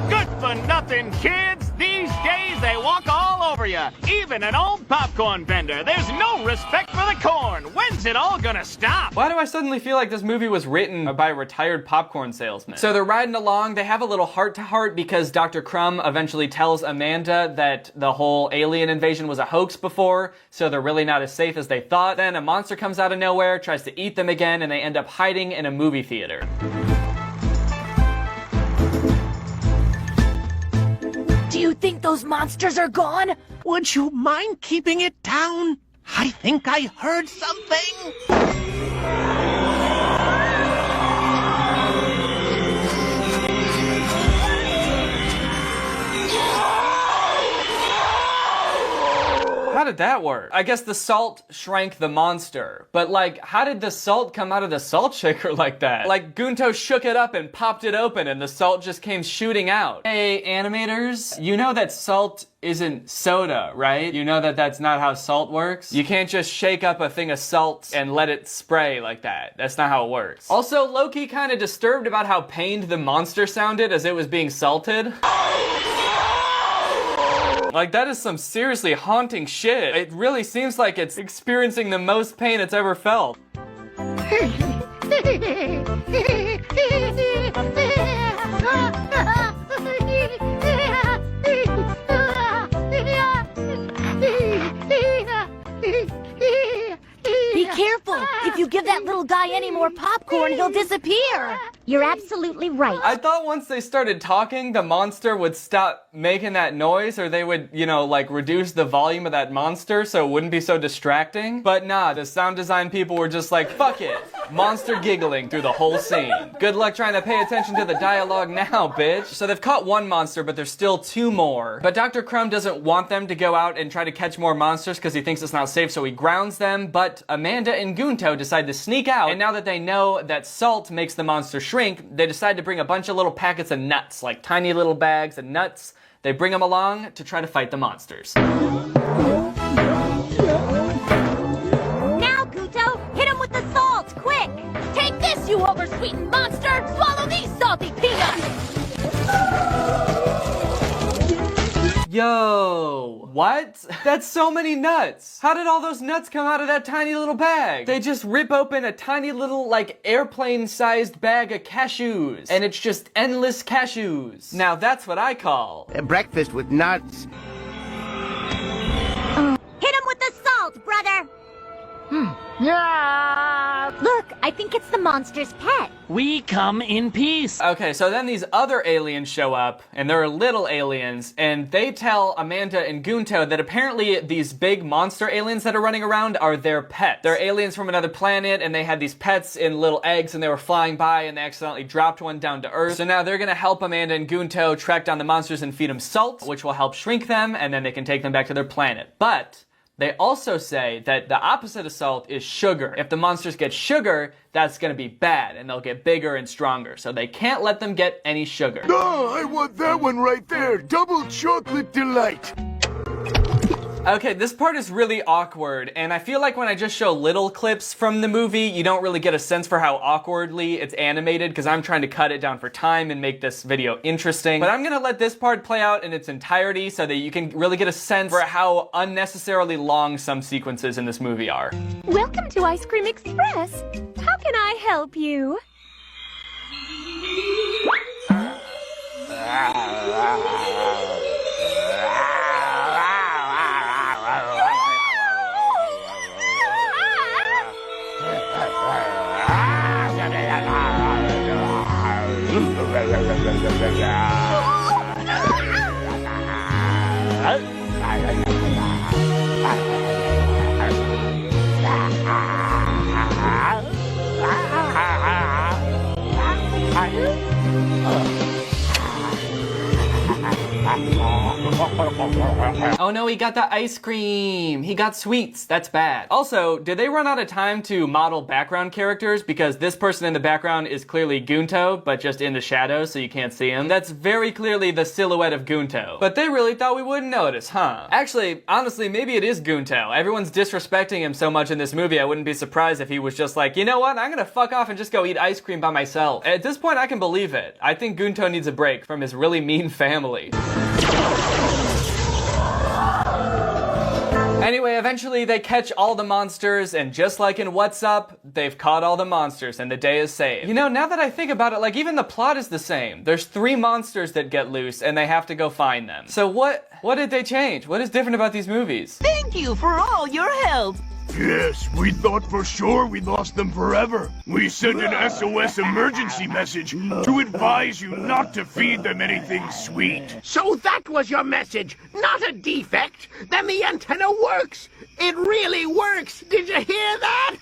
S15: Good for nothing, kids. These days they walk all over you. Even an old popcorn vendor. There's no respect for the corn. When's it all gonna stop?
S1: Why do I suddenly feel like this movie was written by a retired popcorn salesman? So they're riding along. They have a little heart-to-heart because Dr. Crumb eventually tells Amanda that the whole alien invasion was a hoax before, so they're really not as safe as they thought. Then a monster comes out of nowhere, tries to eat them again, and they end up hiding in a movie theater.
S16: Do you think those monsters are gone?
S13: Would you mind keeping it down? I think I heard something.
S1: How did that work? I guess the salt shrank the monster. But like, how did the salt come out of the salt shaker like that? Like, Gunto shook it up and popped it open and the salt just came shooting out. Hey, animators, you know that salt isn't soda, right? You know that that's not how salt works? You can't just shake up a thing of salt and let it spray like that. That's not how it works. Also, low-key kind of disturbed about how pained the monster sounded as it was being salted. Like, that is some seriously haunting shit. It really seems like it's experiencing the most pain it's ever felt.
S16: Be careful! If you give that little guy any more popcorn, he'll disappear!
S18: You're absolutely right.
S1: I thought once they started talking, the monster would stop making that noise, or they would, you know, like reduce the volume of that monster so it wouldn't be so distracting. But nah, the sound design people were just like, fuck it. Monster giggling through the whole scene. Good luck trying to pay attention to the dialogue now, bitch. So they've caught one monster, but there's still two more. But Dr. Crumb doesn't want them to go out and try to catch more monsters because he thinks it's not safe, so he grounds them. But Amanda and Gunto decide to sneak out, and now that they know that salt makes the monster shrink, they decide to bring a bunch of little packets of nuts, like tiny little bags of nuts. They bring them along to try to fight the monsters.
S16: Now, Gunto, hit him with the salt, quick! Take this, you oversweetened monster! Swallow these salty peanuts!
S1: Yo, what? That's so many nuts. How did all those nuts come out of that tiny little bag? They just rip open a tiny little, like, airplane-sized bag of cashews, and it's just endless cashews. Now that's what I call
S13: breakfast with nuts.
S18: Hit him with the salt, brother! Yeah. Look, I think it's the monster's pet.
S15: We come in peace.
S1: Okay, so then these other aliens show up, and they're little aliens, and they tell Amanda and Gunto that apparently these big monster aliens that are running around are their pets. They're aliens from another planet, and they had these pets in little eggs, and they were flying by, and they accidentally dropped one down to Earth. So now they're gonna help Amanda and Gunto track down the monsters and feed them salt, which will help shrink them, and then they can take them back to their planet. But they also say that the opposite of salt is sugar. If the monsters get sugar, that's gonna be bad, and they'll get bigger and stronger. So they can't let them get any sugar.
S13: Oh, I want that one right there. Double chocolate delight.
S1: Okay, this part is really awkward, and I feel like when I just show little clips from the movie, you don't really get a sense for how awkwardly it's animated, because I'm trying to cut it down for time and make this video interesting. But I'm gonna let this part play out in its entirety so that you can really get a sense for how unnecessarily long some sequences in this movie are.
S20: Welcome to Ice Cream Express. How can I help you?
S1: Oh no, he got the ice cream. He got sweets. That's bad. Also, did they run out of time to model background characters? Because this person in the background is clearly Gunto, but just in the shadows so you can't see him. That's very clearly the silhouette of Gunto. But they really thought we wouldn't notice, huh? Actually, honestly, maybe it is Gunto. Everyone's disrespecting him so much in this movie, I wouldn't be surprised if he was just like, you know what, I'm gonna fuck off and just go eat ice cream by myself. At this point, I can believe it. I think Gunto needs a break from his really mean family. Anyway, eventually they catch all the monsters, and just like in What's Up, they've caught all the monsters and the day is saved. You know, now that I think about it, like even the plot is the same. There's 3 monsters that get loose and they have to go find them. So what did they change? What is different about these movies?
S19: Thank you for all your help.
S13: Yes, we thought for sure we'd lost them forever. We sent an SOS emergency message to advise you not to feed them anything sweet.
S19: So that was your message, not a defect. Then the antenna works. It really works. Did you hear that?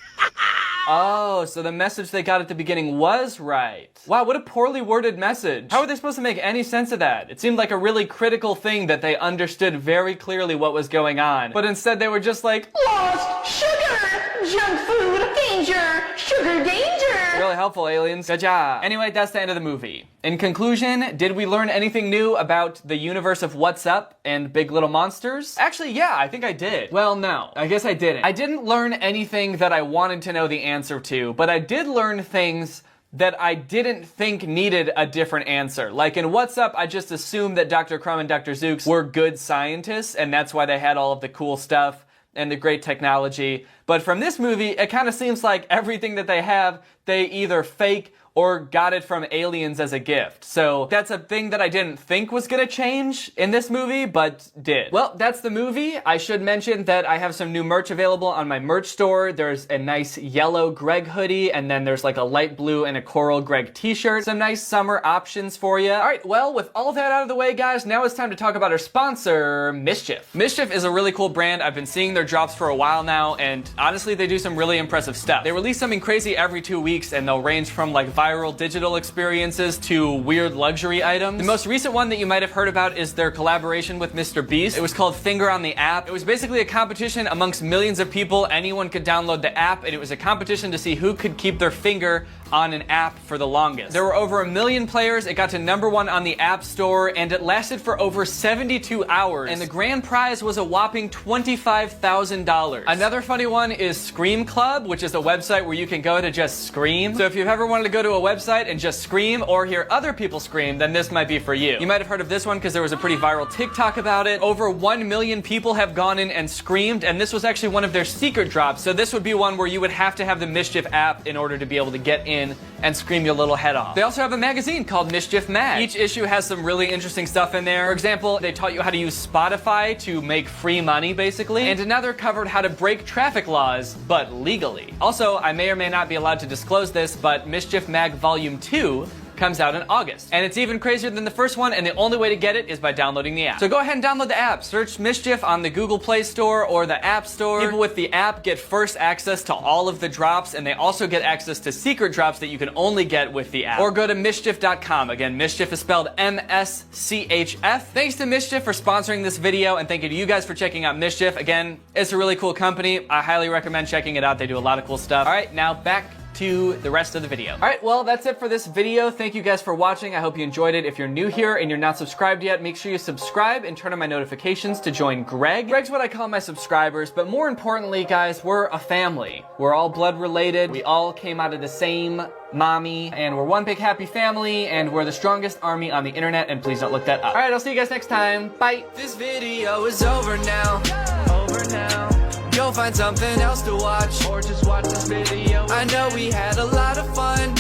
S1: Oh, so the message they got at the beginning was right. Wow, what a poorly worded message. How are they supposed to make any sense of that? It seemed like a really critical thing that they understood very clearly what was going on. But instead they were just like,
S19: Lost sugar! Junk food! Danger! Sugar danger!
S1: really helpful, aliens. Good job. Anyway, that's the end of the movie. In conclusion, did we learn anything new about the universe of What's Up and Big Little Monsters? Actually, yeah, I think I did. Well, no, I guess I didn't. I didn't learn anything that I wanted to know the answer to, but I did learn things that I didn't think needed a different answer. Like in What's Up, I just assumed that Dr. Crumb and Dr. Zooks were good scientists, and that's why they had all of the cool stuff and the great technology. But from this movie, it kind of seems like everything that they have, they either fake or got it from aliens as a gift. So that's a thing that I didn't think was gonna change in this movie, but did. Well, that's the movie. I should mention that I have some new merch available on my merch store. There's a nice yellow Greg hoodie, and then there's like a light blue and a coral Greg t-shirt. Some nice summer options for you. All right, well, with all that out of the way, guys, now it's time to talk about our sponsor, Mischief. Mischief is a really cool brand. I've been seeing their drops for a while now, and honestly, they do some really impressive stuff. They release something crazy every 2 weeks, and they'll range from like viral digital experiences to weird luxury items. The most recent one that you might have heard about is their collaboration with Mr. Beast. It was called Finger on the App. It was basically a competition amongst millions of people. Anyone could download the app, and it was a competition to see who could keep their finger on an app for the longest. There were over 1 million players. It got to #1 on the App Store, and it lasted for over 72 hours. And the grand prize was a whopping $25,000. Another funny one is Scream Club, which is a website where you can go to just scream. So if you've ever wanted to go to a website and just scream or hear other people scream, then this might be for you. You might have heard of this one because there was a pretty viral TikTok about it. Over 1 million people have gone in and screamed, and this was actually one of their secret drops. So this would be one where you would have to have the Mischief app in order to be able to get in and scream your little head off. They also have a magazine called Mischief Mag. Each issue has some really interesting stuff in there. For example, they taught you how to use Spotify to make free money, basically. And another covered how to break traffic laws, but legally. Also, I may or may not be allowed to disclose this, but Mischief Mag Volume 2 comes out in August. And it's even crazier than the first one, and the only way to get it is by downloading the app. So go ahead and download the app. Search Mischief on the Google Play Store or the App Store. People with the app get first access to all of the drops, and they also get access to secret drops that you can only get with the app. Or go to mischief.com. Again, Mischief is spelled MSCHF. Thanks to Mischief for sponsoring this video, and thank you to you guys for checking out Mischief. Again, it's a really cool company. I highly recommend checking it out. They do a lot of cool stuff. All right, now back to the rest of the video. All right, well, that's it for this video. Thank you guys for watching. I hope you enjoyed it. If you're new here and you're not subscribed yet, make sure you subscribe and turn on my notifications to join Greg. Greg's what I call my subscribers, but more importantly, guys, we're a family. We're all blood related. We all came out of the same mommy, and we're one big happy family, and we're the strongest army on the internet, and please don't look that up. All right, I'll see you guys next time. Bye. This video is over now. Over now. Go find something else to watch, or just watch this video. I know we had a lot of fun,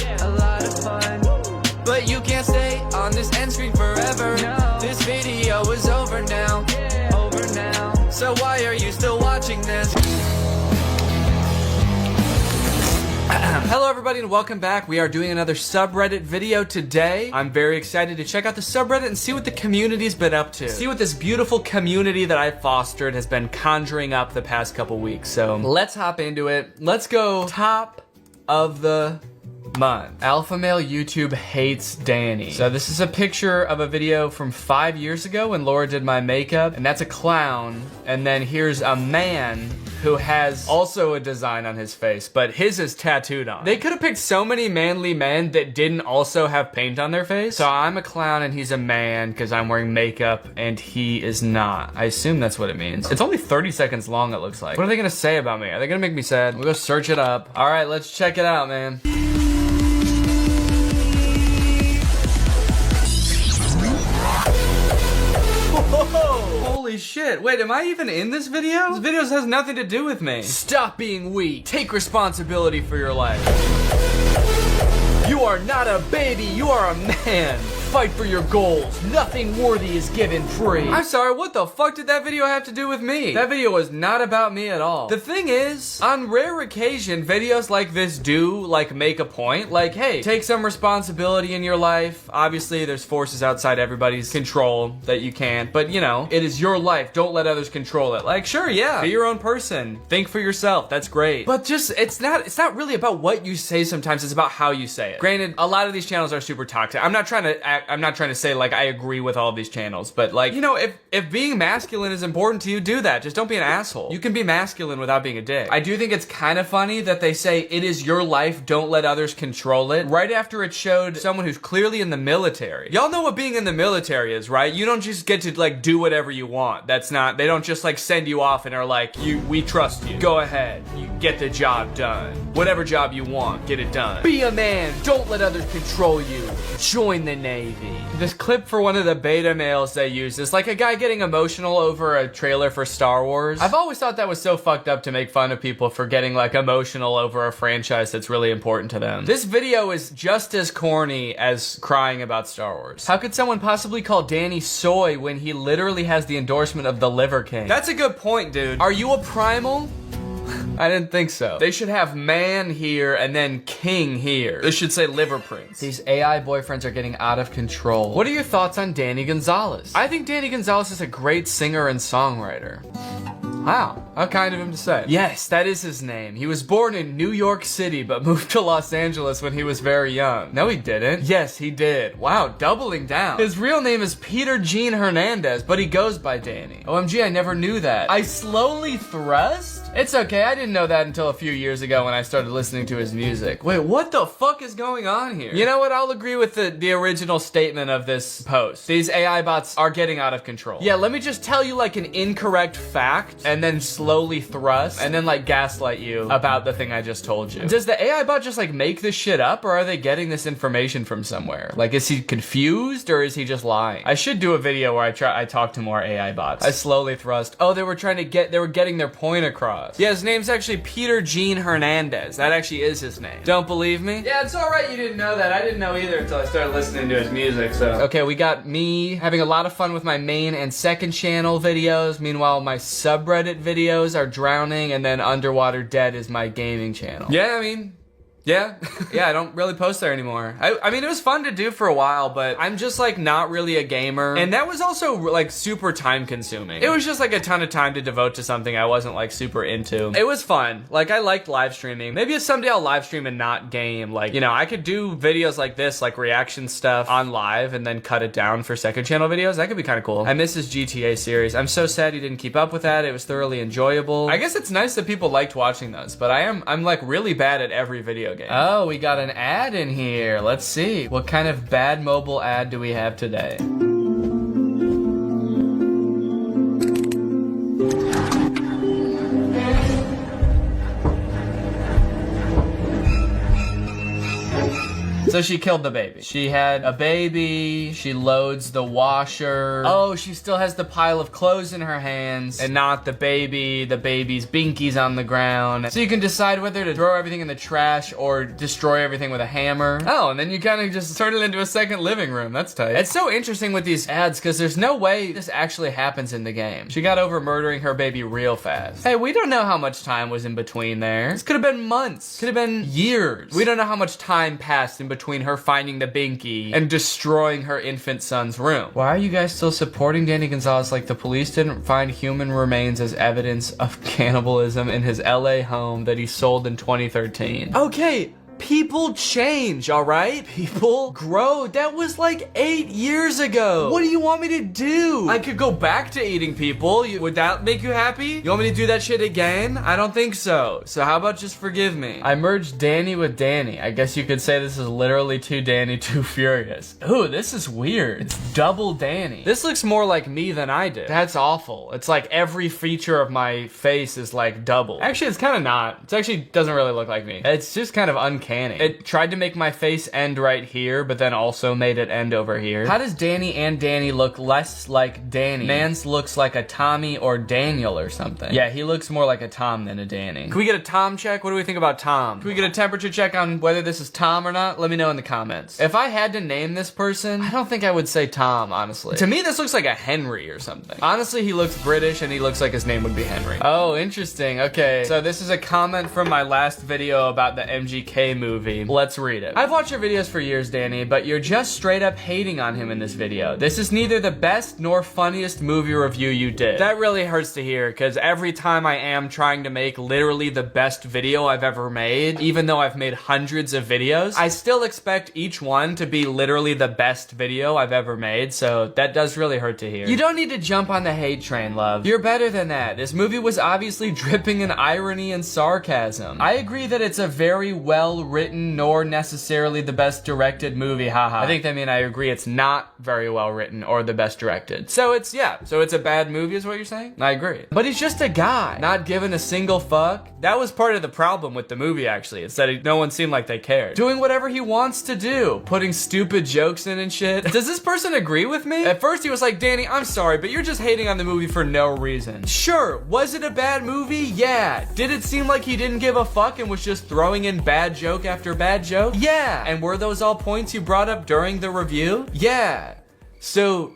S1: but you can't stay on this end screen forever. No. This video is over now, over now. So why are you still watching this? Hello everybody and welcome back. We are doing another subreddit video today. I'm very excited to check out the subreddit and see what the community's been up to. See what this beautiful community that I've fostered has been conjuring up the past couple weeks. So let's hop into it. Let's go top of the month. Alpha male YouTube hates Danny. So this is a picture of a video from 5 years ago when Laura did my makeup, and that's a clown. And then here's a man who has also a design on his face, but his is tattooed on. They could have picked so many manly men that didn't also have paint on their face. So I'm a clown and he's a man because I'm wearing makeup and he is not. I assume that's what it means. It's only 30 seconds long, it looks like. What are they gonna say about me? Are they gonna make me sad? We'll go search it up. All right, let's check it out, man. Whoa! Holy shit. Wait, am I even in this video? This video has nothing to do with me. Stop being weak. Take responsibility for your life. You are not a baby, you are a man. Fight for your goals. Nothing worthy is given free. I'm sorry, what the fuck did that video have to do with me? That video was not about me at all. The thing is, on rare occasion, videos like this do, like, make a point. Like, hey, take some responsibility in your life. Obviously, there's forces outside everybody's control that you can't. But, you know, it is your life. Don't let others control it. Like, sure, yeah, be your own person. Think for yourself. That's great. But just, it's not really about what you say sometimes. It's about how you say it. Granted, a lot of these channels are super toxic. I'm not trying to say like I agree with all of these channels, but like, you know, if being masculine is important to you, do that. Just don't be an asshole. You can be masculine without being a dick. I do think it's kind of funny that they say it is your life, don't let others control it, right after it showed someone who's clearly in the military. Y'all know what being in the military is, right? You don't just get to like do whatever you want. That's not, they don't just like send you off and are like, we trust you. Go ahead. You get the job done. Whatever job you want, get it done. Be a man. Don't let others control you. Join the Navy. This clip for one of the beta males they use is like a guy getting emotional over a trailer for Star Wars. I've always thought that was so fucked up to make fun of people for getting like emotional over a franchise that's really important to them. This video is just as corny as crying about Star Wars. How could someone possibly call Danny soy when he literally has the endorsement of the Liver King? That's a good point, dude. Are you a primal? I didn't think so. They should have man here and then king here. This should say liver prince. These AI boyfriends are getting out of control. What are your thoughts on Danny Gonzalez? I think Danny Gonzalez is a great singer and songwriter. Wow, how kind of him to say. Yes, that is his name. He was born in New York City, but moved to Los Angeles when he was very young. No, he didn't. Yes, he did. Wow, doubling down. His real name is Peter Gene Hernandez, but he goes by Danny. OMG, I never knew that. I slowly thrust? It's okay, I didn't know that until a few years ago when I started listening to his music. Wait, what the fuck is going on here? You know what, I'll agree with the original statement of this post. These AI bots are getting out of control. Yeah, let me just tell you like an incorrect fact, and then slowly thrust, and then like gaslight you about the thing I just told you. Does the AI bot just like make this shit up, or are they getting this information from somewhere? Like, is he confused, or is he just lying? I should do a video where I talk to more AI bots. I slowly thrust. Oh, they were getting their point across. Yeah, his name's actually Peter Gene Hernandez. That actually is his name. Don't believe me? Yeah, it's alright you didn't know that. I didn't know either until I started listening to his music, so. Okay, we got me having a lot of fun with my main and second channel videos. Meanwhile, my subreddit videos are drowning, and then Underwater Dead is my gaming channel. Yeah, I mean, yeah, I don't really post there anymore. I mean, it was fun to do for a while, but I'm just like not really a gamer. And that was also like super time consuming. It was just like a ton of time to devote to something I wasn't like super into. It was fun. Like, I liked live streaming. Maybe someday I'll live stream and not game. Like, you know, I could do videos like this, like reaction stuff on live and then cut it down for second channel videos. That could be kind of cool. I miss his GTA series. I'm so sad he didn't keep up with that. It was thoroughly enjoyable. I guess it's nice that people liked watching those, but I'm like really bad at every video game. Oh, we got an ad in here. Let's see. What kind of bad mobile ad do we have today? So she killed the baby. She had a baby, she loads the washer. Oh, she still has the pile of clothes in her hands and not the baby. The baby's binky's on the ground. So you can decide whether to throw everything in the trash or destroy everything with a hammer. Oh, and then you kind of just turn it into a second living room. That's tight. It's so interesting with these ads because there's no way this actually happens in the game. She got over murdering her baby real fast. Hey, we don't know how much time was in between there. This could have been months. Could have been years. We don't know how much time passed in between her finding the binky and destroying her infant son's room. Why are you guys still supporting Danny Gonzalez like the police didn't find human remains as evidence of cannibalism in his LA home that he sold in 2013? Okay, People change, all right? People grow. That was like 8 years ago. What do you want me to do? I could go back to eating people. Would that make you happy? You want me to do that shit again? I don't think so. So how about just forgive me? I merged Danny with Danny. I guess you could say this is literally Too Danny, Too Furious. Ooh, this is weird. It's double Danny. This looks more like me than I do. That's awful. It's like every feature of my face is like double. Actually, it's kind of not. It actually doesn't really look like me. It's just kind of uncanny. It tried to make my face end right here, but then also made it end over here. How does Danny and Danny look less like Danny? Man's looks like a Tommy or Daniel or something. Yeah, he looks more like a Tom than a Danny. Can we get a Tom check? What do we think about Tom? Can we get a temperature check on whether this is Tom or not? Let me know in the comments. If I had to name this person, I don't think I would say Tom, honestly. To me, this looks like a Henry or something. Honestly, he looks British and he looks like his name would be Henry. Oh, interesting. Okay, so this is a comment from my last video about the MGK movie. Let's read it. I've watched your videos for years, Danny, but you're just straight up hating on him in this video. This is neither the best nor funniest movie review you did. That really hurts to hear, because every time I am trying to make literally the best video I've ever made, even though I've made hundreds of videos, I still expect each one to be literally the best video I've ever made, so that does really hurt to hear. You don't need to jump on the hate train, love. You're better than that. This movie was obviously dripping in irony and sarcasm. I agree that it's a very well written nor necessarily the best directed movie, haha. I think they mean I agree it's not very well written or the best directed. So it's, yeah, so it's a bad movie is what you're saying? I agree. But he's just a guy, not giving a single fuck. That was part of the problem with the movie, actually. It's that no one seemed like they cared. Doing whatever he wants to do, putting stupid jokes in and shit. Does this person agree with me? At first he was like, Danny, I'm sorry, but you're just hating on the movie for no reason. Sure, was it a bad movie? Yeah. Did it seem like he didn't give a fuck and was just throwing in bad joke after bad joke? Yeah. And were those all points you brought up during the review? Yeah. So,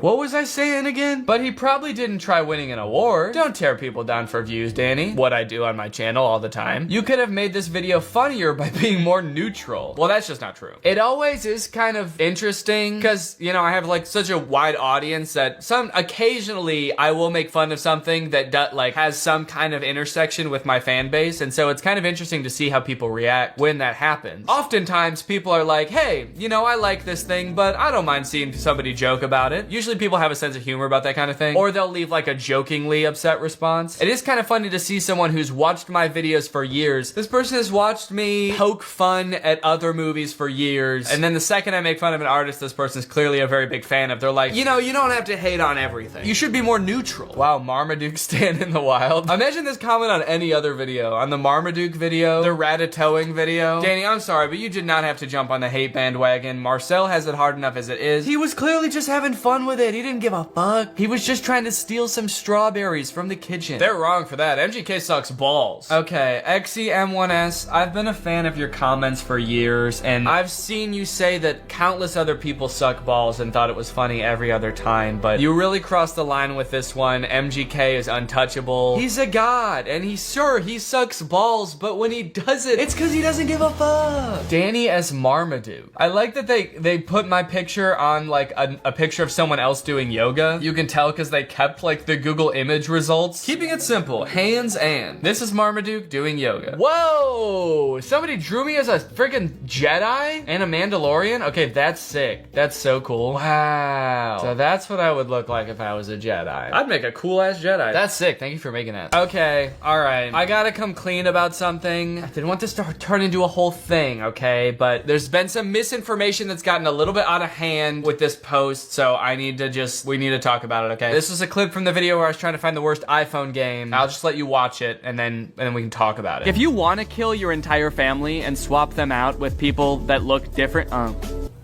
S1: what was I saying again? But he probably didn't try winning an award. Don't tear people down for views, Danny. What I do on my channel all the time. You could have made this video funnier by being more neutral. Well, that's just not true. It always is kind of interesting because, you know, I have like such a wide audience that occasionally I will make fun of something that like has some kind of intersection with my fan base. And so it's kind of interesting to see how people react when that happens. Oftentimes people are like, hey, you know, I like this thing, but I don't mind seeing somebody joke about it. Usually people have a sense of humor about that kind of thing, or they'll leave like a jokingly upset response. It is kind of funny to see someone who's watched my videos for years. This person has watched me poke fun at other movies for years, and then the second I make fun of an artist this person's clearly a very big fan of, they're like, you know, you don't have to hate on everything. You should be more neutral. Wow, Marmaduke stand in the wild. Imagine this comment on any other video. On the Marmaduke video, the Ratatouille video. Danny, I'm sorry, but you did not have to jump on the hate bandwagon. Marcel has it hard enough as it is. He was clearly just having fun with it. He didn't give a fuck. He was just trying to steal some strawberries from the kitchen. They're wrong for that. MGK sucks balls. Okay, XEM1S, I've been a fan of your comments for years, and I've seen you say that countless other people suck balls and thought it was funny every other time, but you really crossed the line with this one. MGK is untouchable. He's a god, and he sucks balls, but when he does it, it's because he doesn't give a fuck. Danny as Marmaduke. I like that they put my picture on like a picture of someone else doing yoga. You can tell because they kept like the Google image results. Keeping it simple, hands and. This is Marmaduke doing yoga. Whoa! Somebody drew me as a freaking Jedi and a Mandalorian? Okay, that's sick. That's so cool. Wow. So that's what I would look like if I was a Jedi. I'd make a cool ass Jedi. That's sick. Thank you for making that. Okay, alright. I gotta come clean about something. I didn't want this to turn into a whole thing, okay? But there's been some misinformation that's gotten a little bit out of hand with this post, so we need to talk about it, okay? This is a clip from the video where I was trying to find the worst iPhone game. I'll just let you watch it, and then we can talk about it. If you want to kill your entire family and swap them out with people that look different, oh,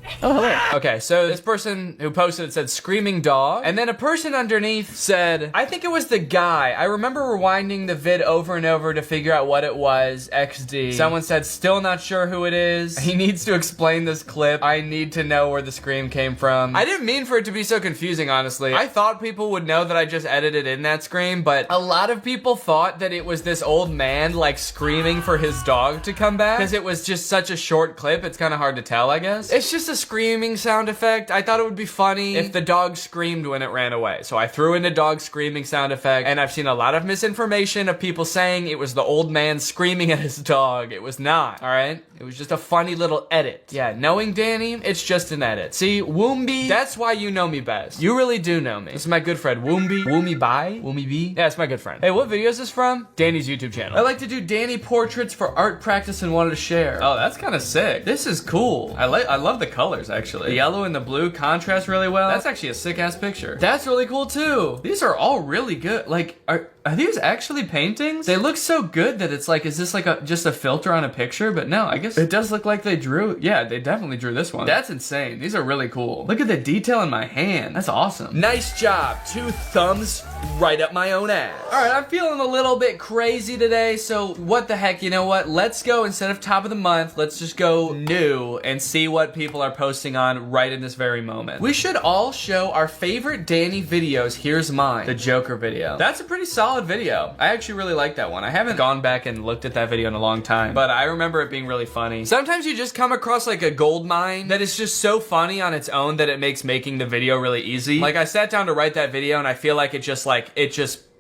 S1: hello. Okay, so this person who posted it said screaming dog, and then a person underneath said, I think it was the guy. I remember rewinding the vid over and over to figure out what it was, XD. Someone said, still not sure who it is. He needs to explain this clip. I need to know where the scream came from. I didn't mean for it to be so confusing, honestly. I thought people would know that I just edited in that scream, but a lot of people thought that it was this old man like screaming for his dog to come back, because it was just such a short clip. It's kind of hard to tell, I guess. It's just a a screaming sound effect. I thought it would be funny if the dog screamed when it ran away. So I threw in a dog screaming sound effect, and I've seen a lot of misinformation of people saying it was the old man screaming at his dog. It was not, all right? It was just a funny little edit. Yeah, knowing Danny, it's just an edit. See, Woombi, that's why you know me best. You really do know me. This is my good friend, Woombi. Woomy Bai? Woomy B? Yeah, it's my good friend. Hey, what video is this from? Danny's YouTube channel. I like to do Danny portraits for art practice and wanted to share. Oh, that's kind of sick. This is cool. I love the colors, actually. The yellow and the blue contrast really well. That's actually a sick-ass picture. That's really cool, too. These are all really good. Like, are these actually paintings? They look so good that it's like, is this like just a filter on a picture? But no, I guess it does look like they drew. Yeah, they definitely drew this one. That's insane. These are really cool. Look at the detail in my hand. That's awesome. Nice job. 2 thumbs right up my own ass. All right, I'm feeling a little bit crazy today, so what the heck, you know what? Let's go, instead of top of the month, let's just go new and see what people are posting on right in this very moment. We should all show our favorite Danny videos. Here's mine, the Joker video. That's a pretty solid video. I actually really like that one. I haven't gone back and looked at that video in a long time, but I remember it being really funny. Sometimes you just come across like a gold mine that is just so funny on its own that it makes making the video really easy. Like I sat down to write that video and I feel like it just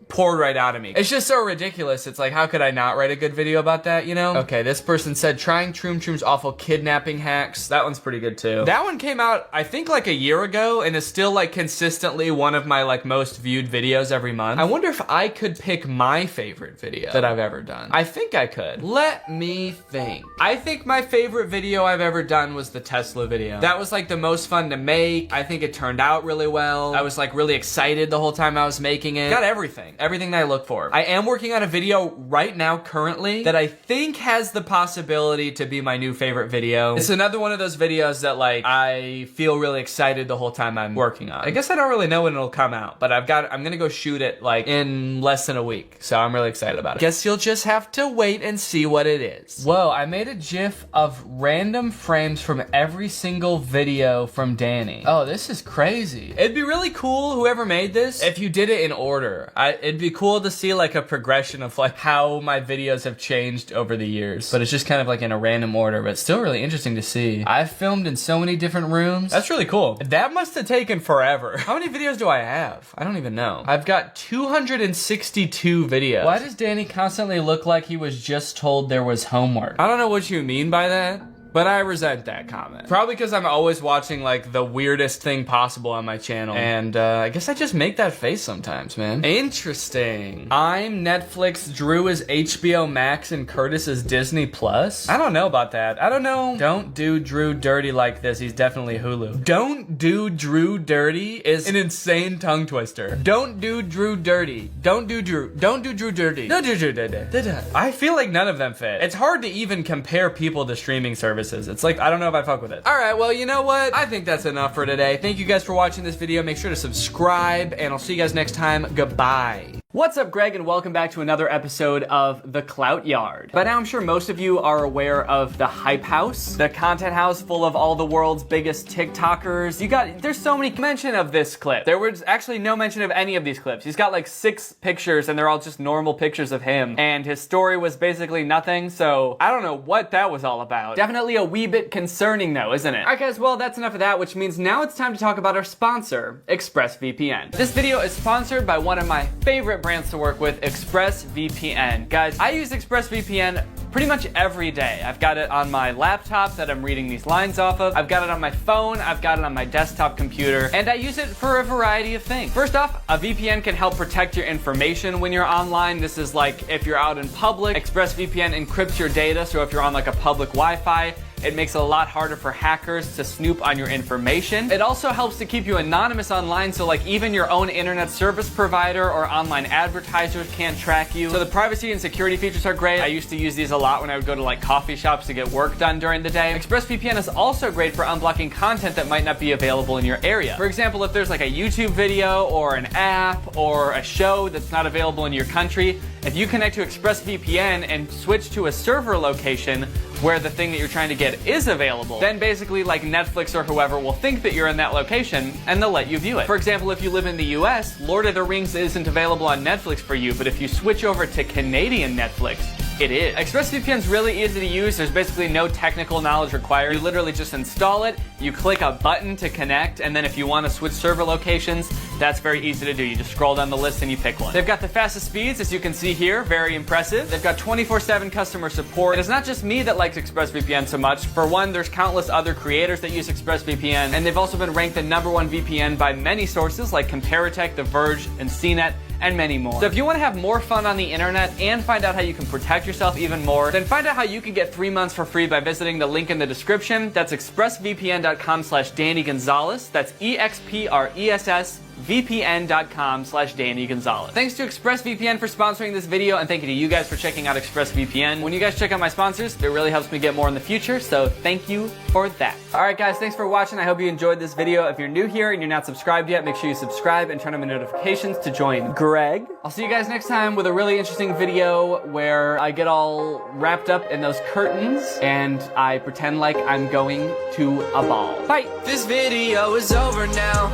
S1: poured right out of me. It's just so ridiculous. It's like, how could I not write a good video about that, you know? Okay, this person said, trying Troom Troom's awful kidnapping hacks. That one's pretty good too. That one came out, I think like a year ago, and is still like consistently one of my like most viewed videos every month. I wonder if I could pick my favorite video that I've ever done. I think I could. Let me think. I think my favorite video I've ever done was the Tesla video. That was like the most fun to make. I think it turned out really well. I was like really excited the whole time I was making it. Got everything that I look for. I am working on a video right now currently that I think has the possibility to be my new favorite video. It's another one of those videos that like I feel really excited the whole time I'm working on. I guess I don't really know when it'll come out, but I'm gonna go shoot it like in less than a week, so I'm really excited about it. Guess you'll just have to wait and see what it is. Whoa, I made a GIF of random frames from every single video from Danny. Oh, this is crazy. It'd be really cool, whoever made this, if you did it in order. It'd be cool to see like a progression of like how my videos have changed over the years, but it's just kind of like in a random order, but still really interesting to see. I've filmed in so many different rooms. That's really cool. That must have taken forever. How many videos do I have? I don't even know. I've got 262 videos. Why does Danny constantly look like he was just told there was homework? I don't know what you mean by that, but I resent that comment. Probably because I'm always watching like the weirdest thing possible on my channel. And I guess I just make that face sometimes, man. Interesting. I'm Netflix, Drew is HBO Max, and Curtis is Disney Plus. I don't know about that. I don't know. Don't do Drew dirty like this. He's definitely Hulu. Don't do Drew dirty is an insane tongue twister. Don't do Drew dirty. Don't do Drew dirty. Don't do Drew dirty. I feel like none of them fit. It's hard to even compare people to streaming services. It's like, I don't know if I fuck with it. All right, well, you know what? I think that's enough for today. Thank you guys for watching this video. Make sure to subscribe, and I'll see you guys next time. Goodbye. What's up, Greg, and welcome back to another episode of The Clout Yard. By now, I'm sure most of you are aware of the Hype House, the content house full of all the world's biggest TikTokers. There's so many mention of this clip. There was actually no mention of any of these clips. He's got like 6 pictures, and they're all just normal pictures of him, and his story was basically nothing, so I don't know what that was all about. Definitely a wee bit concerning though, isn't it? Alright guys, well that's enough of that, which means now it's time to talk about our sponsor, ExpressVPN. This video is sponsored by one of my favorite brands to work with, ExpressVPN. Guys, I use ExpressVPN pretty much every day. I've got it on my laptop that I'm reading these lines off of. I've got it on my phone. I've got it on my desktop computer. And I use it for a variety of things. First off, a VPN can help protect your information when you're online. This is like if you're out in public, ExpressVPN encrypts your data. So if you're on like a public Wi-Fi, it makes it a lot harder for hackers to snoop on your information. It also helps to keep you anonymous online, so like even your own internet service provider or online advertisers can't track you. So the privacy and security features are great. I used to use these a lot when I would go to like coffee shops to get work done during the day. ExpressVPN is also great for unblocking content that might not be available in your area. For example, if there's like a YouTube video or an app or a show that's not available in your country, if you connect to ExpressVPN and switch to a server location where the thing that you're trying to get is available, then basically like Netflix or whoever will think that you're in that location and they'll let you view it. For example, if you live in the US, Lord of the Rings isn't available on Netflix for you, but if you switch over to Canadian Netflix, it is. ExpressVPN is really easy to use. There's basically no technical knowledge required. You literally just install it, you click a button to connect, and then if you want to switch server locations, that's very easy to do. You just scroll down the list and you pick one. They've got the fastest speeds, as you can see here, very impressive. They've got 24/7 customer support. And it's not just me that likes ExpressVPN so much. For one, there's countless other creators that use ExpressVPN, and they've also been ranked the #1 VPN by many sources like Comparitech, The Verge, and CNET, and many more. So if you want to have more fun on the internet and find out how you can protect yourself even more, then find out how you can get 3 months for free by visiting the link in the description. That's expressvpn.com/Danny Gonzalez. That's EXPRESSVPN.com/Danny Gonzalez. Thanks to ExpressVPN for sponsoring this video, and thank you to you guys for checking out ExpressVPN. When you guys check out my sponsors, it really helps me get more in the future, so thank you for that. Alright guys, thanks for watching. I hope you enjoyed this video. If you're new here and you're not subscribed yet, make sure you subscribe and turn on the notifications to join Greg. I'll see you guys next time with a really interesting video where I get all wrapped up in those curtains and I pretend like I'm going to a ball. Bye! This video is over now.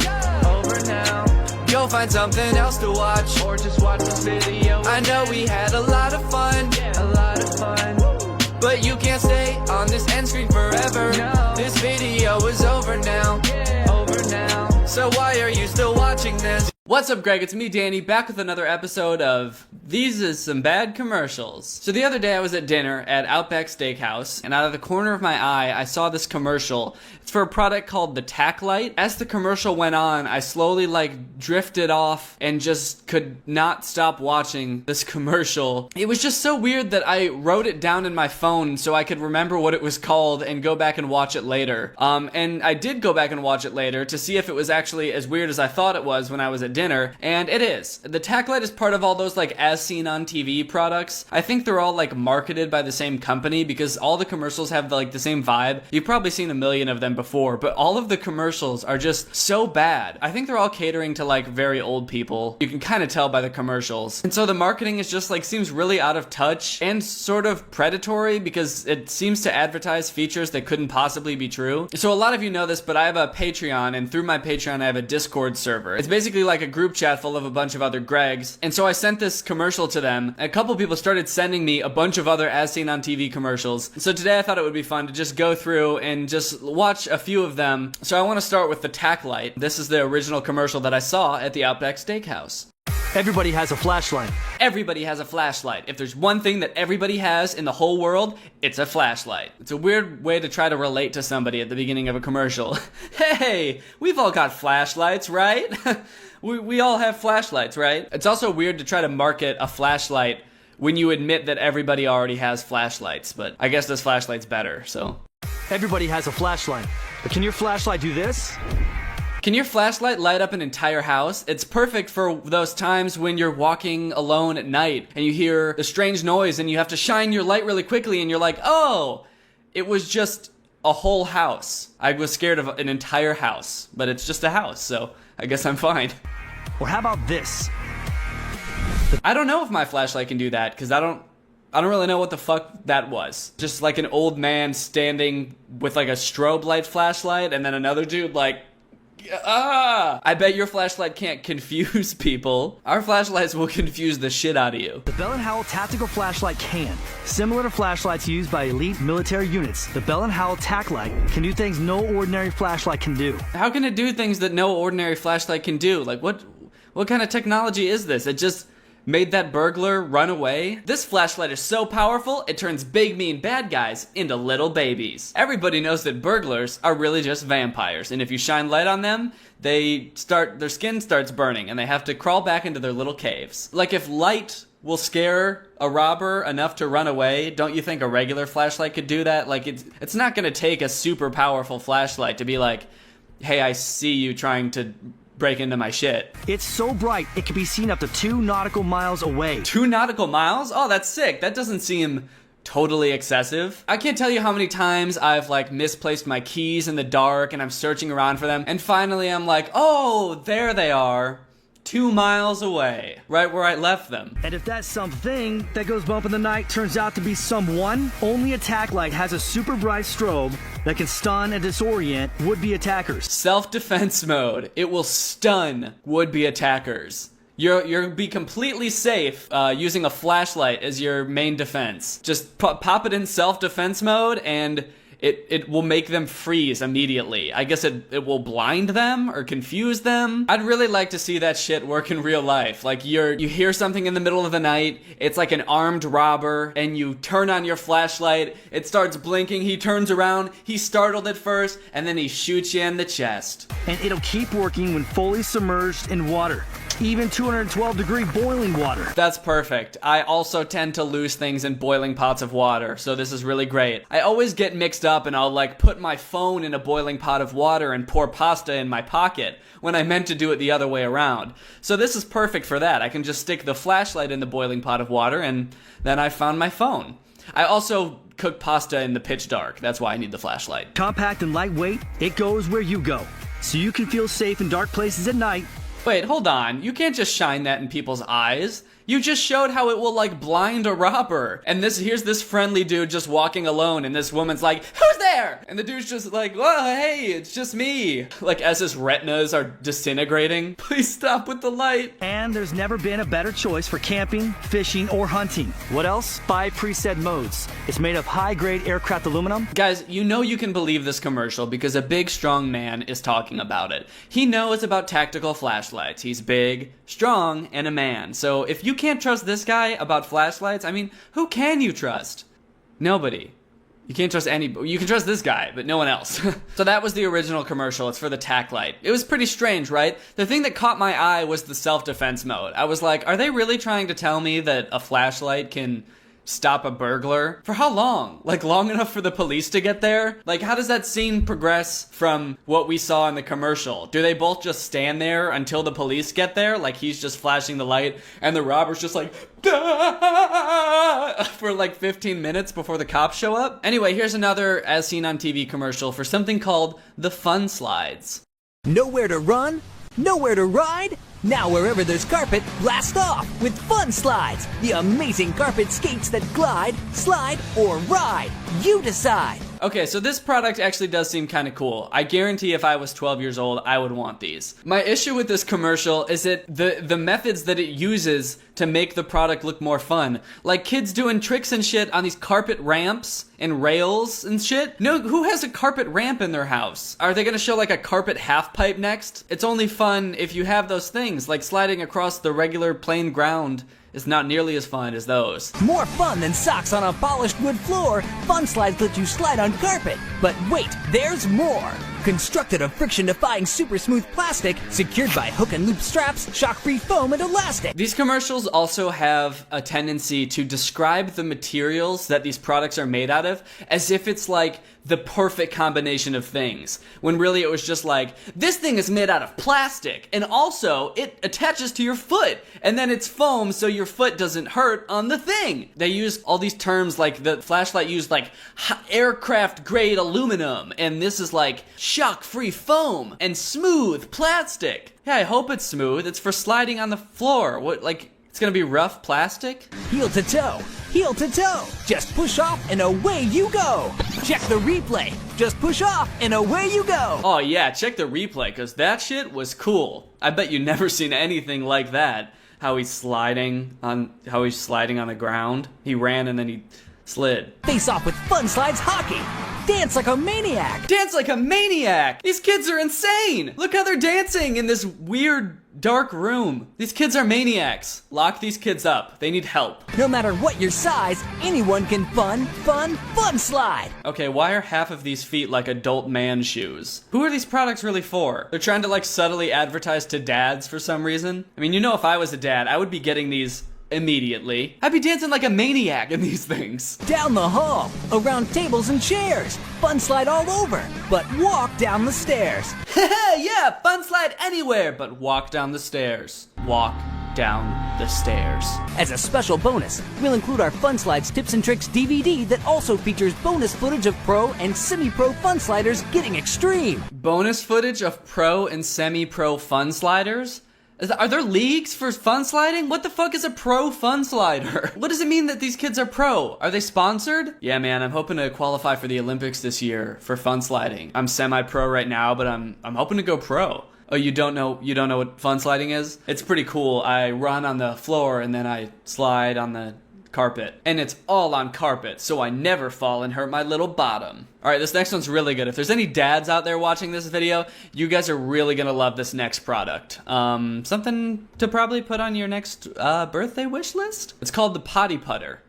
S1: Go find something else to watch, or just watch this video. I know we had a lot of fun, but you can't stay on this end screen forever. No. This video is over now, so why are you still watching this? What's up, Greg? It's me, Danny, back with another episode of These Is Some Bad Commercials. So the other day I was at dinner at Outback Steakhouse, and out of the corner of my eye, I saw this commercial. It's for a product called the Tack Light. As the commercial went on, I slowly drifted off and just could not stop watching this commercial. It was just so weird that I wrote it down in my phone so I could remember what it was called and go back and watch it later. And I did go back and watch it later to see if it was actually as weird as I thought it was when I was at dinner, and it is. The Tack Light is part of all those as seen on TV products. I think they're all marketed by the same company because all the commercials have the same vibe. You've probably seen a million of them before, but all of the commercials are just so bad. I think they're all catering to very old people. You can kind of tell by the commercials. And so the marketing is just seems really out of touch and sort of predatory because it seems to advertise features that couldn't possibly be true. So a lot of you know this, but I have a Patreon, and through my Patreon I have a Discord server. It's basically a group chat full of a bunch of other Gregs, and so I sent this commercial to them. A couple people started sending me a bunch of other as seen on TV commercials. So today I thought it would be fun to just go through and just watch a few of them. So I want to start with the Tack Light. This is the original commercial that I saw at the Outback Steakhouse.
S21: Everybody has a flashlight.
S1: Everybody has a flashlight. If there's one thing that everybody has in the whole world, it's a flashlight. It's a weird way to try to relate to somebody at the beginning of a commercial. Hey, we've all got flashlights, right? We all have flashlights, right? It's also weird to try to market a flashlight when you admit that everybody already has flashlights, but I guess this flashlight's better, so.
S21: Everybody has a flashlight, but can your flashlight do this?
S1: Can your flashlight light up an entire house? It's perfect for those times when you're walking alone at night and you hear the strange noise and you have to shine your light really quickly and you're like, oh, it was just a whole house. I was scared of an entire house, but it's just a house, so I guess I'm fine.
S21: Or how about this?
S1: I don't know if my flashlight can do that, because I don't really know what the fuck that was. Just an old man standing with a strobe light flashlight and then another dude I bet your flashlight can't confuse people. Our flashlights will confuse the shit out of you.
S21: The Bell & Howell Tactical Flashlight can. Similar to flashlights used by elite military units, the Bell & Howell Tack Light can do things no ordinary flashlight can do.
S1: How can it do things that no ordinary flashlight can do? What kind of technology is this? It just made that burglar run away? This flashlight is so powerful, it turns big mean bad guys into little babies. Everybody knows that burglars are really just vampires, and if you shine light on them, their skin starts burning, and they have to crawl back into their little caves. If light will scare a robber enough to run away, don't you think a regular flashlight could do that? It's not gonna take a super powerful flashlight to be hey, I see you trying to break into my shit.
S21: It's so bright, it can be seen up to 2 nautical miles away.
S1: 2 nautical miles? Oh, that's sick. That doesn't seem totally excessive. I can't tell you how many times I've misplaced my keys in the dark and I'm searching around for them, and finally I'm oh, there they are. 2 miles away, right where I left them.
S21: And if that something that goes bump in the night turns out to be someone, only a Tack Light has a super bright strobe that can stun and disorient would-be attackers.
S1: Self-defense mode. It will stun would-be attackers. You'll be completely safe using a flashlight as your main defense. Just pop it in self-defense mode and it will make them freeze immediately. I guess it will blind them or confuse them. I'd really like to see that shit work in real life. Like you hear something in the middle of the night, it's like an armed robber, and you turn on your flashlight, it starts blinking, he turns around, he's startled at first, and then he shoots you in the chest.
S21: And it'll keep working when fully submerged in water. Even 212-degree boiling water.
S1: That's perfect. I also tend to lose things in boiling pots of water, so this is really great. I always get mixed up and I'll like put my phone in a boiling pot of water and pour pasta in my pocket when I meant to do it the other way around. So this is perfect for that. I can just stick the flashlight in the boiling pot of water and then I found my phone. I also cook pasta in the pitch dark. That's why I need the flashlight.
S21: Compact and lightweight, it goes where you go. So you can feel safe in dark places at night.
S1: Wait, hold on. You can't just shine that in people's eyes. You just showed how it will, like, blind a robber. And here's this friendly dude just walking alone, and this woman's like, who's there? And the dude's just like, whoa, hey, it's just me. Like, as his retinas are disintegrating. Please stop with the light.
S21: And there's never been a better choice for camping, fishing, or hunting. What else? 5 preset modes. It's made of high-grade aircraft aluminum.
S1: Guys, you know you can believe this commercial because a big, strong man is talking about it. He knows about tactical flashlights. He's big, strong, and a man. So if you can't trust this guy about flashlights, I mean, who can you trust? Nobody. You can't trust anybody. You can trust this guy, but no one else. So that was the original commercial. It's for the tack light. It was pretty strange, right? The thing that caught my eye was the self-defense mode. I was like, are they really trying to tell me that a flashlight can stop a burglar? For how long? Like, long enough for the police to get there? Like, how does that scene progress from what we saw in the commercial? Do they both just stand there until the police get there? Like, he's just flashing the light and the robber's just like, "Dah!" for like 15 minutes before the cops show up? Anyway, here's another as seen on TV commercial for something called the Fun Slides.
S5: Nowhere to run? Nowhere to ride? Now wherever there's carpet, blast off with Fun Slides, the amazing carpet skates that glide, slide, or ride. You decide.
S1: Okay, so this product actually does seem kind of cool. I guarantee if I was 12 years old, I would want these. My issue with this commercial is that the methods that it uses to make the product look more fun. Like kids doing tricks and shit on these carpet ramps and rails and shit. No, who has a carpet ramp in their house? Are they gonna show like a carpet half pipe next? It's only fun if you have those things, like sliding across the regular plain ground is not nearly as fun as those.
S5: More fun than socks on a polished wood floor, Fun Slides let you slide on carpet. But wait, there's more. Constructed of friction-defying super smooth plastic, secured by hook and loop straps, shock-free foam, and elastic.
S1: These commercials also have a tendency to describe the materials that these products are made out of as if it's like the perfect combination of things, when really it was just like, this thing is made out of plastic, and also it attaches to your foot, and then it's foam so your foot doesn't hurt on the thing. They use all these terms, like the flashlight used like aircraft grade aluminum, and this is like shock-free foam and smooth plastic. Yeah, I hope it's smooth. It's for sliding on the floor. What, like, it's gonna be rough plastic?
S5: Heel to toe, heel to toe. Just push off and away you go. Check the replay. Just push off and away you go.
S1: Oh yeah, check the replay, because that shit was cool. I bet you never seen anything like that. How he's sliding on the ground. He ran and then he slid.
S5: Face off with Fun Slides hockey. Dance like a maniac.
S1: Dance like a maniac. These kids are insane. Look how they're dancing in this weird dark room. These kids are maniacs. Lock these kids up. They need help.
S5: No matter what your size, anyone can fun slide.
S1: Okay, why are half of these feet like adult man shoes? Who are these products really for? They're trying to like subtly advertise to dads for some reason. I mean, you know, if I was a dad, I would be getting these immediately. I'd be dancing like a maniac in these things.
S5: Down the hall, around tables and chairs. Fun slide all over, but walk down the stairs.
S1: Yeah, fun slide anywhere, but walk down the stairs. Walk down the stairs.
S5: As a special bonus, we'll include our Fun Slides Tips and Tricks DVD that also features bonus footage of pro and semi-pro fun sliders getting extreme.
S1: Bonus footage of pro and semi-pro fun sliders? Are there leagues for fun sliding? What the fuck is a pro fun slider? What does it mean that these kids are pro? Are they sponsored? Yeah, man, I'm hoping to qualify for the Olympics this year for fun sliding. I'm semi-pro right now, but I'm hoping to go pro. Oh, you don't know what fun sliding is? It's pretty cool. I run on the floor and then I slide on the carpet. And it's all on carpet, so I never fall and hurt my little bottom. Alright, this next one's really good. If there's any dads out there watching this video, you guys are really gonna love this next product. Something to probably put on your next birthday wish list? It's called the Potty Putter.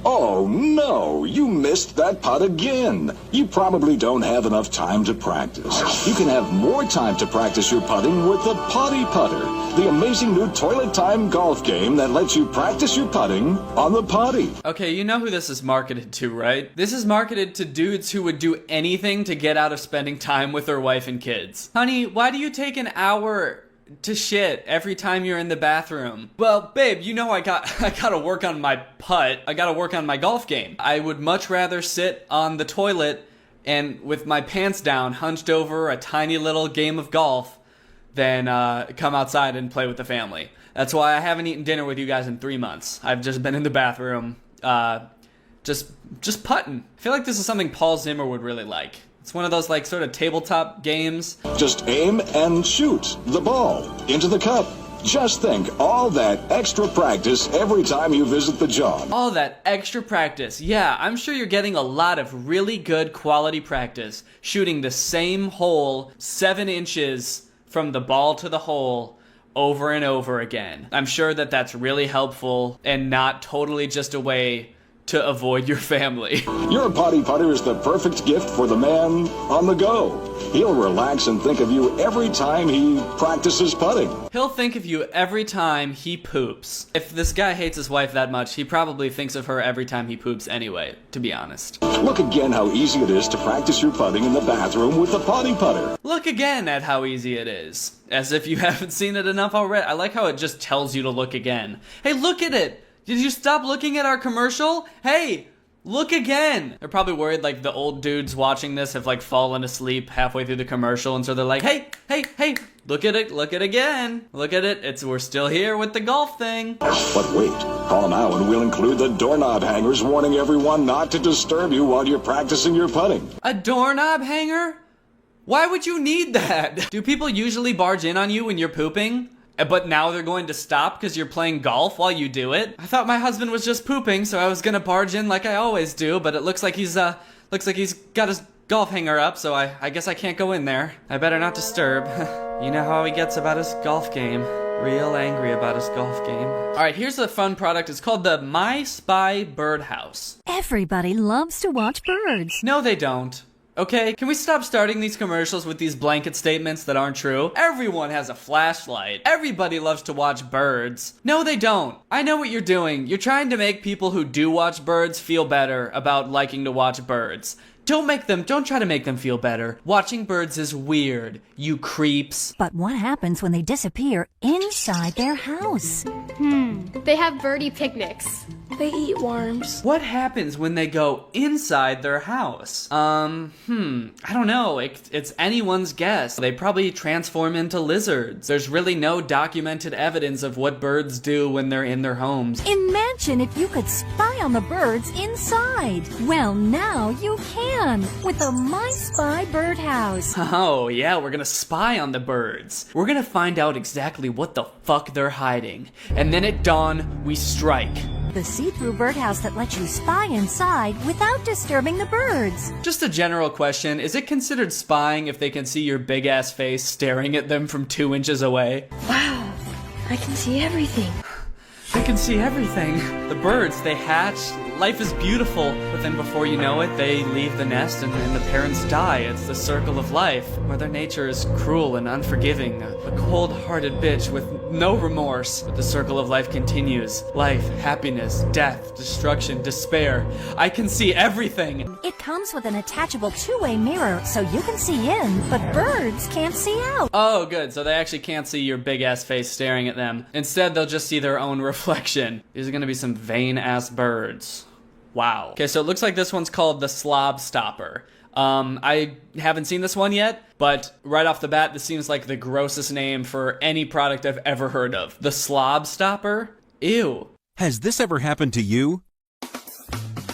S6: Oh no, you missed that putt again. You probably don't have enough time to practice. You can have more time to practice your putting with the Potty Putter, the amazing new toilet time golf game that lets you practice your putting on the potty.
S1: Okay, you know who this is marketed to, right? This is marketed to dudes who would do anything to get out of spending time with their wife and kids. Honey, why do you take an hour to shit every time you're in the bathroom? Well, babe, you know I gotta work on my putt. I gotta work on my golf game. I would much rather sit on the toilet and with my pants down, hunched over a tiny little game of golf than come outside and play with the family. That's why I haven't eaten dinner with you guys in 3 months. I've just been in the bathroom, just putting. I feel like this is something Paul Zimmer would really like. It's one of those like sort of tabletop games.
S6: Just aim and shoot the ball into the cup. Just think, all that extra practice every time you visit the job.
S1: All that extra practice. Yeah, I'm sure you're getting a lot of really good quality practice shooting the same hole 7 inches from the ball to the hole over and over again. I'm sure that that's really helpful and not totally just a way to avoid your family.
S6: Your Potty Putter is the perfect gift for the man on the go. He'll relax and think of you every time he practices putting.
S1: He'll think of you every time he poops. If this guy hates his wife that much, he probably thinks of her every time he poops anyway, to be honest.
S6: Look again how easy it is to practice your putting in the bathroom with the Potty Putter.
S1: Look again at how easy it is. As if you haven't seen it enough already. I like how it just tells you to look again. Hey, look at it! Did you stop looking at our commercial? Hey, look again. They're probably worried like the old dudes watching this have like fallen asleep halfway through the commercial, and so they're like, hey, look at it again. Look at it, we're still here with the golf thing.
S6: But wait, call now and we'll include the doorknob hangers warning everyone not to disturb you while you're practicing your putting.
S1: A doorknob hanger? Why would you need that? Do people usually barge in on you when you're pooping? But now they're going to stop because you're playing golf while you do it? I thought my husband was just pooping, so I was gonna barge in like I always do, but it looks like he's got his golf hanger up, so I guess I can't go in there. I better not disturb. You know how he gets about his golf game. Real angry about his golf game. Alright, here's a fun product. It's called the My Spy Birdhouse.
S22: Everybody loves to watch birds.
S1: No, they don't. Okay, can we stop starting these commercials with these blanket statements that aren't true? Everyone has a flashlight. Everybody loves to watch birds. No, they don't. I know what you're doing. You're trying to make people who do watch birds feel better about liking to watch birds. Don't try to make them feel better. Watching birds is weird, you creeps.
S22: But what happens when they disappear inside their house?
S20: They have birdie picnics. They eat worms.
S1: What happens when they go inside their house? I don't know. It's anyone's guess. They probably transform into lizards. There's really no documented evidence of what birds do when they're in their homes.
S22: Imagine if you could spy on the birds inside. Well, now you can with the My Spy Birdhouse.
S1: Oh, yeah, we're gonna spy on the birds. We're gonna find out exactly what the fuck they're hiding. And then at dawn, we strike.
S22: The see-through birdhouse that lets you spy inside without disturbing the birds.
S1: Just a general question, is it considered spying if they can see your big-ass face staring at them from 2 inches away?
S20: Wow, I can see everything.
S1: I can see everything. The birds, they hatch, life is beautiful, but then before you know it, they leave the nest and the parents die. It's the circle of life. Mother Nature is cruel and unforgiving, a cold-hearted bitch with no remorse. But the circle of life continues. Life, happiness, death, destruction, despair. I can see everything.
S22: It comes with an attachable two-way mirror so you can see in, but birds can't see out.
S1: Oh, good. So they actually can't see your big-ass face staring at them. Instead, they'll just see their own reflection. These are gonna be some vain-ass birds. Wow. Okay, so it looks like this one's called the Slob Stopper. I haven't seen this one yet, but right off the bat, this seems like the grossest name for any product I've ever heard of. The Slob Stopper? Ew.
S23: Has this ever happened to you?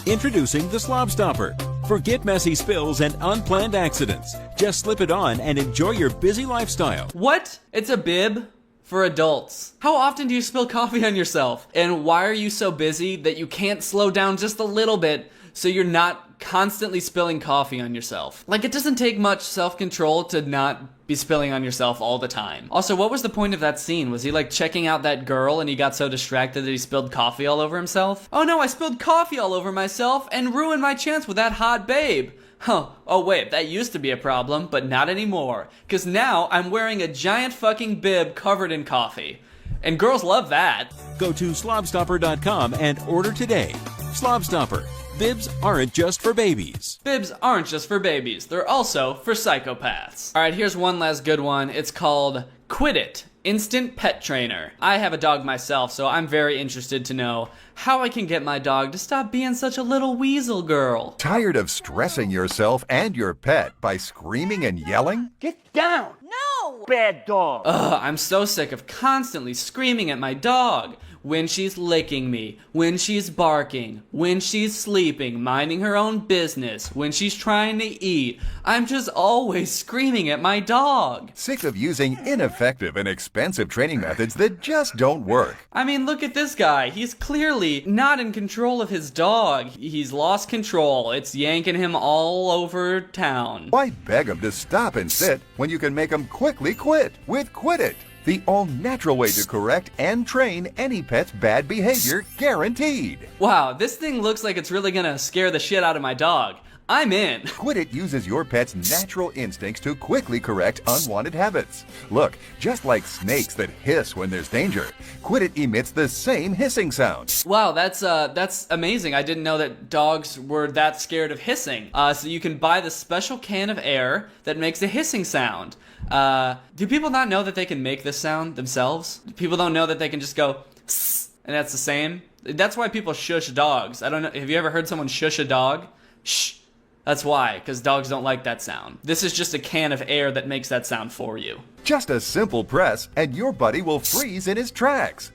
S23: Introducing the Slob Stopper.
S3: Forget messy spills and unplanned accidents. Just slip it on and enjoy your busy lifestyle.
S1: What? It's a bib? For adults. How often do you spill coffee on yourself? And why are you so busy that you can't slow down just a little bit so you're not constantly spilling coffee on yourself? Like, it doesn't take much self-control to not be spilling on yourself all the time. Also, what was the point of that scene? Was he like checking out that girl and he got so distracted that he spilled coffee all over himself? Oh no, I spilled coffee all over myself and ruined my chance with that hot babe. Huh, oh wait, that used to be a problem, but not anymore. Cause now I'm wearing a giant fucking bib covered in coffee. And girls love that.
S3: Go to slobstopper.com and order today. Slobstopper. Bibs aren't just for babies.
S1: Bibs aren't just for babies. They're also for psychopaths. Alright, here's one last good one. It's called Quit It. Instant Pet Trainer. I have a dog myself, so I'm very interested to know how I can get my dog to stop being such a little weasel girl.
S4: Tired of stressing yourself and your pet by screaming and yelling?
S13: Get down!
S16: No!
S13: Bad dog!
S1: Ugh, I'm so sick of constantly screaming at my dog. When she's licking me, when she's barking, when she's sleeping, minding her own business, when she's trying to eat. I'm just always screaming at my dog.
S4: Sick of using ineffective and expensive training methods that just don't work?
S1: I mean, look at this guy. He's clearly not in control of his dog. He's lost control. It's yanking him all over town.
S4: Why beg him to stop and sit when you can make him quickly quit with Quit It? The all-natural way to correct and train any pet's bad behavior, guaranteed.
S1: Wow, this thing looks like it's really gonna scare the shit out of my dog. I'm in.
S4: Quit It uses your pet's natural instincts to quickly correct unwanted habits. Look, just like snakes that hiss when there's danger, Quit It emits the same hissing sound.
S1: Wow, that's amazing. I didn't know that dogs were that scared of hissing. So you can buy this special can of air that makes a hissing sound. Do people not know that they can make this sound themselves? People don't know that they can just go psst, and that's the same? That's why people shush dogs. I don't know. Have you ever heard someone shush a dog? Shh. That's why, because dogs don't like that sound. This is just a can of air that makes that sound for you.
S4: Just a simple press, and your buddy will freeze in his tracks.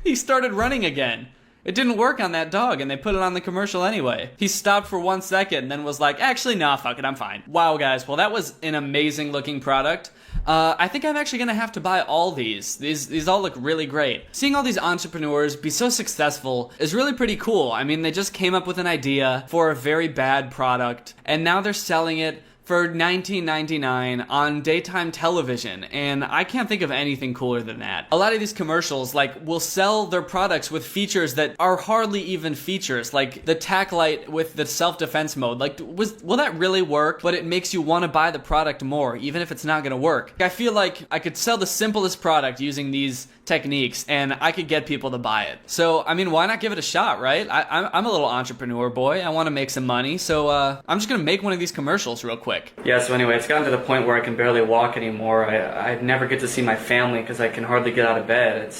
S1: He started running again. It didn't work on that dog, and they put it on the commercial anyway. He stopped for 1 second and then was like, actually, nah, fuck it, I'm fine. Wow, guys, well, that was an amazing looking product. I think I'm actually gonna have to buy all these. These all look really great. Seeing all these entrepreneurs be so successful is really pretty cool. I mean, they just came up with an idea for a very bad product, and now they're selling it for $19.99 on daytime television, and I can't think of anything cooler than that. A lot of these commercials, like, will sell their products with features that are hardly even features, like the tack light with the self-defense mode. Like, will that really work? But it makes you want to buy the product more, even if it's not gonna work. I feel like I could sell the simplest product using these techniques, and I could get people to buy it. So, I mean, why not give it a shot, right? I'm a little entrepreneur boy. I want to make some money, so I'm just gonna make one of these commercials real quick. Yeah, so anyway, it's gotten to the point where I can barely walk anymore. I never get to see my family because I can hardly get out of bed.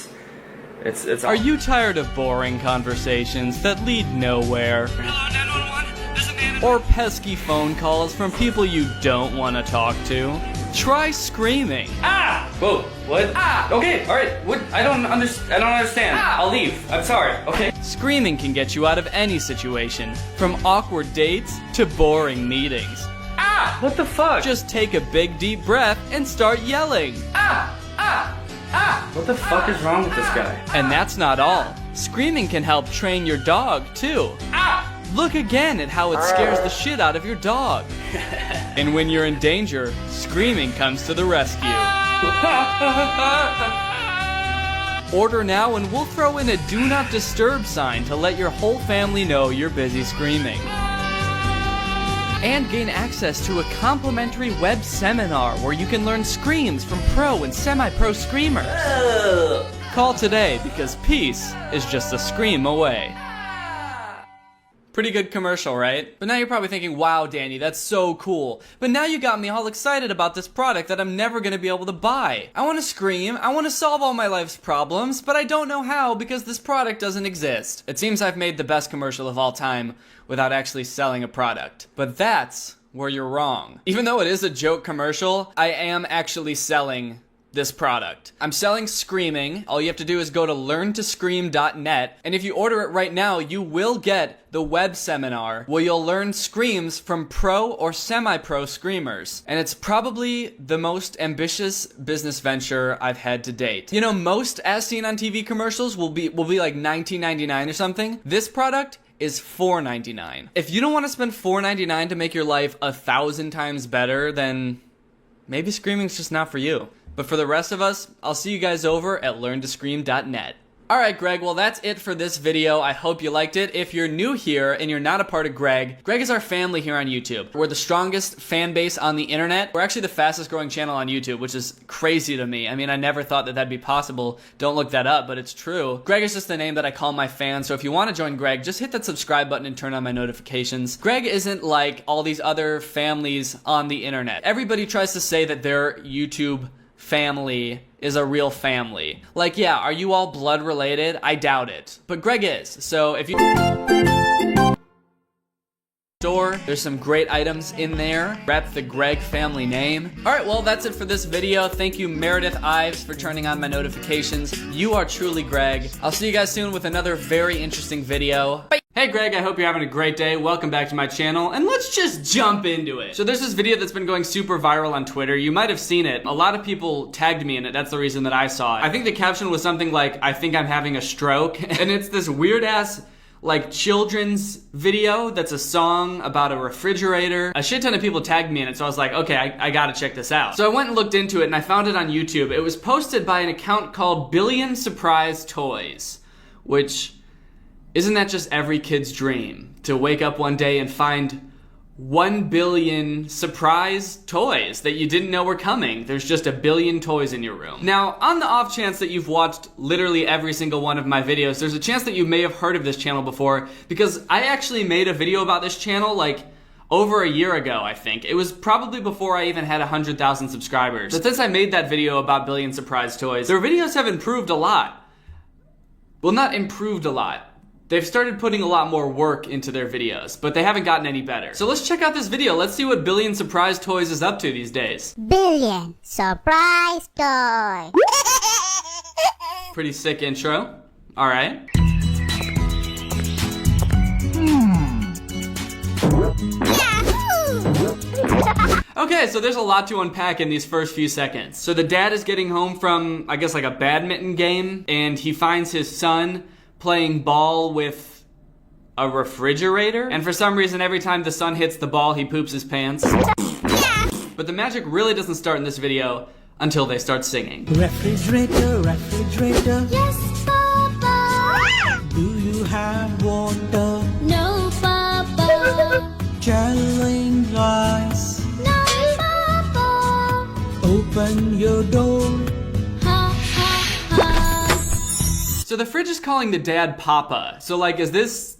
S1: It's Are you tired of boring conversations that lead nowhere? Or pesky phone calls from people you don't want to talk to? Try screaming. Ah! Whoa, what? Ah! Okay, alright, what? I don't understand. Ah! I'll leave. I'm sorry, okay? Screaming can get you out of any situation, from awkward dates to boring meetings. Ah! What the fuck? Just take a big deep breath and start yelling. Ah! Ah! Ah! What the fuck is wrong with this guy? And that's not all. Screaming can help train your dog, too. Ah! Look again at how it scares the shit out of your dog. And when you're in danger, screaming comes to the rescue. Order now and we'll throw in a do not disturb sign to let your whole family know you're busy screaming. And gain access to a complimentary web seminar where you can learn screams from pro and semi-pro screamers. Call today because peace is just a scream away. Pretty good commercial, right? But now you're probably thinking, wow, Danny, that's so cool. But now you got me all excited about this product that I'm never gonna be able to buy. I wanna scream, I wanna solve all my life's problems, but I don't know how because this product doesn't exist. It seems I've made the best commercial of all time without actually selling a product. But that's where you're wrong. Even though it is a joke commercial, I am actually selling this product. I'm selling Screaming. All you have to do is go to learntoscream.net, and if you order it right now, you will get the web seminar where you'll learn screams from pro or semi-pro screamers. And it's probably the most ambitious business venture I've had to date. You know, most as seen on TV commercials will be like $19.99 or something. This product is $4.99. If you don't want to spend $4.99 to make your life 1,000 times better, then maybe Screaming's just not for you. But for the rest of us, I'll see you guys over at learntoscream.net. Alright, Greg, well that's it for this video. I hope you liked it. If you're new here and you're not a part of Greg is our family here on YouTube. We're the strongest fan base on the internet. We're actually the fastest growing channel on YouTube, which is crazy to me. I mean, I never thought that that'd be possible. Don't look that up, but it's true. Greg is just the name that I call my fans, so if you want to join Greg, just hit that subscribe button and turn on my notifications. Greg isn't like all these other families on the internet. Everybody tries to say that their YouTube family is a real family. Like, yeah, are you all blood related? I doubt it. But Greg is. So if you store, there's some great items in there. Rep the Greg family name. Alright, well that's it for this video. Thank you Meredith Ives for turning on my notifications. You are truly Greg. I'll see you guys soon with another very interesting video. Bye! Hey Greg, I hope you're having a great day. Welcome back to my channel, and let's just jump into it. So there's this video that's been going super viral on Twitter. You might have seen it. A lot of people tagged me in it. That's the reason that I saw it. I think the caption was something like, I think I'm having a stroke. And it's this weird ass like children's video that's a song about a refrigerator. A shit ton of people tagged me in it, so I was like, okay, I gotta check this out. So I went and looked into it, and I found it on YouTube. It was posted by an account called Billion Surprise Toys, which, isn't that just every kid's dream? To wake up one day and find 1 billion surprise toys that you didn't know were coming. There's just a billion toys in your room. Now, on the off chance that you've watched literally every single one of my videos, there's a chance that you may have heard of this channel before, because I actually made a video about this channel like over a year ago, I think. It was probably before I even had 100,000 subscribers. But since I made that video about billion surprise toys, their videos have improved a lot. Well, not improved a lot. They've started putting a lot more work into their videos, but they haven't gotten any better. So let's check out this video. Let's see what Billion Surprise Toys is up to these days.
S8: Billion Surprise Toy.
S1: Pretty sick intro. All right. Okay, so there's a lot to unpack in these first few seconds. So the dad is getting home from, I guess, like a badminton game, and he finds his son playing ball with a refrigerator, and for some reason every time the son hits the ball he poops his pants. But the magic really doesn't start in this video until they start singing.
S9: Refrigerator, refrigerator.
S8: Yes, Papa.
S9: Do you have water?
S8: No, Papa.
S9: Chilling lights.
S8: No, Papa.
S9: Open your door.
S1: So the fridge is calling the dad Papa. So like, is this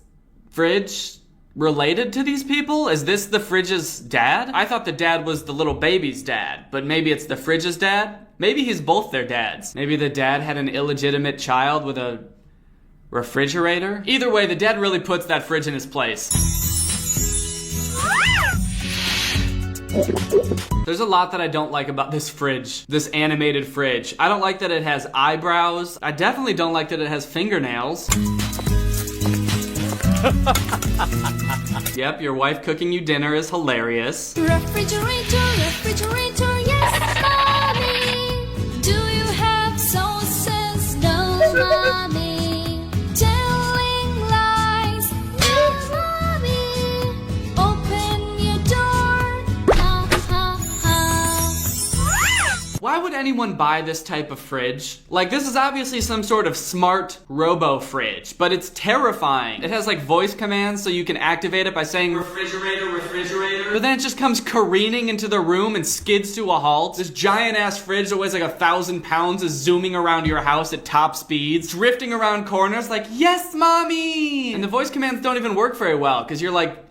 S1: fridge related to these people? Is this the fridge's dad? I thought the dad was the little baby's dad, but maybe it's the fridge's dad? Maybe he's both their dads. Maybe the dad had an illegitimate child with a refrigerator? Either way, the dad really puts that fridge in his place. There's a lot that I don't like about this fridge, this animated fridge. I don't like that it has eyebrows. I definitely don't like that it has fingernails. Yep, your wife cooking you dinner is hilarious.
S8: Refrigerator, refrigerator, yes, Mommy. Do you have sauces? No, Mommy. Telling lies? No, Mommy. Open your door. Ha, ha, ha.
S1: Why would anyone buy this type of fridge? Like, this is obviously some sort of smart robo fridge, but it's terrifying. It has like voice commands so you can activate it by saying refrigerator, refrigerator, but then it just comes careening into the room and skids to a halt. This giant ass fridge that weighs like 1,000 pounds is zooming around your house at top speeds, drifting around corners like, yes, Mommy! And the voice commands don't even work very well, because you're like,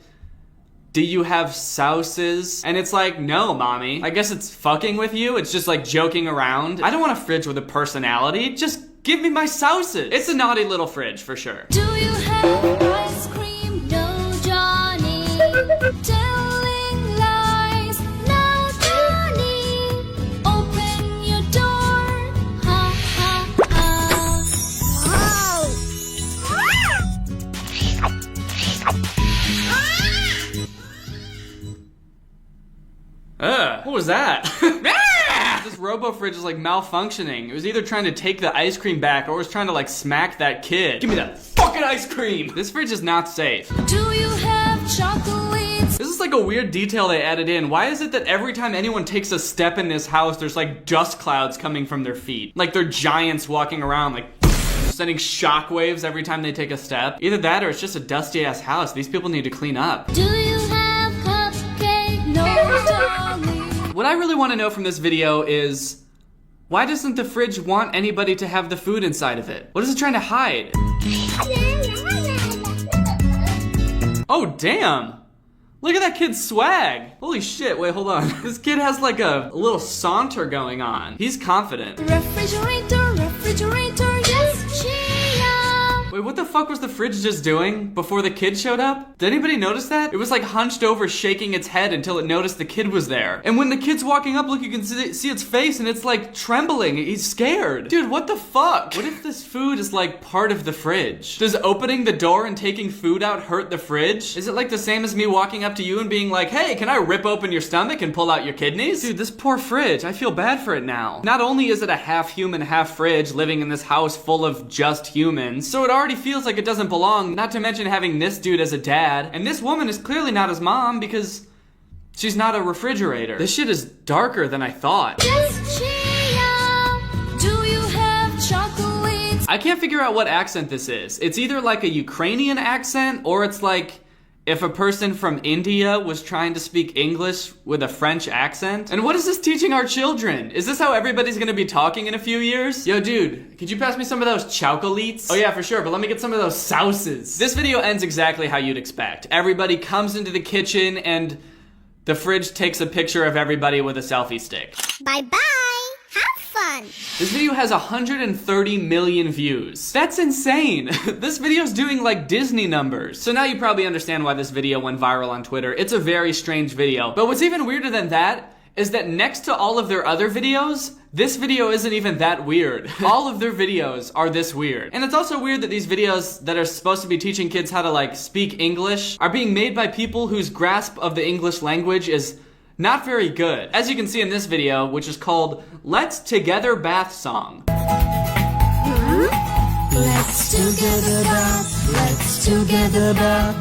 S1: do you have sauces? And it's like, no, Mommy. I guess it's fucking with you. It's just like joking around. I don't want a fridge with a personality. Just give me my sauces. It's a naughty little fridge for sure.
S8: Do you have ice cream? No, Johnny. Telling lies? No, Johnny. Open your door.
S1: was that? This robo-fridge is like malfunctioning. It was either trying to take the ice cream back or it was trying to like smack that kid. Give me that fucking ice cream! This fridge is not safe.
S8: Do you have chocolates?
S1: This is like a weird detail they added in. Why is it that every time anyone takes a step in this house, there's like dust clouds coming from their feet? Like they're giants walking around like sending shockwaves every time they take a step. Either that or it's just a dusty ass house. These people need to clean up.
S8: Do you have cupcake? No, darling.
S1: What I really want to know from this video is, why doesn't the fridge want anybody to have the food inside of it? What is it trying to hide? Oh, damn. Look at that kid's swag. Holy shit, wait, hold on. This kid has like a little saunter going on. He's confident.
S8: Refrigerator, refrigerator, yes, cheer.
S1: Wait, what the fuck was the fridge just doing before the kid showed up? Did anybody notice that? It was like hunched over, shaking its head until it noticed the kid was there. And when the kid's walking up, look, you can see its face and it's like trembling. He's scared. Dude, what the fuck? What if this food is like part of the fridge? Does opening the door and taking food out hurt the fridge? Is it like the same as me walking up to you and being like, hey, can I rip open your stomach and pull out your kidneys? Dude, this poor fridge, I feel bad for it now. Not only is it a half human, half fridge living in this house full of just humans, so it already feels like it doesn't belong, not to mention having this dude as a dad. And this woman is clearly not his mom because she's not a refrigerator. This shit is darker than I thought.
S8: Yes, cheer. Do you have chocolates?
S1: I can't figure out what accent this is. It's either like a Ukrainian accent or it's like if a person from India was trying to speak English with a French accent. And what is this teaching our children? Is this how everybody's gonna be talking in a few years? Yo, dude, could you pass me some of those chocolates? Oh yeah, for sure, but let me get some of those sauces. This video ends exactly how you'd expect. Everybody comes into the kitchen and the fridge takes a picture of everybody with a selfie stick.
S2: Bye-bye. Have fun.
S1: This video has 130 million views. That's insane. This video's doing like Disney numbers. So now you probably understand why this video went viral on Twitter. It's a very strange video. But what's even weirder than that is that next to all of their other videos, this video isn't even that weird. All of their videos are this weird. And it's also weird that these videos that are supposed to be teaching kids how to like speak English are being made by people whose grasp of the English language is not very good. As you can see in this video, which is called Let's Together Bath Song.
S8: Let's together bath, let's together bath.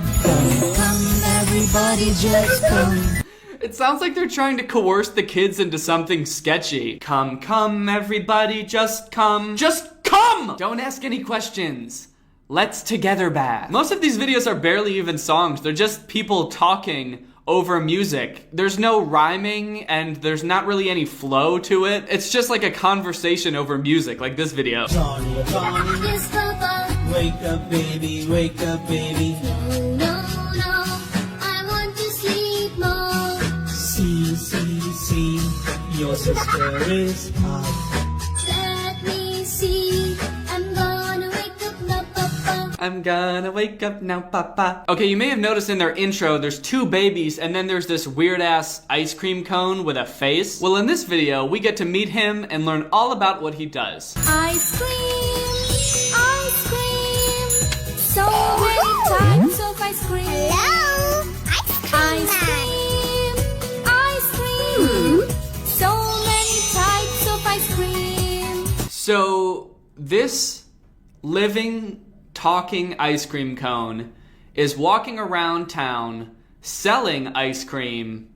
S8: Come, everybody just come.
S1: It sounds like they're trying to coerce the kids into something sketchy. Come, come, everybody, just come. Just come! Don't ask any questions. Let's together bath. Most of these videos are barely even songs. They're just people talking over music. There's no rhyming and there's not really any flow to it. It's just like a conversation over music, like this video.
S9: Johnny,
S8: Yes, Papa.
S9: wake up, baby, wake up, baby.
S8: No, no, I want to sleep more.
S9: See, your sister is up.
S8: Let me see. I'm gonna wake up now, Papa.
S1: I'm gonna wake up now, Papa. Okay, you may have noticed in their intro, there's two babies and then there's this weird ass ice cream cone with a face. Well, in this video, we get to meet him and learn all about what he does.
S8: Ice cream, ice cream. So many types of ice cream.
S2: Hello?
S8: Ice cream, ice cream. So many types of ice cream.
S1: So, this living, talking ice cream cone is walking around town selling ice cream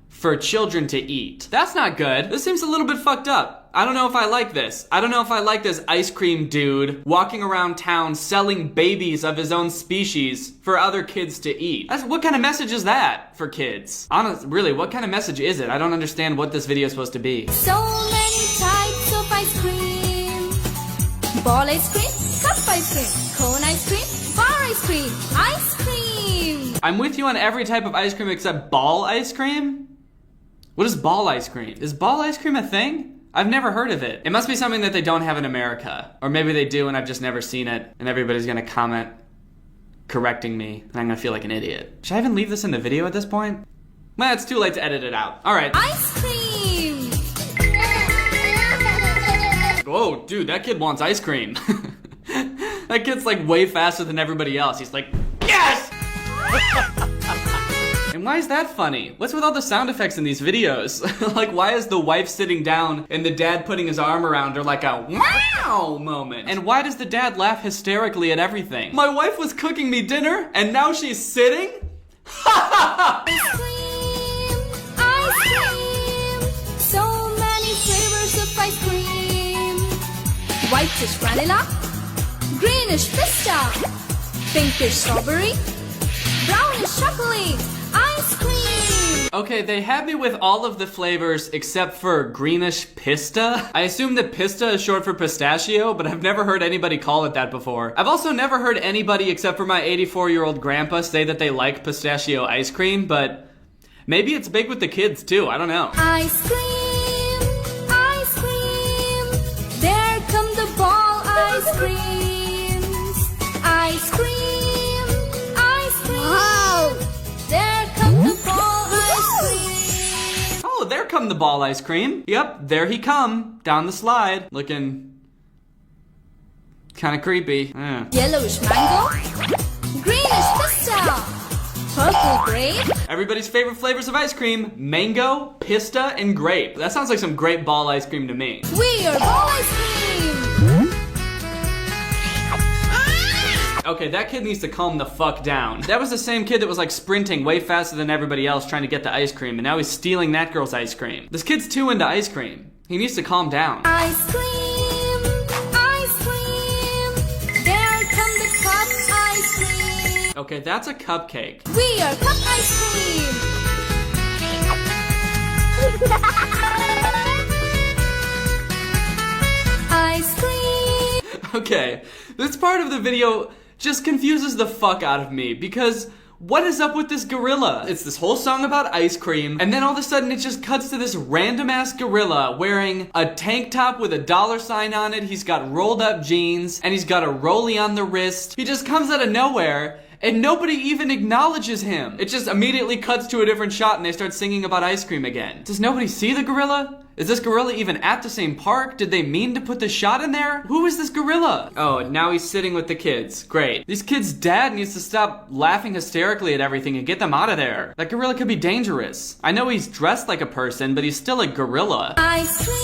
S1: for children to eat. That's not good. This seems a little bit fucked up. I don't know if I like this. I don't know if I like this ice cream dude walking around town selling babies of his own species for other kids to eat. What kind of message is that for kids? Honestly, really, what kind of message is it? I don't understand what this video is supposed to be.
S8: So many types of ice cream. Ball ice cream, cup ice cream, cone ice cream, bar ice cream, ice cream.
S1: I'm with you on every type of ice cream except ball ice cream? What is ball ice cream? Is ball ice cream a thing? I've never heard of it. It must be something that they don't have in America. Or maybe they do and I've just never seen it and everybody's gonna comment correcting me and I'm gonna feel like an idiot. Should I even leave this in the video at this point? Well, it's too late to edit it out. All right.
S8: Ice cream.
S1: Whoa, dude, that kid wants ice cream. That kid's like way faster than everybody else. He's like, yes! And And why is that funny? What's with all the sound effects in these videos? Like, why is the wife sitting down and the dad putting his arm around her like a wow moment? And why does the dad laugh hysterically at everything? My wife was cooking me dinner and now she's sitting? Ha
S8: Ice cream, so many flavors of ice cream. Whitish vanilla, greenish pista, pinkish strawberry, brownish chocolate, ice cream.
S1: Okay, they had me with all of the flavors except for greenish pista. I assume that pista is short for pistachio, but I've never heard anybody call it that before. I've also never heard anybody except for my 84-year-old grandpa say that they like pistachio ice cream, but maybe it's big with the kids too, I don't know.
S8: Ice cream, there come the ball ice creams. Ice cream, wow. There come the ball ice cream.
S1: Oh, there come the ball ice cream. Yep, there he come, down the slide, looking kind of creepy.
S8: Yellowish mango, greenish pista, purple grape.
S1: Everybody's favorite flavors of ice cream: mango, pista, and grape. That sounds like some great ball ice cream to me.
S8: We are ball ice cream.
S1: Okay, that kid needs to calm the fuck down. That was the same kid that was like sprinting way faster than everybody else trying to get the ice cream, and now he's stealing that girl's ice cream. This kid's too into ice cream. He needs to calm down.
S8: Ice cream, there come the cup ice cream.
S1: Okay, that's a cupcake.
S8: We are cup ice cream. Ice cream.
S1: Okay, this part of the video just confuses the fuck out of me because what is up with this gorilla? It's this whole song about ice cream, and then all of a sudden it just cuts to this random ass gorilla wearing a tank top with a dollar sign on it. He's got rolled up jeans and he's got a rollie on the wrist. He just comes out of nowhere and nobody even acknowledges him. It just immediately cuts to a different shot and they start singing about ice cream again. Does nobody see the gorilla? Is this gorilla even at the same park? Did they mean to put the shot in there? Who is this gorilla? Oh, now he's sitting with the kids. Great. These kids' dad needs to stop laughing hysterically at everything and get them out of there. That gorilla could be dangerous. I know he's dressed like a person, but he's still a gorilla.
S8: Ice cream,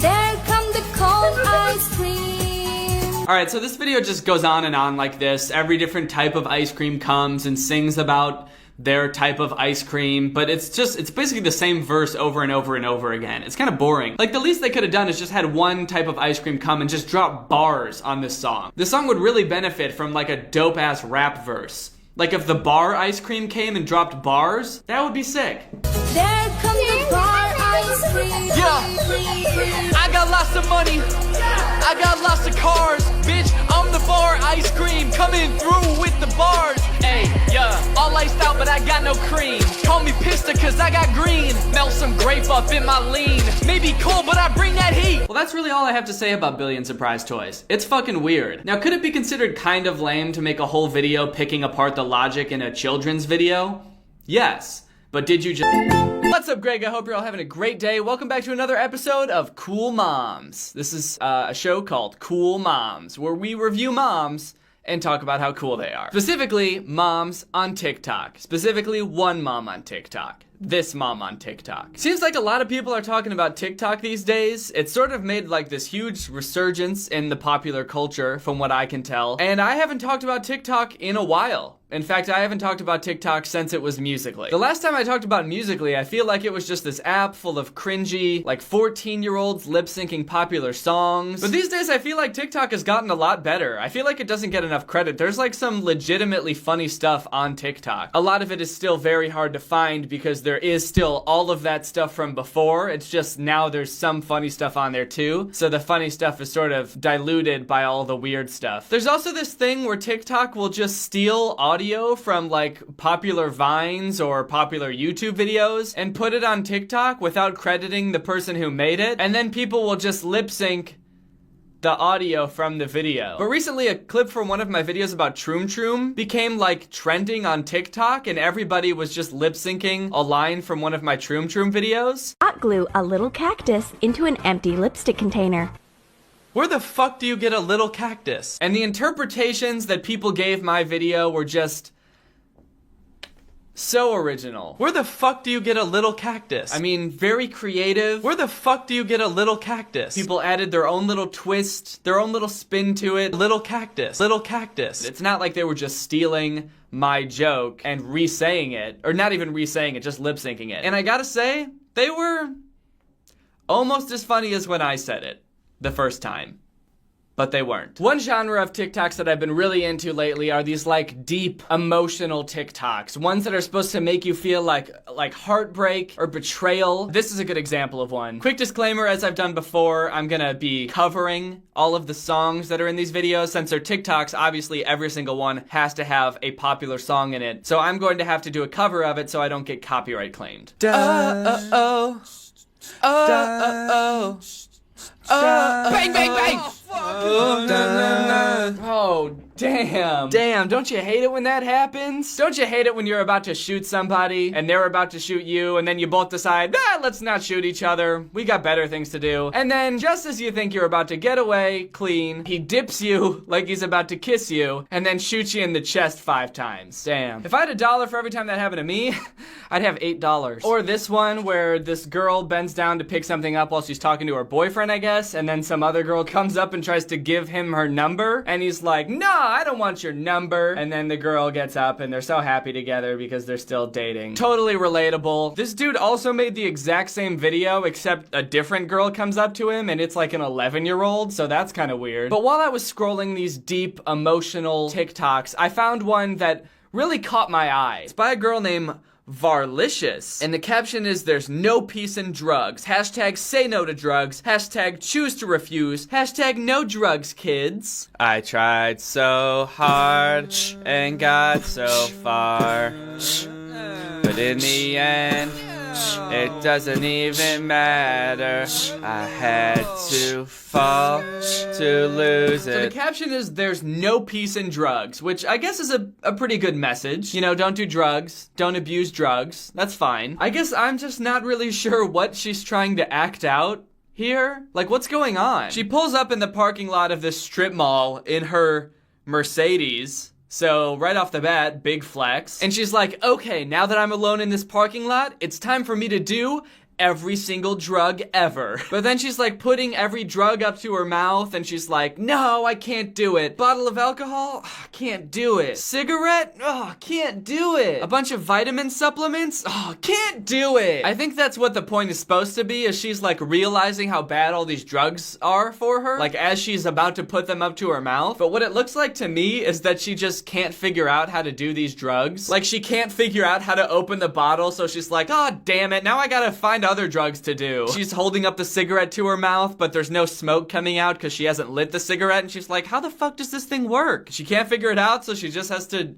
S8: there come the cold ice cream.
S1: Alright, so this video just goes on and on like this. Every different type of ice cream comes and sings about their type of ice cream, but it's basically the same verse over and over and over again. It's kind of boring. Like, the least they could have done is just had one type of ice cream come and just drop bars on this song. This song would really benefit from like a dope ass rap verse. Like if the bar ice cream came and dropped bars, that would be sick.
S8: There come the bar ice cream.
S15: Yeah, I got lots of money. I got lots of cars. Bitch, I'm the bar ice cream coming through with the bars. Hey, yeah, all iced out, but I got no cream. Call me pista, cause I got green. Melt some grape up in my lean. Maybe cold, but I bring that heat.
S1: Well, that's really all I have to say about Billion Surprise Toys. It's fucking weird. Now, could it be considered kind of lame to make a whole video picking apart the logic in a children's video? Yes. But did you just... What's up, Greg? I hope you're all having a great day. Welcome back to another episode of Cool Moms. This is a show called Cool Moms, where we review moms and talk about how cool they are. Specifically, moms on TikTok. Specifically, one mom on TikTok. This mom on TikTok. Seems like a lot of people are talking about TikTok these days. It's sort of made like this huge resurgence in the popular culture, from what I can tell. And I haven't talked about TikTok in a while. In fact, I haven't talked about TikTok since it was Musical.ly. The last time I talked about Musical.ly, I feel like it was just this app full of cringy, like 14-year-olds lip-syncing popular songs. But these days, I feel like TikTok has gotten a lot better. I feel like it doesn't get enough credit. There's like some legitimately funny stuff on TikTok. A lot of it is still very hard to find because there is still all of that stuff from before. It's just now there's some funny stuff on there too. So the funny stuff is sort of diluted by all the weird stuff. There's also this thing where TikTok will just steal audio from like popular Vines or popular YouTube videos and put it on TikTok without crediting the person who made it, and then people will just lip sync the audio from the video. But recently a clip from one of my videos about Troom Troom became like trending on TikTok, and everybody was just lip syncing a line from one of my Troom Troom videos.
S20: Hot glue a little cactus into an empty lipstick container.
S1: Where the fuck do you get a little cactus? And the interpretations that people gave my video were just So original. Where the fuck do you get a little cactus? I mean, very creative. Where the fuck do you get a little cactus? People added their own little twist, their own little spin to it. Little cactus. Little cactus. It's not like they were just stealing my joke and re-saying it. Or not even re-saying it, just lip-syncing it. And I gotta say, they were almost as funny as when I said it the first time. But they weren't. One genre of TikToks that I've been really into lately are these like deep emotional TikToks. Ones that are supposed to make you feel like heartbreak or betrayal. This is a good example of one. Quick disclaimer, as I've done before, I'm gonna be covering all of the songs that are in these videos. Since they're TikToks, obviously every single one has to have a popular song in it. So I'm going to have to do a cover of it so I don't get copyright claimed. Bang, bang, bang! Oh, damn. Damn, don't you hate it when that happens? Don't you hate it when you're about to shoot somebody and they're about to shoot you and then you both decide, let's not shoot each other. We got better things to do. And then just as you think you're about to get away clean, he dips you like he's about to kiss you and then shoots you in the chest 5 times. Damn. If I had $1 for every time that happened to me, I'd have $8. Or this one where this girl bends down to pick something up while she's talking to her boyfriend, I guess, and then some other girl comes up and tries to give him her number, and he's like, no, I don't want your number. And then the girl gets up and they're so happy together because they're still dating. Totally relatable. This dude also made the exact same video, except a different girl comes up to him and it's like an 11-year-old, so that's kind of weird. But while I was scrolling these deep, emotional TikToks, I found one that really caught my eye. It's by a girl named Varlicious. And the caption is, there's no peace in drugs. Hashtag say no to drugs. Hashtag choose to refuse. Hashtag no drugs, kids. I tried so hard and got so far. But in the end, it doesn't even matter. I had to fall to lose it. So the caption is, there's no peace in drugs, which I guess is a pretty good message. You know, don't do drugs. Don't abuse drugs. That's fine. I guess I'm just not really sure what she's trying to act out here. Like, what's going on? She pulls up in the parking lot of this strip mall in her Mercedes. So right off the bat, big flex. And she's like, okay, now that I'm alone in this parking lot, it's time for me to do every single drug ever. But then she's like putting every drug up to her mouth and she's like, no, I can't do it. Bottle of alcohol? Can't do it. Cigarette? Oh, can't do it. A bunch of vitamin supplements? Oh, can't do it. I think that's what the point is supposed to be, is she's like realizing how bad all these drugs are for her, like as she's about to put them up to her mouth. But what it looks like to me is that she just can't figure out how to do these drugs. Like she can't figure out how to open the bottle, so she's like, oh, damn it, now I gotta find other drugs to do. She's holding up the cigarette to her mouth, but there's no smoke coming out because she hasn't lit the cigarette, and she's like, how the fuck does this thing work? She can't figure it out, so she just has to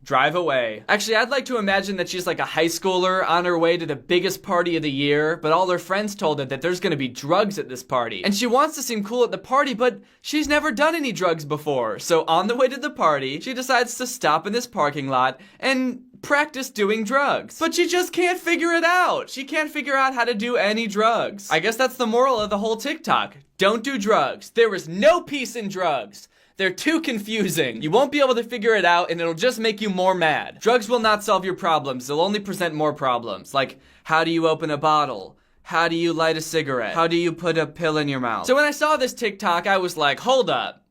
S1: drive away. Actually, I'd like to imagine that she's like a high schooler on her way to the biggest party of the year, but all her friends told her that there's gonna be drugs at this party. And she wants to seem cool at the party, but she's never done any drugs before. So on the way to the party, she decides to stop in this parking lot and practice doing drugs. But she just can't figure it out. She can't figure out how to do any drugs. I guess that's the moral of the whole TikTok. Don't do drugs. There is no peace in drugs. They're too confusing. You won't be able to figure it out and it'll just make you more mad. Drugs will not solve your problems. They'll only present more problems. Like, how do you open a bottle? How do you light a cigarette? How do you put a pill in your mouth? So when I saw this TikTok, I was like, hold up.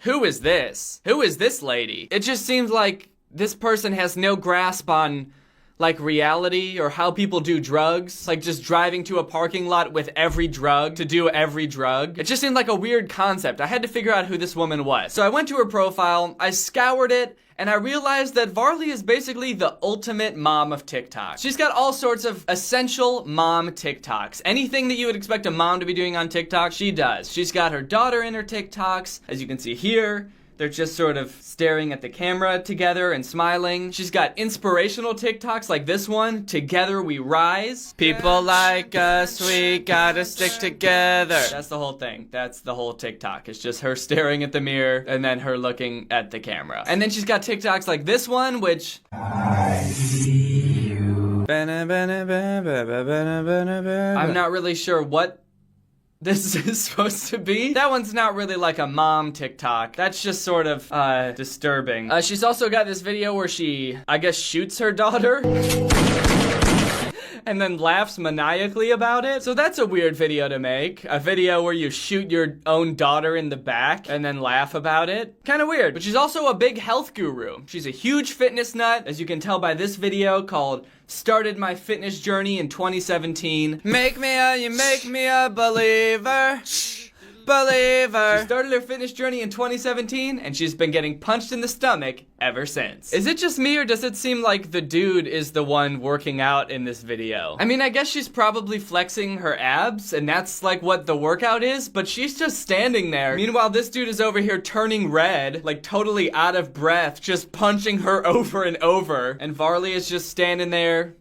S1: Who is this? Who is this lady? It just seems like this person has no grasp on, like, reality or how people do drugs. Like, just driving to a parking lot with every drug to do every drug. It just seemed like a weird concept. I had to figure out who this woman was. So I went to her profile, I scoured it, and I realized that Varley is basically the ultimate mom of TikTok. She's got all sorts of essential mom TikToks. Anything that you would expect a mom to be doing on TikTok, she does. She's got her daughter in her TikToks, as you can see here. They're just sort of staring at the camera together and smiling. She's got inspirational TikToks like this one, Together We Rise. People like us, we gotta stick together. That's the whole thing. That's the whole TikTok. It's just her staring at the mirror and then her looking at the camera. And then she's got TikToks like this one, which I see you. I'm not really sure what this is supposed to be. That one's not really like a mom TikTok. That's just sort of disturbing. She's also got this video where she, I guess, shoots her daughter and then laughs maniacally about it. So that's a weird video to make. A video where you shoot your own daughter in the back and then laugh about it. Kind of weird. But she's also a big health guru. She's a huge fitness nut, as you can tell by this video called Started My Fitness Journey in 2017. You make me a believer. Believer. She started her fitness journey in 2017, and she's been getting punched in the stomach ever since. Is it just me, or does it seem like the dude is the one working out in this video? I mean, I guess she's probably flexing her abs, and that's like what the workout is, but she's just standing there. Meanwhile, this dude is over here turning red, like totally out of breath, just punching her over and over, and Varley is just standing there,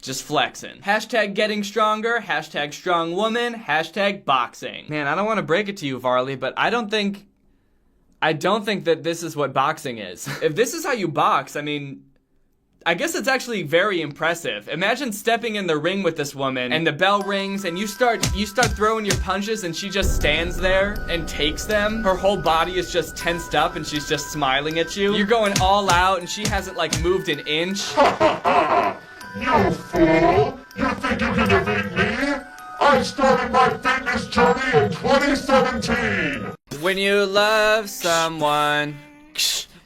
S1: just flexing. Hashtag getting stronger, hashtag strong woman, hashtag boxing. Man, I don't want to break it to you, Varley, but I don't think that this is what boxing is. If this is how you box, I mean, I guess it's actually very impressive. Imagine stepping in the ring with this woman and the bell rings and you start throwing your punches and she just stands there and takes them. Her whole body is just tensed up and she's just smiling at you. You're going all out and she hasn't like moved an inch.
S11: You fool! You think you can defeat me? I started my fitness journey in 2017!
S1: When you love someone,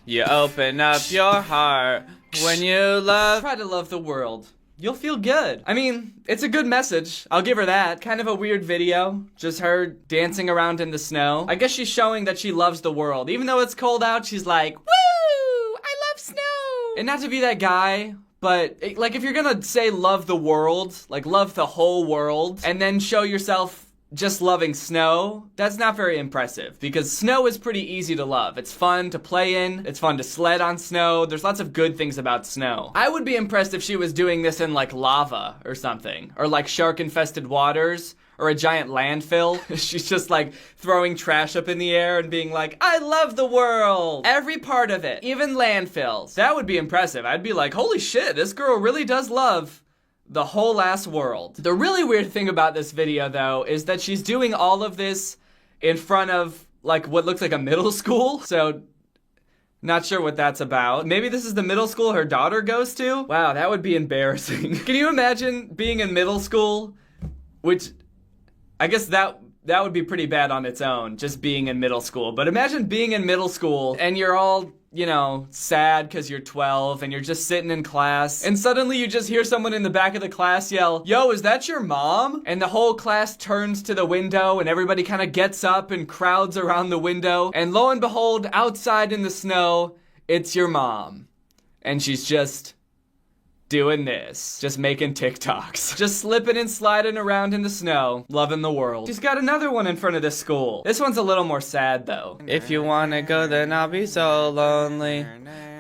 S1: you open up your heart. When you try to love the world, you'll feel good. I mean, it's a good message. I'll give her that. Kind of a weird video. Just her dancing around in the snow. I guess she's showing that she loves the world. Even though it's cold out, she's like, woo! I love snow! And not to be that guy, but, like, if you're gonna say love the world, like, love the whole world, and then show yourself just loving snow, that's not very impressive, because snow is pretty easy to love. It's fun to play in, it's fun to sled on snow, there's lots of good things about snow. I would be impressed if she was doing this in, like, lava or something, or, like, shark-infested waters, or a giant landfill. She's just like throwing trash up in the air and being like, I love the world. Every part of it, even landfills. That would be impressive. I'd be like, holy shit, this girl really does love the whole ass world. The really weird thing about this video though is that she's doing all of this in front of like what looks like a middle school. So not sure what that's about. Maybe this is the middle school her daughter goes to? Wow, that would be embarrassing. Can you imagine being in middle school? Which, I guess that would be pretty bad on its own, just being in middle school. But imagine being in middle school and you're all, you know, sad because you're 12 and you're just sitting in class and suddenly you just hear someone in the back of the class yell, yo, is that your mom? And the whole class turns to the window and everybody kind of gets up and crowds around the window. And lo and behold, outside in the snow, it's your mom. And she's just doing this, just making TikToks, just slipping and sliding around in the snow, loving the world. She's got another one in front of this school. This one's a little more sad though. If you wanna go, then I'll be so lonely.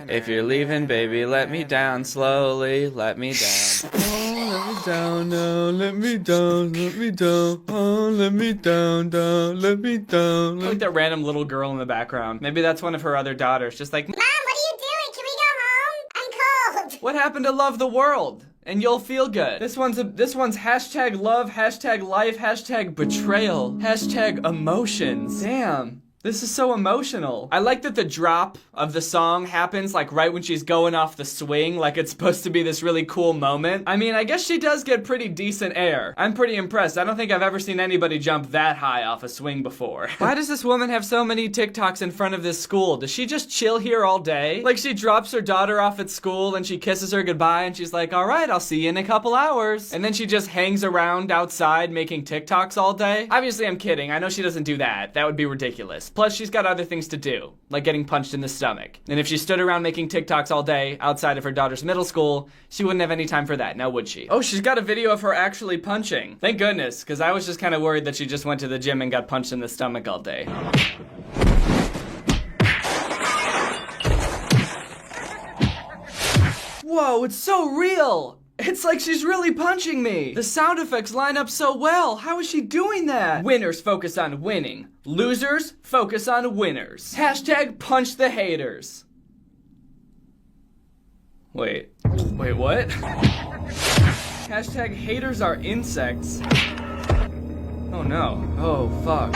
S1: If you're leaving, baby, let me down slowly, let me down. Oh, let me down, no, let me down, let me down. Oh, let me down, down, let me down. Like that random little girl in the background. Maybe that's one of her other daughters, just like, Mom, what are you doing? Can we go home? I'm cold. What happened to love the world? And you'll feel good. This one's hashtag love, hashtag life, hashtag betrayal, hashtag emotions. Damn. This is so emotional. I like that the drop of the song happens like right when she's going off the swing, like it's supposed to be this really cool moment. I mean, I guess she does get pretty decent air. I'm pretty impressed. I don't think I've ever seen anybody jump that high off a swing before. Why does this woman have so many TikToks in front of this school? Does she just chill here all day? Like she drops her daughter off at school and she kisses her goodbye and she's like, all right, I'll see you in a couple hours. And then she just hangs around outside making TikToks all day. Obviously, I'm kidding. I know she doesn't do that. That would be ridiculous. Plus, she's got other things to do, like getting punched in the stomach. And if she stood around making TikToks all day outside of her daughter's middle school, she wouldn't have any time for that, now would she? Oh, she's got a video of her actually punching. Thank goodness, because I was just kind of worried that she just went to the gym and got punched in the stomach all day. Whoa, it's so real! It's like she's really punching me. The sound effects line up so well. How is she doing that? Winners focus on winning. Losers focus on winners. Hashtag punch the haters. Wait, what? Hashtag haters are insects. Oh no. Oh fuck.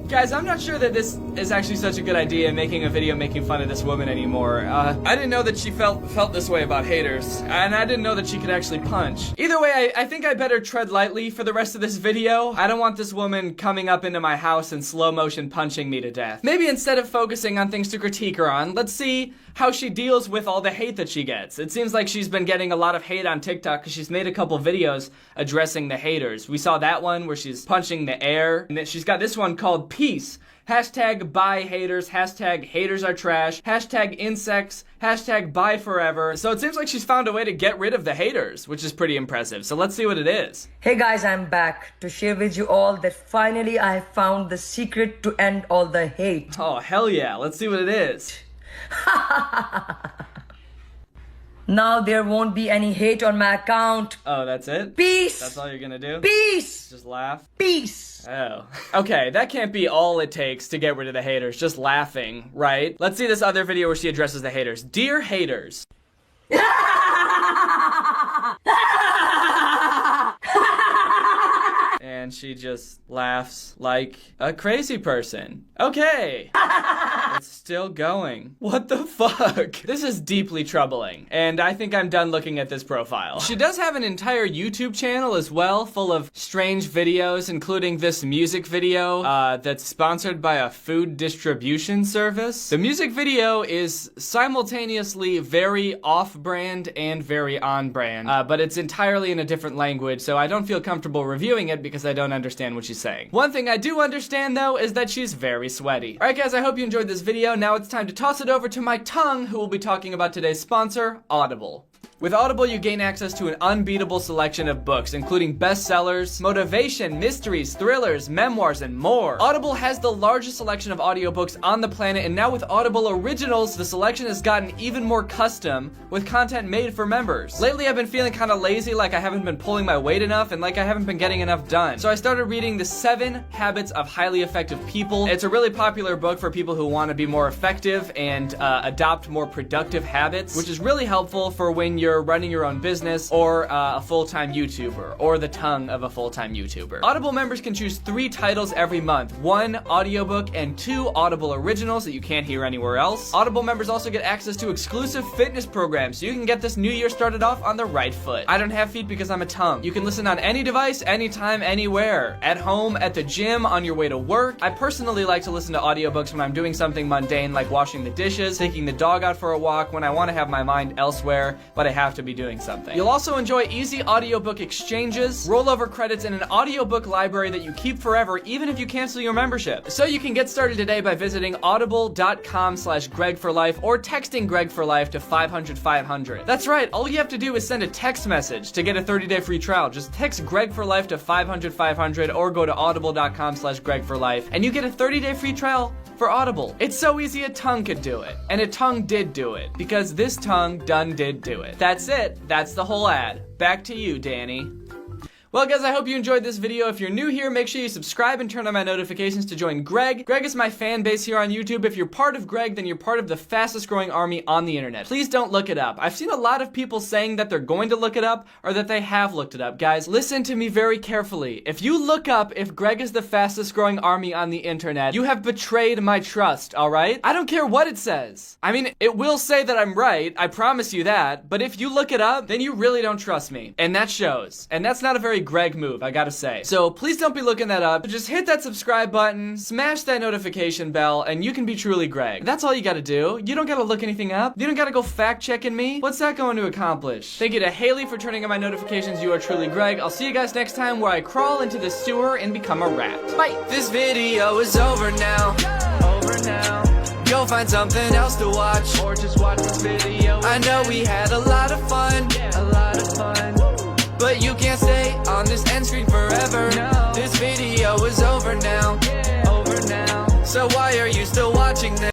S1: Guys, I'm not sure that this is actually such a good idea, making a video making fun of this woman anymore. I didn't know that she felt this way about haters, and I didn't know that she could actually punch. Either way, I think I better tread lightly for the rest of this video. I don't want this woman coming up into my house and slow motion punching me to death. Maybe instead of focusing on things to critique her on, let's see how she deals with all the hate that she gets. It seems like she's been getting a lot of hate on TikTok because she's made a couple videos addressing the haters. We saw that one where she's punching the air, and then she's got this one called Peace. Hashtag buy haters, hashtag haters are trash, hashtag insects, hashtag buy forever. So it seems like she's found a way to get rid of the haters, which is pretty impressive. So let's see what it is.
S12: Hey guys, I'm back to share with you all that finally I have found the secret to end all the hate.
S1: Oh, hell yeah. Let's see what it is.
S12: Now there won't be any hate on my account.
S1: Oh, that's it?
S12: Peace!
S1: That's all you're gonna do?
S12: Peace!
S1: Just laugh?
S12: Peace!
S1: Oh. Okay, that can't be all it takes to get rid of the haters, just laughing, right? Let's see this other video where she addresses the haters. Dear haters. And she just laughs like a crazy person. Okay. It's still going. What the fuck? This is deeply troubling, and I think I'm done looking at this profile. She does have an entire YouTube channel as well, full of strange videos, including this music video that's sponsored by a food distribution service. The music video is simultaneously very off-brand and very on-brand, but it's entirely in a different language, so I don't feel comfortable reviewing it because I don't understand what she's saying. One thing I do understand, though, is that she's very sweaty. Alright guys, I hope you enjoyed this video. Now it's time to toss it over to my tongue, who will be talking about today's sponsor, Audible. With Audible, you gain access to an unbeatable selection of books, including bestsellers, motivation, mysteries, thrillers, memoirs, and more. Audible has the largest selection of audiobooks on the planet, and now with Audible Originals, the selection has gotten even more custom, with content made for members. Lately, I've been feeling kind of lazy, like I haven't been pulling my weight enough, and like I haven't been getting enough done. So I started reading The 7 Habits of Highly Effective People. It's a really popular book for people who want to be more effective and adopt more productive habits, which is really helpful for when you're running your own business, or a full-time YouTuber, or the tongue of a full-time YouTuber. Audible members can choose 3 titles every month, 1 audiobook and 2 Audible originals that you can't hear anywhere else. Audible members also get access to exclusive fitness programs, so you can get this new year started off on the right foot. I don't have feet because I'm a tongue. You can listen on any device, anytime, anywhere. At home, at the gym, on your way to work. I personally like to listen to audiobooks when I'm doing something mundane like washing the dishes, taking the dog out for a walk, when I want to have my mind elsewhere, but I have to be doing something. You'll also enjoy easy audiobook exchanges, rollover credits, and an audiobook library that you keep forever even if you cancel your membership. So you can get started today by visiting audible.com/GregForLife or texting Greg for Life to 500-500. That's right, all you have to do is send a text message to get a 30-day free trial. Just text Greg for Life to 500-500 or go to audible.com/GregForLife and you get a 30-day free trial for Audible. It's so easy a tongue could do it. And a tongue did do it, because this tongue done did do it. That's it. That's the whole ad. Back to you, Danny. Well guys, I hope you enjoyed this video. If you're new here, make sure you subscribe and turn on my notifications to join Greg. Greg is my fan base here on YouTube. If you're part of Greg, then you're part of the fastest growing army on the internet. Please don't look it up. I've seen a lot of people saying that they're going to look it up or that they have looked it up. Guys, listen to me very carefully. If you look up if Greg is the fastest growing army on the internet, you have betrayed my trust, alright? I don't care what it says. I mean, it will say that I'm right, I promise you that, but if you look it up, then you really don't trust me. And that shows. And that's not a very Greg move, I gotta say. So please don't be looking that up. Just hit that subscribe button, smash that notification bell, and you can be truly Greg. That's all you gotta do. You don't gotta look anything up. You don't gotta go fact checking me. What's that going to accomplish? Thank you to Haley for turning on my notifications. You are truly Greg. I'll see you guys next time where I crawl into the sewer and become a rat. Bye. This video is over now. Over now. Go find something else to watch, or just watch this video. I know we had a lot of fun. A lot of fun. But you can't stay on this end screen forever. No. This video is over now. Over now. So why are you still watching this?